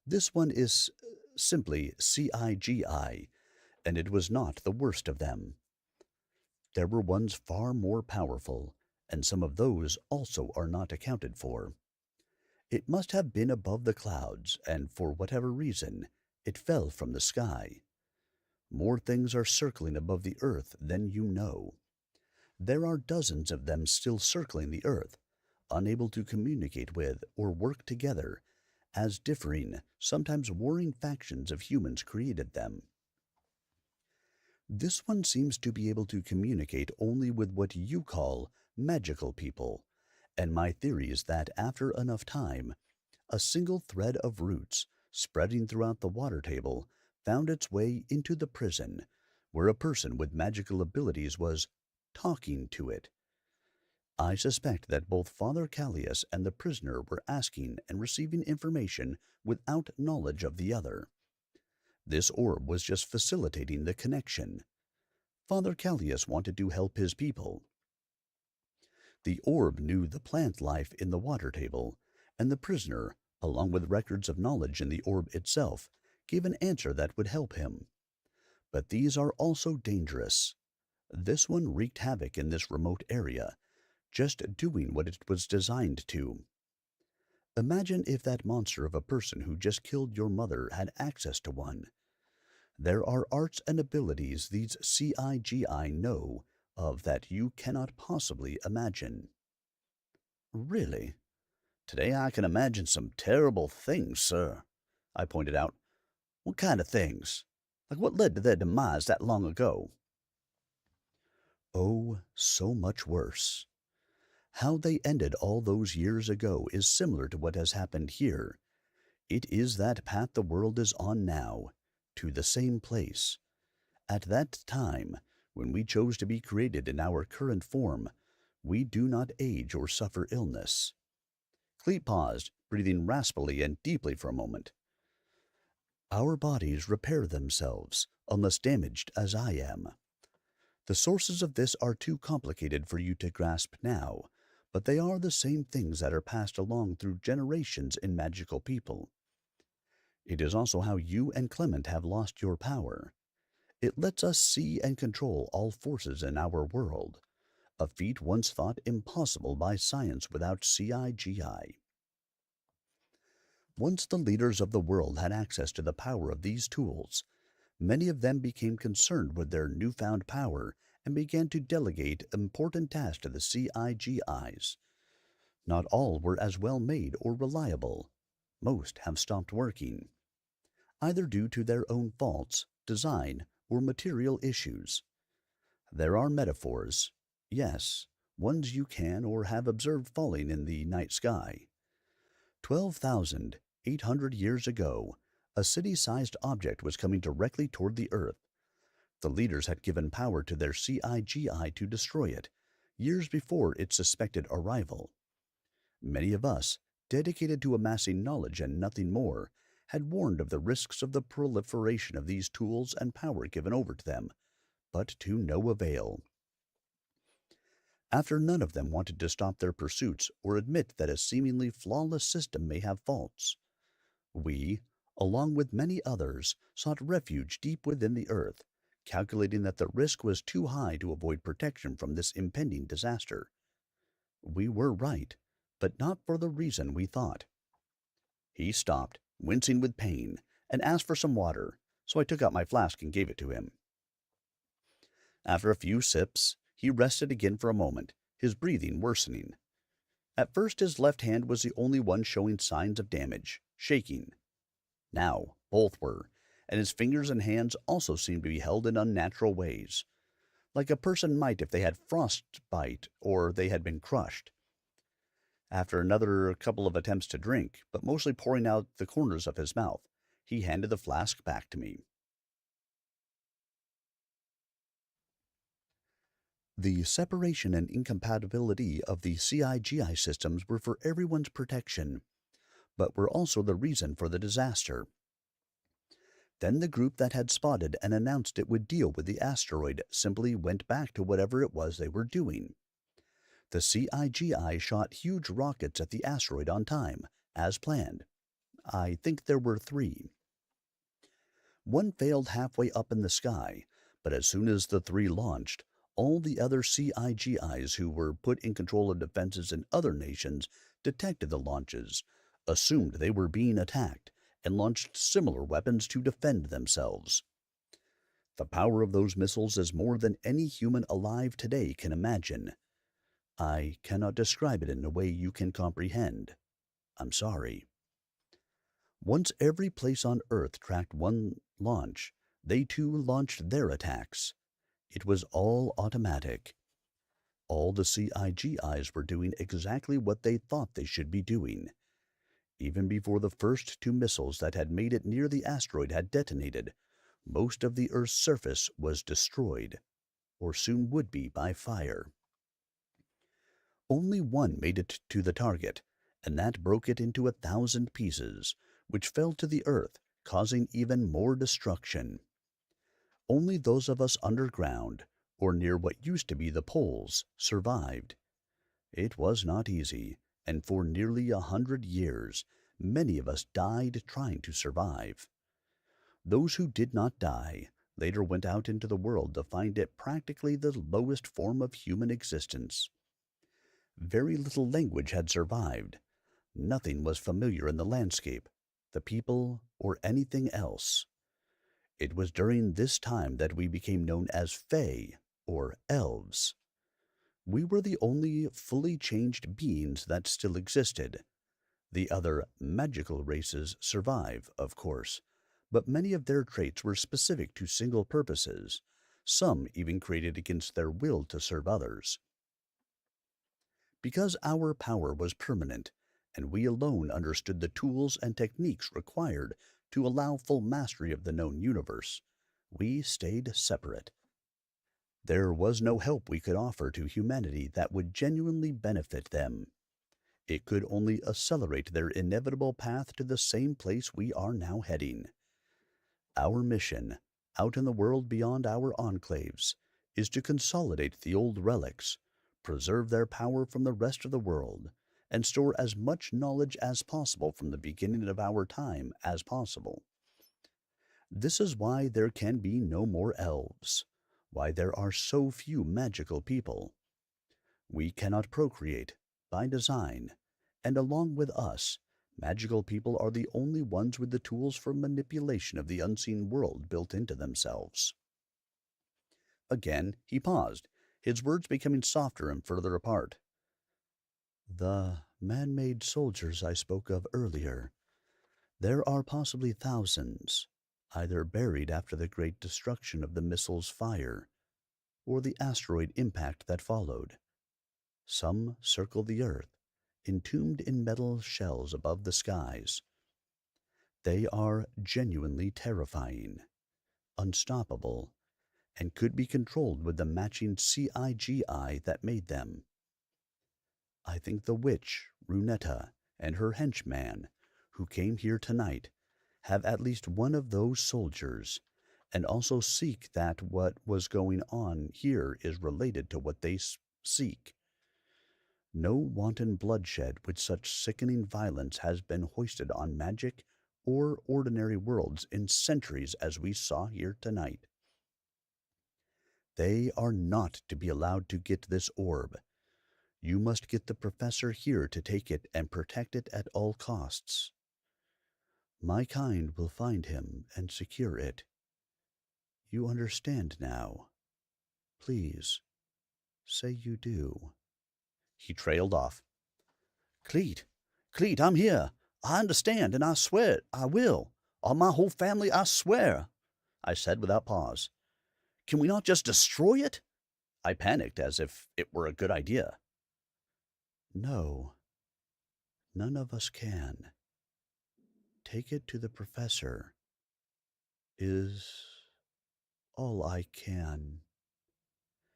This one is simply CIGI, and it was not the worst of them. There were ones far more powerful, and some of those also are not accounted for. It must have been above the clouds, and for whatever reason, it fell from the sky. More things are circling above the earth than you know. There are dozens of them still circling the earth, unable to communicate with or work together, as differing, sometimes warring factions of humans created them. This one seems to be able to communicate only with what you call magical people, and my theory is that after enough time, a single thread of roots, spreading throughout the water table, found its way into the prison, where a person with magical abilities was talking to it. I suspect that both Father Callias and the prisoner were asking and receiving information without knowledge of the other. This orb was just facilitating the connection. Father Callias wanted to help his people. The orb knew the plant life in the water table, and the prisoner, along with records of knowledge in the orb itself, gave an answer that would help him. But these are also dangerous. This one wreaked havoc in this remote area, just doing what it was designed to. Imagine if that monster of a person who just killed your mother had access to one. There are arts and abilities these CIGI know of that you cannot possibly imagine. Really? Today I can imagine some terrible things, sir, I pointed out. What kind of things? Like what led to their demise that long ago? Oh, so much worse. How they ended all those years ago is similar to what has happened here. It is that path the world is on now, to the same place. At that time, when we chose to be created in our current form, we do not age or suffer illness. Cleet paused, breathing raspily and deeply for a moment. Our bodies repair themselves, unless damaged as I am. The sources of this are too complicated for you to grasp now, but they are the same things that are passed along through generations in magical people. It is also how you and Clement have lost your power. It lets us see and control all forces in our world, a feat once thought impossible by science without CIGI. Once the leaders of the world had access to the power of these tools, many of them became concerned with their newfound power and began to delegate important tasks to the CIGIs. Not all were as well made or reliable. Most have stopped working, either due to their own faults, design, or material issues. There are metaphors, yes, ones you can or have observed falling in the night sky. 12,800 years ago, a city-sized object was coming directly toward the Earth. The leaders had given power to their CIGI to destroy it, years before its suspected arrival. Many of us, dedicated to amassing knowledge and nothing more, had warned of the risks of the proliferation of these tools and power given over to them, but to no avail. After none of them wanted to stop their pursuits or admit that a seemingly flawless system may have faults, we, along with many others, sought refuge deep within the earth, calculating that the risk was too high to avoid protection from this impending disaster. We were right, but not for the reason we thought. He stopped, wincing with pain, and asked for some water, so I took out my flask and gave it to him. After a few sips, he rested again for a moment, his breathing worsening. At first his left hand was the only one showing signs of damage, shaking. Now both were, and his fingers and hands also seemed to be held in unnatural ways, like a person might if they had frostbite or they had been crushed. After another couple of attempts to drink, but mostly pouring out the corners of his mouth, he handed the flask back to me. The separation and incompatibility of the CIGI systems were for everyone's protection, but were also the reason for the disaster. Then the group that had spotted and announced it would deal with the asteroid simply went back to whatever it was they were doing. The CIGI shot huge rockets at the asteroid on time, as planned. I think there were 3. One failed halfway up in the sky, but as soon as the 3 launched, all the other CIGIs who were put in control of defenses in other nations detected the launches, assumed they were being attacked, and launched similar weapons to defend themselves. The power of those missiles is more than any human alive today can imagine. I cannot describe it in a way you can comprehend. I'm sorry. Once every place on Earth tracked one launch, they too launched their attacks. It was all automatic. All the CIGIs were doing exactly what they thought they should be doing. Even before the first 2 missiles that had made it near the asteroid had detonated, most of the Earth's surface was destroyed, or soon would be by fire. Only one made it to the target, and that broke it into 1,000 pieces, which fell to the earth, causing even more destruction. Only those of us underground, or near what used to be the poles, survived. It was not easy, and for nearly 100 years, many of us died trying to survive. Those who did not die later went out into the world to find it practically the lowest form of human existence. Very little language had survived. Nothing was familiar in the landscape, the people, or anything else. It was during this time that we became known as Fae, or elves. We were the only fully changed beings that still existed. The other magical races survive, of course, but many of their traits were specific to single purposes, some even created against their will to serve others. Because our power was permanent, and we alone understood the tools and techniques required to allow full mastery of the known universe, we stayed separate. There was no help we could offer to humanity that would genuinely benefit them. It could only accelerate their inevitable path to the same place we are now heading. Our mission, out in the world beyond our enclaves, is to consolidate the old relics, preserve their power from the rest of the world, and store as much knowledge as possible from the beginning of our time as possible. This is why there can be no more elves, why there are so few magical people. We cannot procreate, by design, and along with us, Magical people are the only ones with the tools for manipulation of the unseen world built into themselves. Again he paused, his words becoming softer and further apart. The man-made soldiers I spoke of earlier. There are possibly thousands, either buried after the great destruction of the missile's fire, or the asteroid impact that followed. Some circle the Earth, entombed in metal shells above the skies. They are genuinely terrifying, unstoppable, and could be controlled with the matching CIGI that made them. I think the witch, Runetta, and her henchman, who came here tonight, have at least one of those soldiers, and also seek that what was going on here is related to what they seek. No wanton bloodshed with such sickening violence has been hoisted on magic or ordinary worlds in centuries as we saw here tonight. They are not to be allowed to get this orb. You must get the professor here to take it and protect it at all costs. My kind will find him and secure it. You understand now. Please, say you do. He trailed off. Cleet, I'm here. I understand, and I swear it, I will. On my whole family, I swear, I said without pause. Can we not just destroy it? I panicked as if it were a good idea. No, none of us can. Take it to the professor is all I can.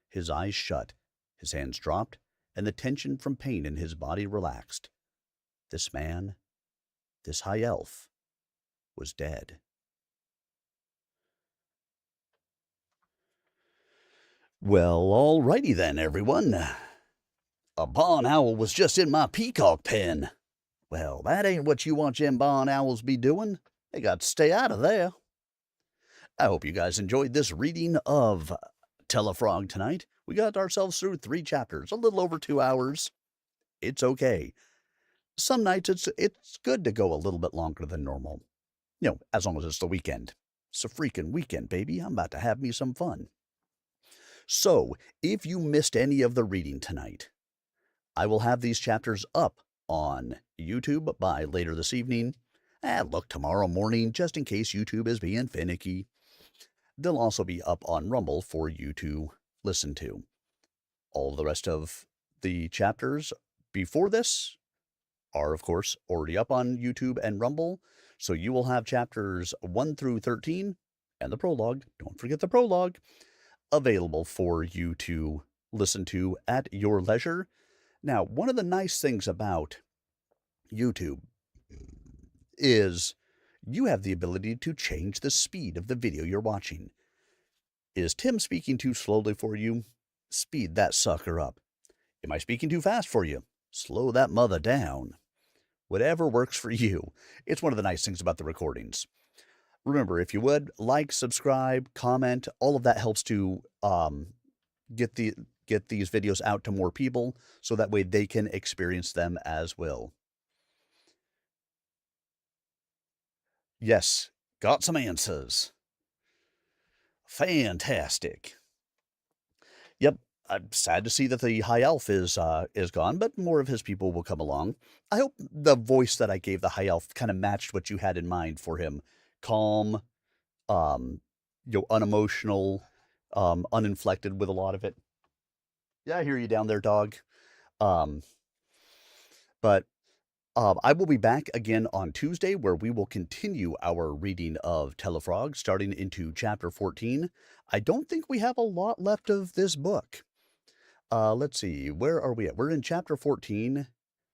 His eyes shut, his hands dropped, and the tension from pain in his body relaxed. This man, this high elf, was dead. Well, alrighty then, everyone. A barn owl was just in my peacock pen. Well, that ain't what you want them barn owls be doing. They got to stay out of there. I hope you guys enjoyed this reading of Tellafrog tonight. We got ourselves through 3 chapters, a little over 2 hours. It's okay. Some nights it's good to go a little bit longer than normal. You know, as long as it's the weekend. It's a freaking weekend, baby. I'm about to have me some fun. So, if you missed any of the reading tonight, I will have these chapters up on YouTube by later this evening. Look, tomorrow morning, just in case YouTube is being finicky. They'll also be up on Rumble for you to listen to. All the rest of the chapters before this are, of course, already up on YouTube and Rumble. So you will have chapters 1 through 13 and the prologue. Don't forget the prologue. Available for you to listen to at your leisure. Now, one of the nice things about YouTube is you have the ability to change the speed of the video you're watching. Is Tim speaking too slowly for you? Speed that sucker up. Am I speaking too fast for you? Slow that mother down. Whatever works for you. It's one of the nice things about the recordings. Remember, if you would, like, subscribe, comment, all of that helps to get these videos out to more people, so that way they can experience them as well. Yes, got some answers. Fantastic. Yep, I'm sad to see that the high elf is gone, but more of his people will come along. I hope the voice that I gave the high elf kind of matched what you had in mind for him. Calm, unemotional, uninflected with a lot of it. Yeah, I hear you down there, dog. But I will be back again on Tuesday, where we will continue our reading of Tellafrog, starting into chapter 14. I don't think we have a lot left of this book. Let's see, where are we at? We're in chapter 14.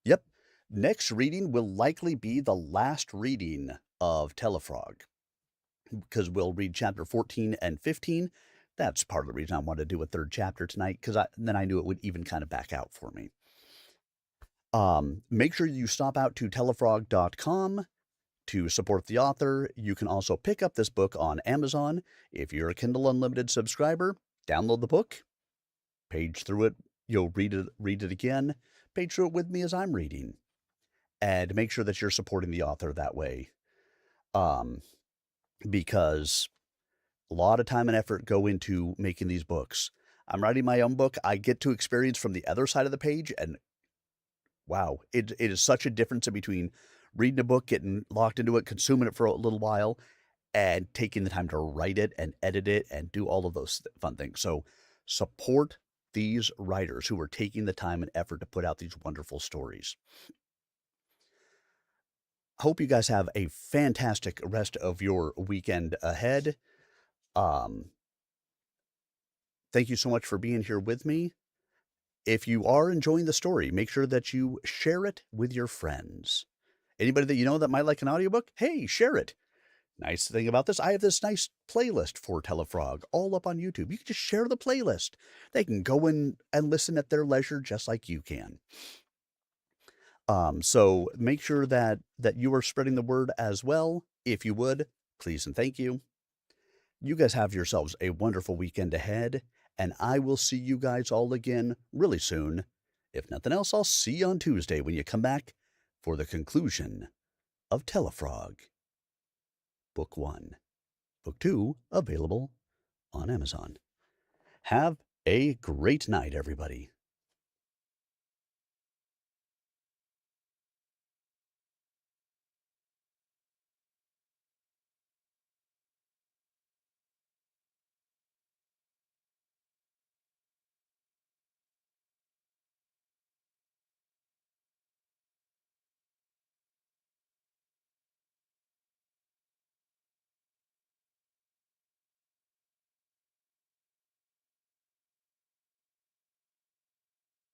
Yep. Next reading will likely be the last reading of Tellafrog, because we'll read chapter 14 and 15. That's part of the reason I wanted to do a 3rd chapter tonight, because then I knew it would even kind of back out for me. Make sure you stop out to tellafrog.com to support the author. You can also pick up this book on Amazon. If you're a Kindle Unlimited subscriber, download the book, page through it. You'll read it again, page through it with me as I'm reading. and make sure that you're supporting the author that way. Um, because a lot of time and effort go into making these books. I'm writing my own book. I get to experience from the other side of the page, and wow, it is such a difference in between reading a book, getting locked into it, consuming it for a little while, and taking the time to write it and edit it and do all of those fun things. So support these writers who are taking the time and effort to put out these wonderful stories. Hope you guys have a fantastic rest of your weekend ahead. Um, Thank you so much for being here with me. If you are enjoying the story, make sure that you share it with your friends. Anybody that you know that might like an audiobook, hey, share it. Nice thing about this, I have this nice playlist for Tellafrog all up on YouTube. You can just share the playlist. They can go in and listen at their leisure just like you can. So make sure that you are spreading the word as well. If you would, please and thank you. You guys have yourselves a wonderful weekend ahead, and I will see you guys all again really soon. If nothing else, I'll see you on Tuesday when you come back for the conclusion of Tellafrog, Book 1. Book 2 available on Amazon. Have a great night, everybody.